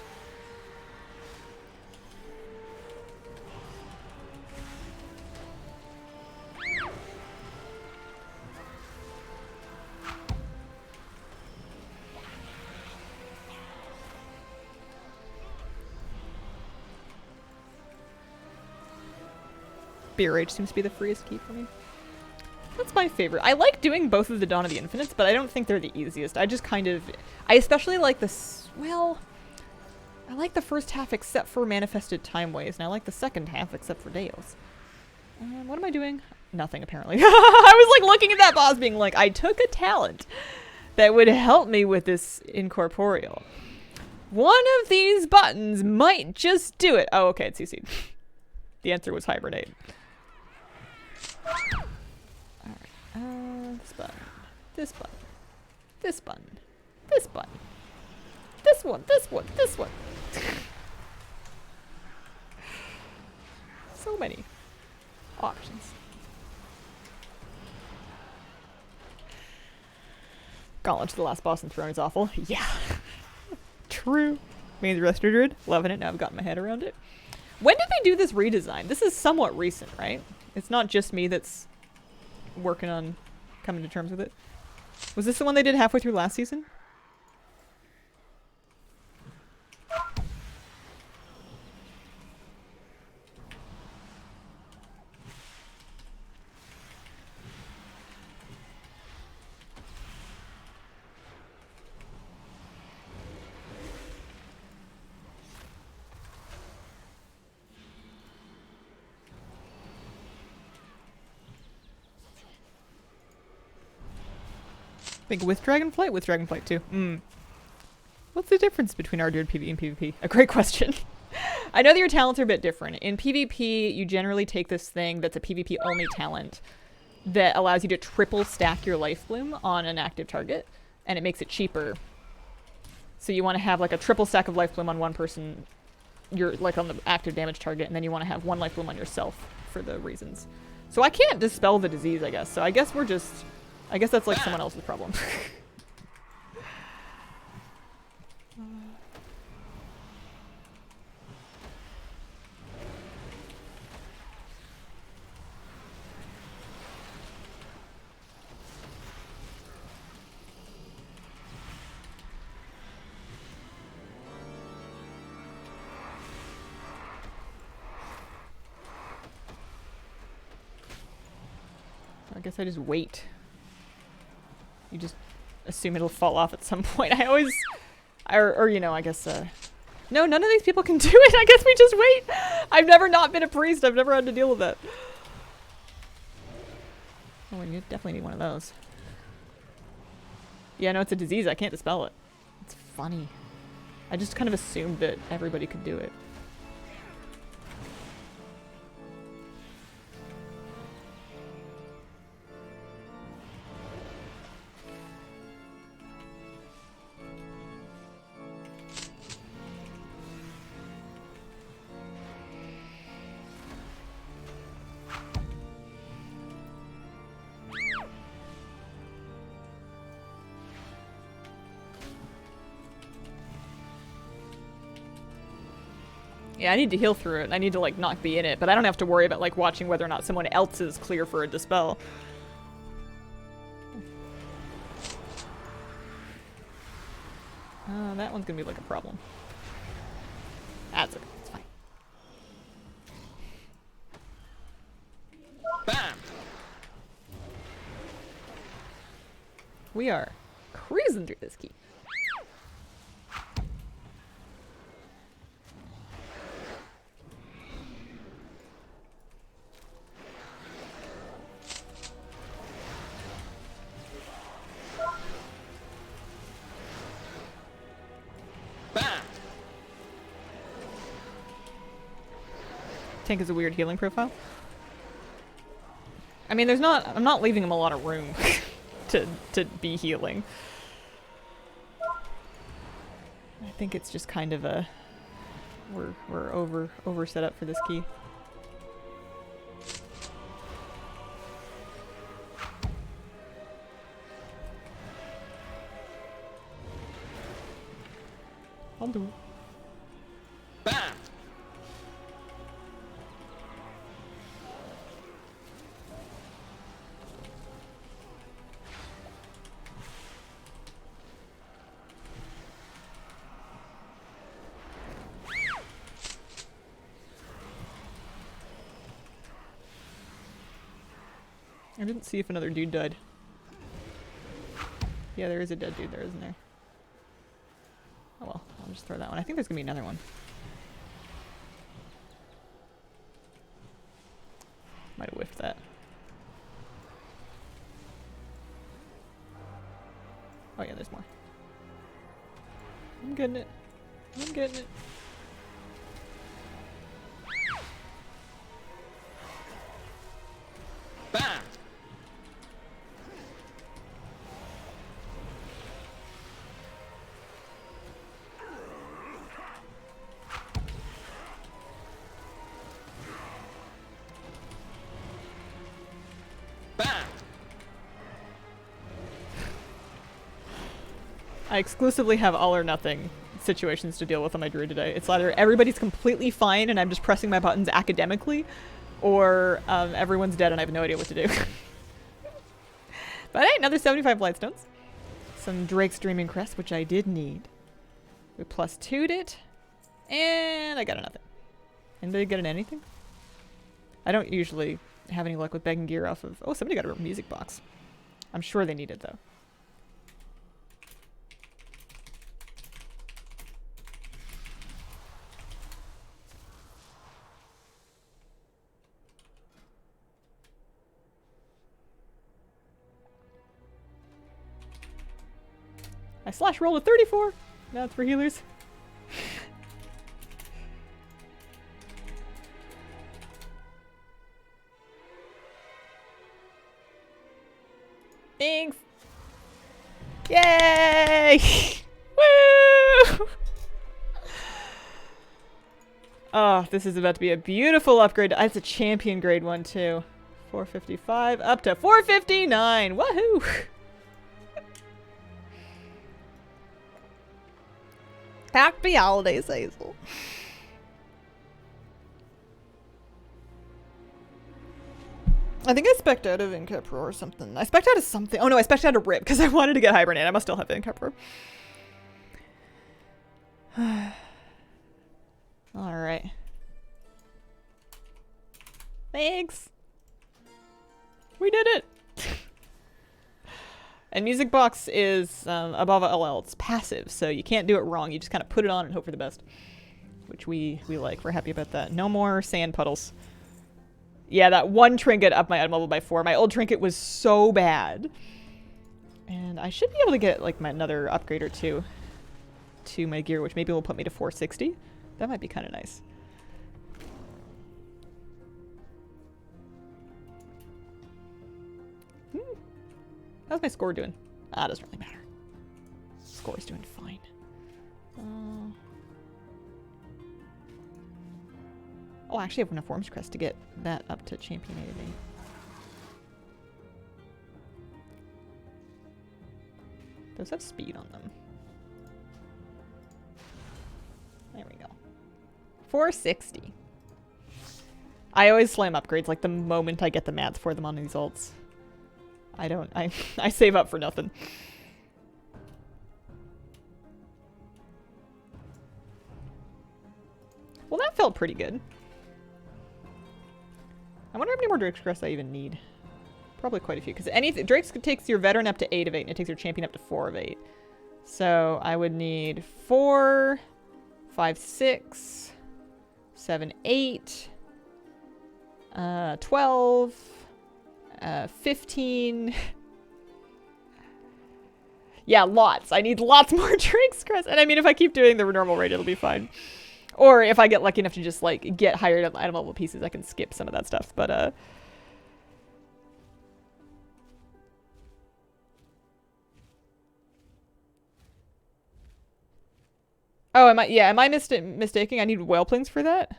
Beer Rage seems to be the freest key for me. That's my favorite. I like doing both of the Dawn of the Infinites, but I don't think they're the easiest. I just kind of... I especially like this... Well... I like the first half except for Manifested Time Ways, and I like the second half except for Deos. What am I doing? Nothing, apparently. I was like looking at that boss being like, I took a talent that would help me with this incorporeal. One of these buttons might just do it. Oh, okay, it's CC'd. The answer was Hibernate. Alright, this button. This button. This button. This button. This one. This one. This one. So many options. Gauntlet to the last boss in Throne is awful. Yeah. True. Means Restored Druid. Loving it. Now I've gotten my head around it. When did they do this redesign? This is somewhat recent, right? It's not just me that's working on coming to terms with it. Was this the one they did halfway through last season? I think with Dragonflight? With Dragonflight too. What's the difference between rdruid PvE and PvP? A great question. I know that your talents are a bit different. In PvP, you generally take this thing that's a PvP only talent that allows you to triple stack your life bloom on an active target, and it makes it cheaper. So you want to have like a triple stack of life bloom on one person, you're like on the active damage target, and then you want to have one life bloom on yourself for the reasons. So I can't dispel the disease, I guess. So I guess we're just... I guess that's like someone else's problem. I guess I just wait. You just assume it'll fall off at some point. I always... Or you know, I guess... No, none of these people can do it. I guess we just wait. I've never not been a priest. I've never had to deal with that. Oh, we definitely need one of those. Yeah, no, it's a disease. I can't dispel it. It's funny. I just kind of assumed that everybody could do it. Yeah, I need to heal through it. I need to, like, not be in it, but I don't have to worry about, like, watching whether or not someone else is clear for a dispel. That one's gonna be, like, a problem. That's okay. It's fine. Bam! We are cruising through this key. Tank is a weird healing profile. I mean, I'm not leaving him a lot of room. to be healing. I think it's just kind of a we're over set up for this key. I'll do it. Bam! I didn't see if another dude died. Yeah, there is a dead dude there, isn't there? Oh well, I'll just throw that one. I think there's gonna be another one. Might have whiffed that. Oh yeah, there's more. I'm getting it. I'm getting it. Bam! Bam! I exclusively have all or nothing situations to deal with on my druid today. It's either everybody's completely fine and I'm just pressing my buttons academically, or everyone's dead and I have no idea what to do. But hey, another 75 Blightstones. Some Drake's Dreaming Crest, which I did need. We plus 2'd it. And I got a nothing. Anybody get an anything? I don't usually have any luck with begging gear off of... Oh, somebody got a music box. I'm sure they need it, though. I slash rolled a 34. Now it's for healers. Thanks. Yay! Woo! Oh, this is about to be a beautiful upgrade. It's a champion grade one too. 455 up to 459. Woohoo! Happy holidays, Hazel. I think I spec'd out of Incap Roar or something. I spec'd out of something. Oh no, I spec'd out of Rip because I wanted to get Hibernate. I must still have Incap Roar. Alright. Thanks. We did it. And Music Box is above LL. It's passive, so you can't do it wrong. You just kind of put it on and hope for the best, which we like. We're happy about that. No more sand puddles. Yeah, that one trinket up my item level by 4. My old trinket was so bad. And I should be able to get like another upgrade or two to my gear, which maybe will put me to 460. That might be kind of nice. How's my score doing? Ah, doesn't really matter. Score's doing fine. Oh, I actually have enough Worm's Crest to get that up to champion A. Those have speed on them. There we go. 460. I always slam upgrades like the moment I get the mats for them on these ults. I save up for nothing. Well, that felt pretty good. I wonder how many more Drake's Crest I even need. Probably quite a few, because Drake's takes your veteran up to 8 of 8, and it takes your champion up to 4 of 8. So I would need 4, 5, 6, 7, 8, 12, 15. Yeah, lots. I need lots more Drake's Crest. And I mean, if I keep doing the normal rate, it'll be fine. Or if I get lucky enough to just, like, get higher item level pieces, I can skip some of that stuff. But, Oh, am I mistaking? I need whelplings for that?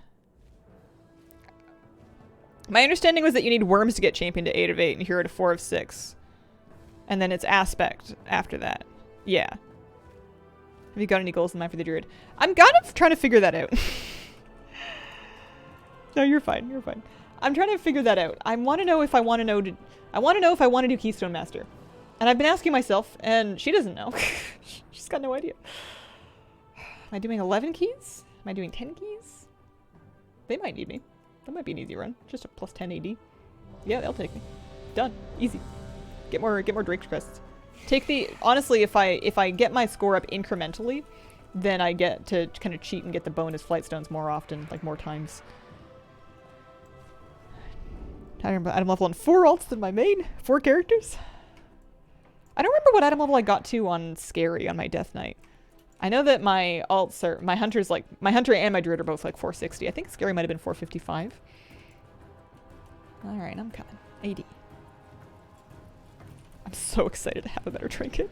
My understanding was that you need worms to get champion to 8 of 8 and hero to 4 of 6. And then it's aspect after that. Yeah. Have you got any goals in mind for the druid? I'm kind of trying to figure that out. No, you're fine. You're fine. I'm trying to figure that out. I want to know if I want to know I want to know if I want to do Keystone Master. And I've been asking myself, and she doesn't know. She's got no idea. Am I doing 11 keys? Am I doing 10 keys? They might need me. That might be an easy run. Just a plus 10 AD. Yeah, they'll take me. Done. Easy. Get more Drake's crests. Take the honestly, if I get my score up incrementally, then I get to kind of cheat and get the bonus flight stones more often, like more times. I'm level on 4 alts than my main. 4 characters. I don't remember what item level I got to on Scary on my Death Knight. I know that my alts are my hunter's like my hunter and my druid are both like 460. I think Scary might have been 455. All right, I'm coming. 80. I'm so excited to have a better trinket.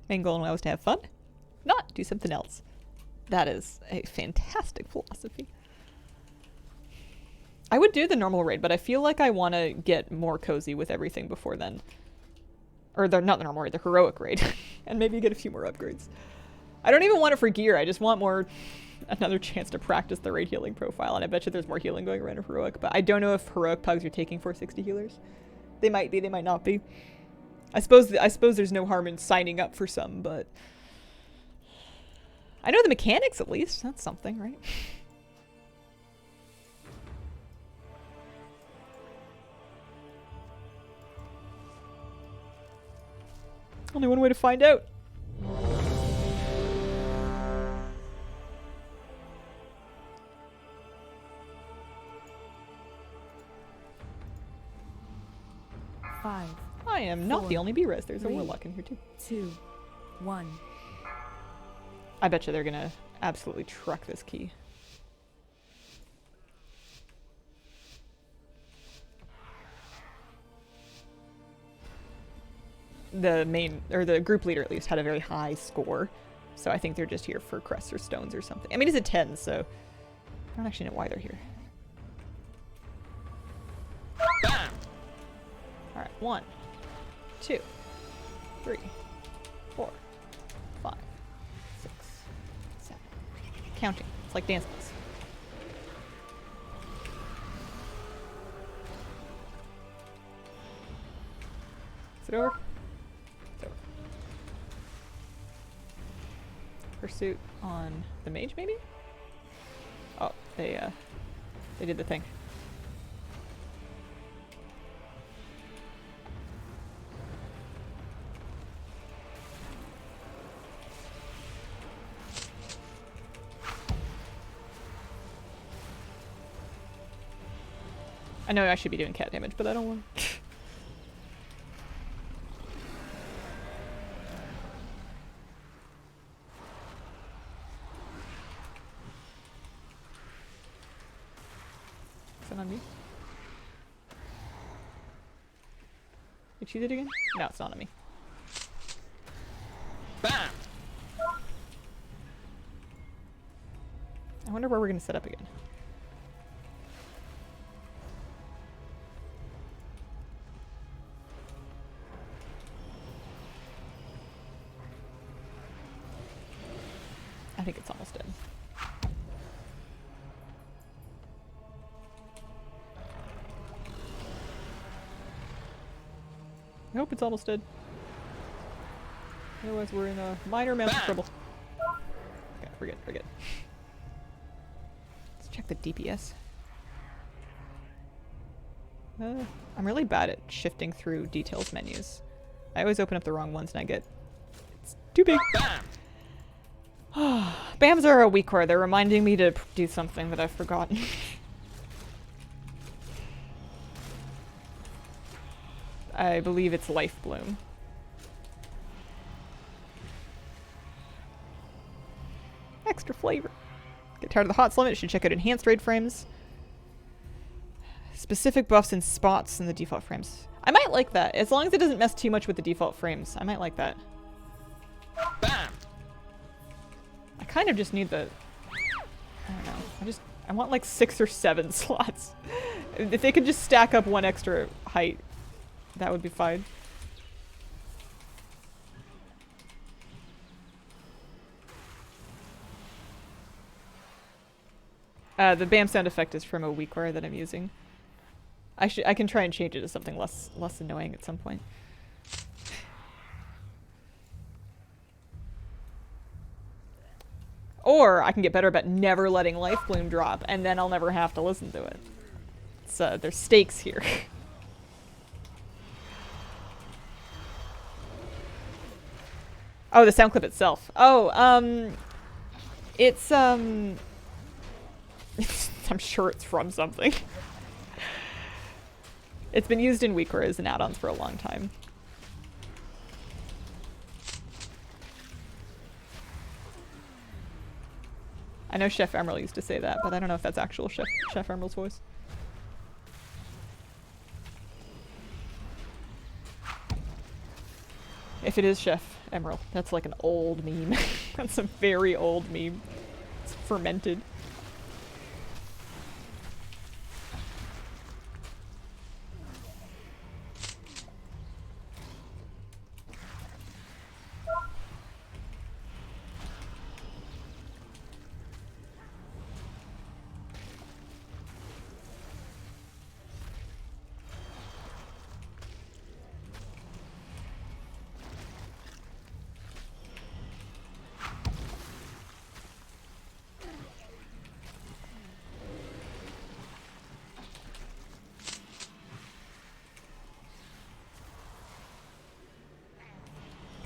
Main goal in WoW is to have fun, not do something else. That is a fantastic philosophy. I would do the normal raid, but I feel like I want to get more cozy with everything before then. Or not the normal raid, the heroic raid. And maybe get a few more upgrades. I don't even want it for gear, I just want another chance to practice the raid healing profile, and I bet you there's more healing going around in heroic, but I don't know if heroic pugs are taking 460 healers. They might be, they might not be. I suppose there's no harm in signing up for some, but I know the mechanics at least. That's something, right? Only one way to find out. Five. I am not the only B-res. There's a warlock in here too. 2, 1. I bet you they're gonna absolutely truck this key. The main, or the group leader at least, had a very high score. So I think they're just here for crests or stones or something. I mean, he's a 10, so I don't actually know why they're here. Alright, 1, 2, 3, 4, 5, 6, 7. Counting. It's like dance class. Is it over? It's over. Pursuit on the mage, maybe? Oh, they did the thing. I know I should be doing cat damage, but I don't want. Is that on me? Did she do it again? No, it's not on me. Bam! I wonder where we're gonna set up again. I think it's almost dead. Nope, it's almost dead. Otherwise we're in a minor amount of trouble. Okay, we're good, we're good. Let's check the DPS. I'm really bad at shifting through details menus. I always open up the wrong ones and I get... It's too big. BAMs are a weak core. They're reminding me to do something that I've forgotten. I believe it's Life Bloom. Extra flavor. Get tired of the hot limit, should check out enhanced raid frames. Specific buffs and spots in the default frames. I might like that, as long as it doesn't mess too much with the default frames. I might like that. Bam! I kind of just need the... I don't know. I want like 6 or 7 slots. If they could just stack up 1 extra height, that would be fine. The BAM sound effect is from a WeakWare that I'm using. I can try and change it to something less annoying at some point. Or I can get better about never letting Life Bloom drop, and then I'll never have to listen to it. So there's stakes here. Oh, the sound clip itself. Oh, it's I'm sure it's from something. It's been used in WeakWare as an add-on for a long time. I know Chef Emerald used to say that, but I don't know if that's actual Chef Emerald's voice. If it is Chef Emerald, that's like an old meme. That's a very old meme. It's fermented.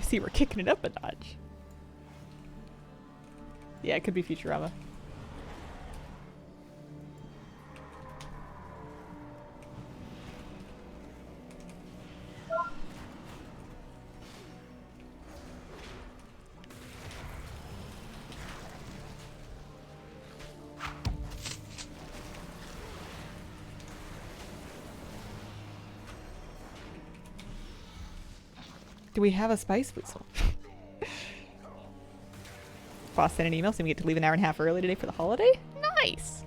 See, we're kicking it up a notch. Yeah, it could be Futurama. Do we have a spice whistle? Boss sent an email saying we get to leave an hour and a half early today for the holiday? Nice!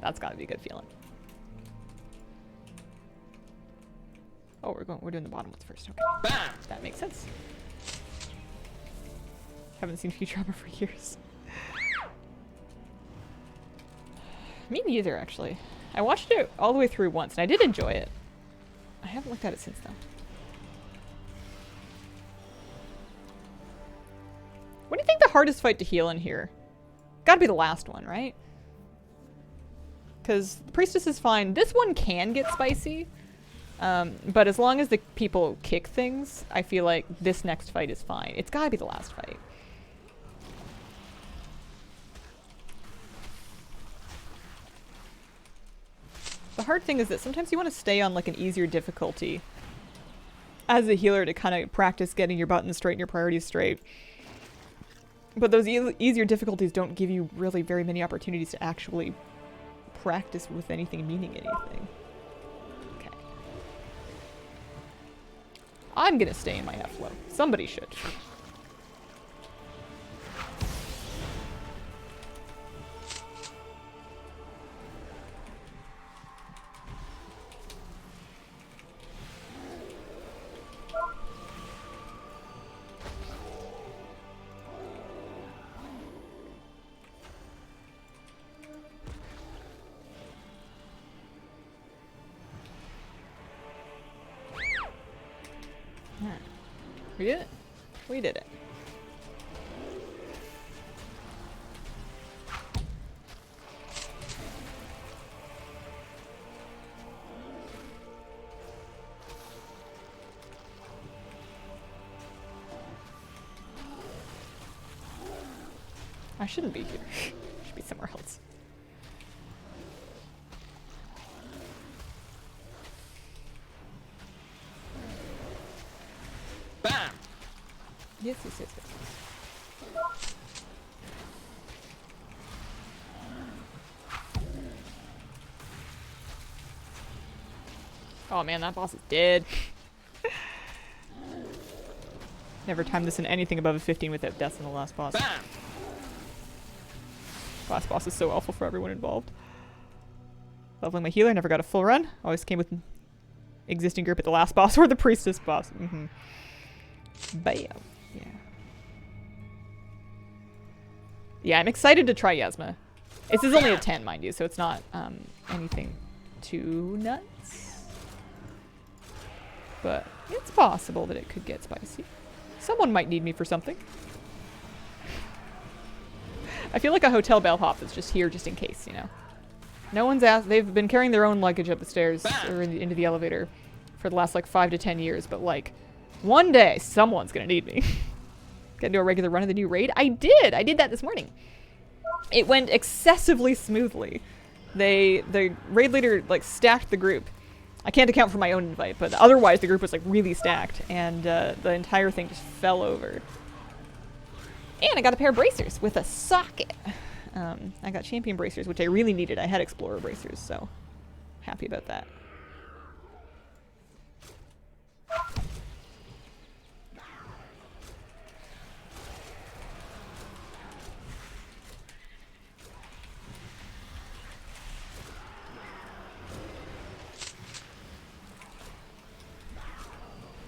That's gotta be a good feeling. Oh, we're doing the bottom ones first. Okay. Bam! That makes sense. Haven't seen Futurama for years. Me neither, actually. I watched it all the way through once, and I did enjoy it. I haven't looked at it since then. What do you think the hardest fight to heal in here? Gotta be the last one, right? Because the priestess is fine. This one can get spicy. But as long as the people kick things, I feel like this next fight is fine. It's gotta be the last fight. The hard thing is that sometimes you want to stay on like an easier difficulty as a healer to kind of practice getting your buttons straight and your priorities straight. But those easier difficulties don't give you really very many opportunities to actually practice with anything meaning anything. Okay. I'm gonna stay in my F flow. Somebody should. We did it. We did it. I shouldn't be here. I should be somewhere else. Bam! Yes, yes, yes, yes. Oh man, that boss is dead. Never timed this in anything above a 15 without deaths in the last boss. Bam! Last boss is so awful for everyone involved. Leveling my healer, never got a full run. Always came with existing group at the last boss or the priestess boss. Bam. Yeah. Yeah, I'm excited to try Yasma. This is only a 10, mind you, so it's not anything too nuts. But it's possible that it could get spicy. Someone might need me for something. I feel like a hotel bellhop that's just here just in case, you know. No one's asked. They've been carrying their own luggage up the stairs or into the elevator for the last like 5 to 10 years, but like one day someone's gonna need me. Gonna do a regular run of the new raid? I did that this morning. It went excessively smoothly. The raid leader like stacked the group. I can't account for my own invite, but otherwise the group was like really stacked, and the entire thing just fell over. And I got a pair of bracers with a socket. I got champion bracers, which I really needed. I had explorer bracers, so happy about that.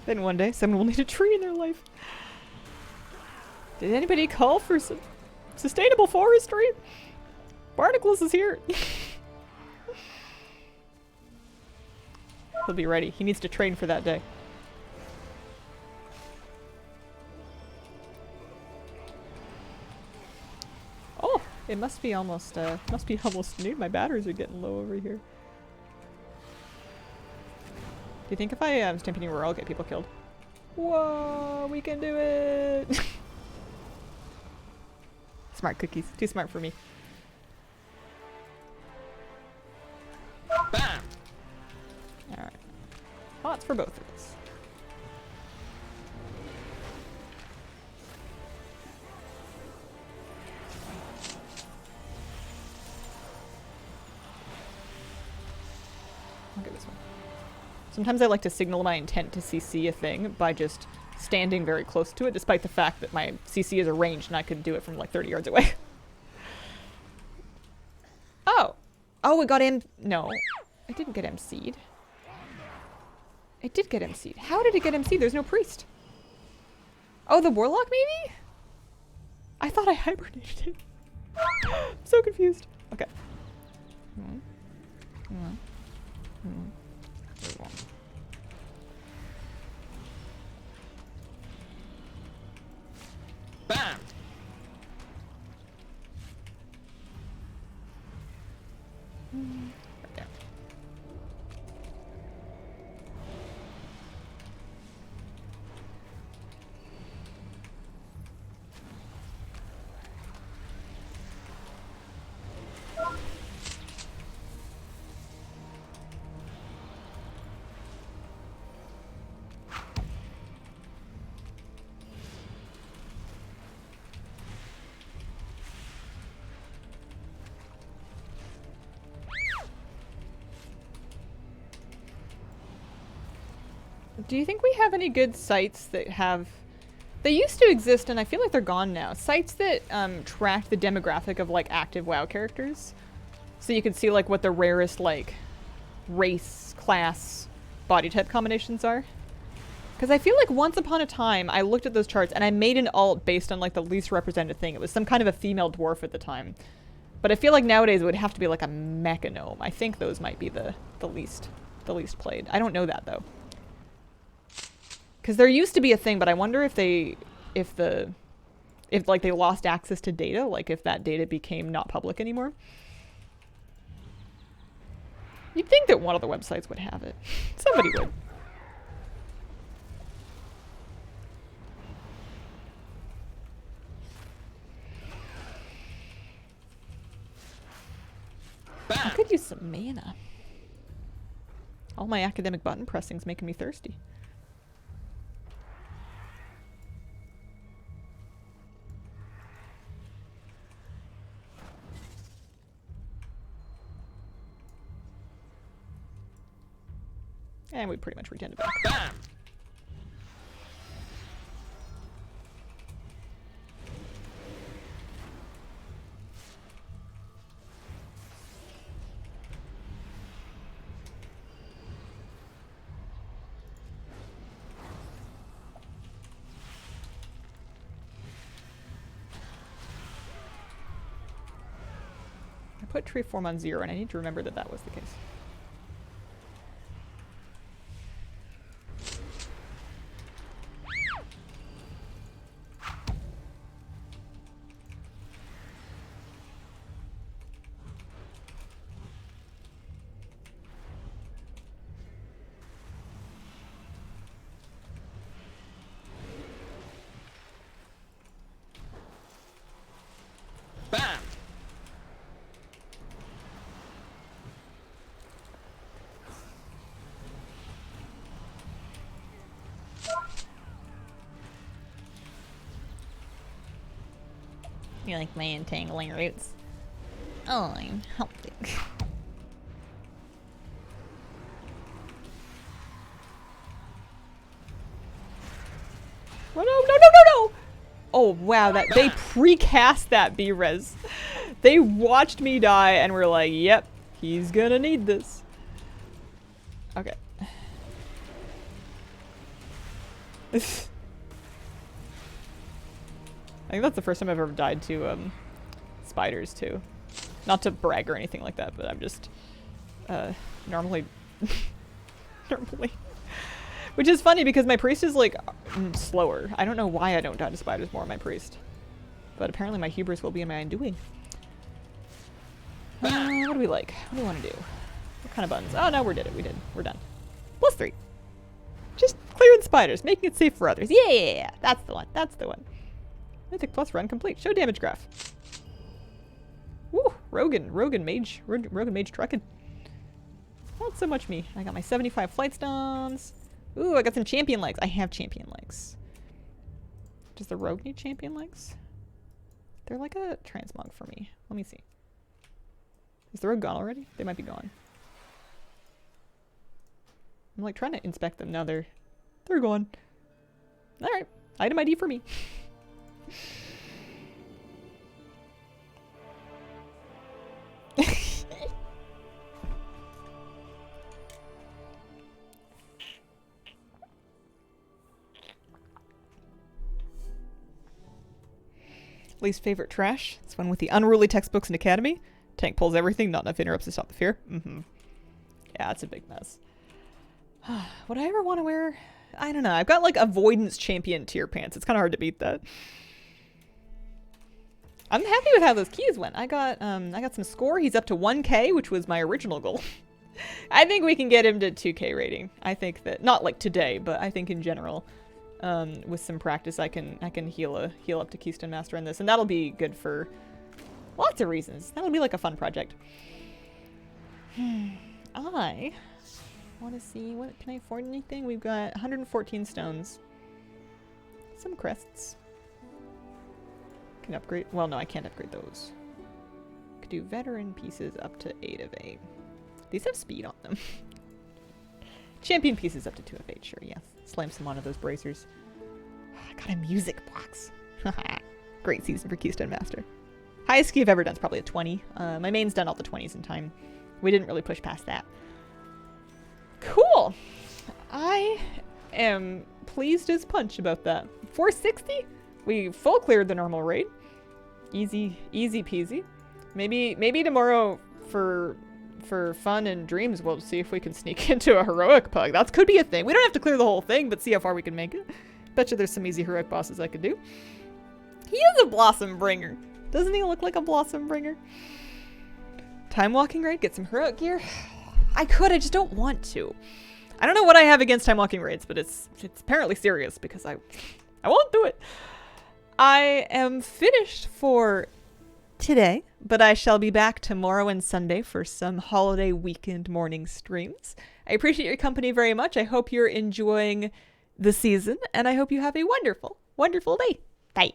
Then one day, someone will need a tree in their life. Did anybody call for sustainable forestry? Barnacles is here. He'll be ready. He needs to train for that day. Oh, it must be almost noon. My batteries are getting low over here. Do you think if I stampede Roar, I'll get people killed? Whoa, we can do it! Smart cookies. Too smart for me. Bam! Alright. Pots for both of us. Look at this one. Sometimes I like to signal my intent to CC a thing by just standing very close to it, despite the fact that my CC is arranged and I could do it from like 30 yards away. Oh! Oh, it got no. It didn't get MC'd. It did get MC'd. How did it get MC'd? There's no priest. Oh, the warlock maybe? I thought I hibernated it. I'm so confused. Okay. Bam! Right there. Do you think we have any good sites that have... They used to exist, and I feel like they're gone now. Sites that track the demographic of, like, active WoW characters. So you can see, like, what the rarest, like, race, class, body type combinations are. Because I feel like once upon a time, I looked at those charts, and I made an alt based on, like, the least represented thing. It was some kind of a female dwarf at the time. But I feel like nowadays it would have to be, like, a mechanome. I think those might be the least played. I don't know that, though. Because there used to be a thing, but I wonder if they lost access to data, like if that data became not public anymore. You'd think that one of the websites would have it. Somebody would. I could use some mana. All my academic button pressing's making me thirsty. And we pretty much retend it back. Bam! I put tree form on 0, and I need to remember that that was the case. Bam! You like my entangling roots? Oh, I'm helping. Oh, no, no, no, no, no! Oh, wow, that they precast that B-res. They watched me die and were like, yep, he's gonna need this. Okay. I think that's the first time I've ever died to spiders too. Not to brag or anything like that, but I'm just normally which is funny because my priest is like slower. I don't know why I don't die to spiders more on my priest, but apparently my hubris will be in my undoing. What do we like? What do we want to do? What kind of buttons? Oh no, we did it. We're done. +3. Just clearing spiders, making it safe for others. Yeah, that's the one. That's the one. Mythic plus run complete. Show damage graph. Woo! Rogan mage trucking. Not so much me. I got my 75 flight stones. Ooh, I got some champion legs. I have champion legs. Does the rogue need champion legs? They're like a transmog for me. Let me see. Is the rogue gone already? They might be gone. I'm like trying to inspect them. No, they're gone. Alright. Item ID for me. Least favorite trash? It's one with the unruly textbooks in Academy. Tank pulls everything, not enough interrupts to stop the fear. Yeah, it's a big mess. Would I ever want to wear... I don't know. I've got like avoidance champion tier pants. It's kind of hard to beat that. I'm happy with how those keys went. I got some score. He's up to 1K, which was my original goal. I think we can get him to 2K rating. I think that, not like today, but I think in general, with some practice, I can heal up to Keystone Master in this, and that'll be good for lots of reasons. That'll be like a fun project. I want to see, what can I afford anything? We've got 114 stones. Some crests. Can upgrade, well no, I can't upgrade those. Could do veteran pieces up to 8 of 8. These have speed on them. Champion pieces up to 2 of 8, sure, yes. Slam some onto those bracers. I got a music box. Great season for Keystone Master. Highest key I've ever done is probably a 20. My main's done all the 20s in time. We didn't really push past that. Cool. I am pleased as punch about that. 460? We full cleared the normal raid. Easy peasy. Maybe tomorrow for fun and dreams we'll see if we can sneak into a heroic pug. That could be a thing. We don't have to clear the whole thing, but see how far we can make it. Betcha there's some easy heroic bosses I could do. He is a blossom bringer. Doesn't he look like a blossom bringer? Time walking raid, get some heroic gear. I just don't want to. I don't know what I have against time walking raids, but it's apparently serious because I won't do it. I am finished for today, but I shall be back tomorrow and Sunday for some holiday weekend morning streams. I appreciate your company very much. I hope you're enjoying the season, and I hope you have a wonderful, wonderful day. Bye.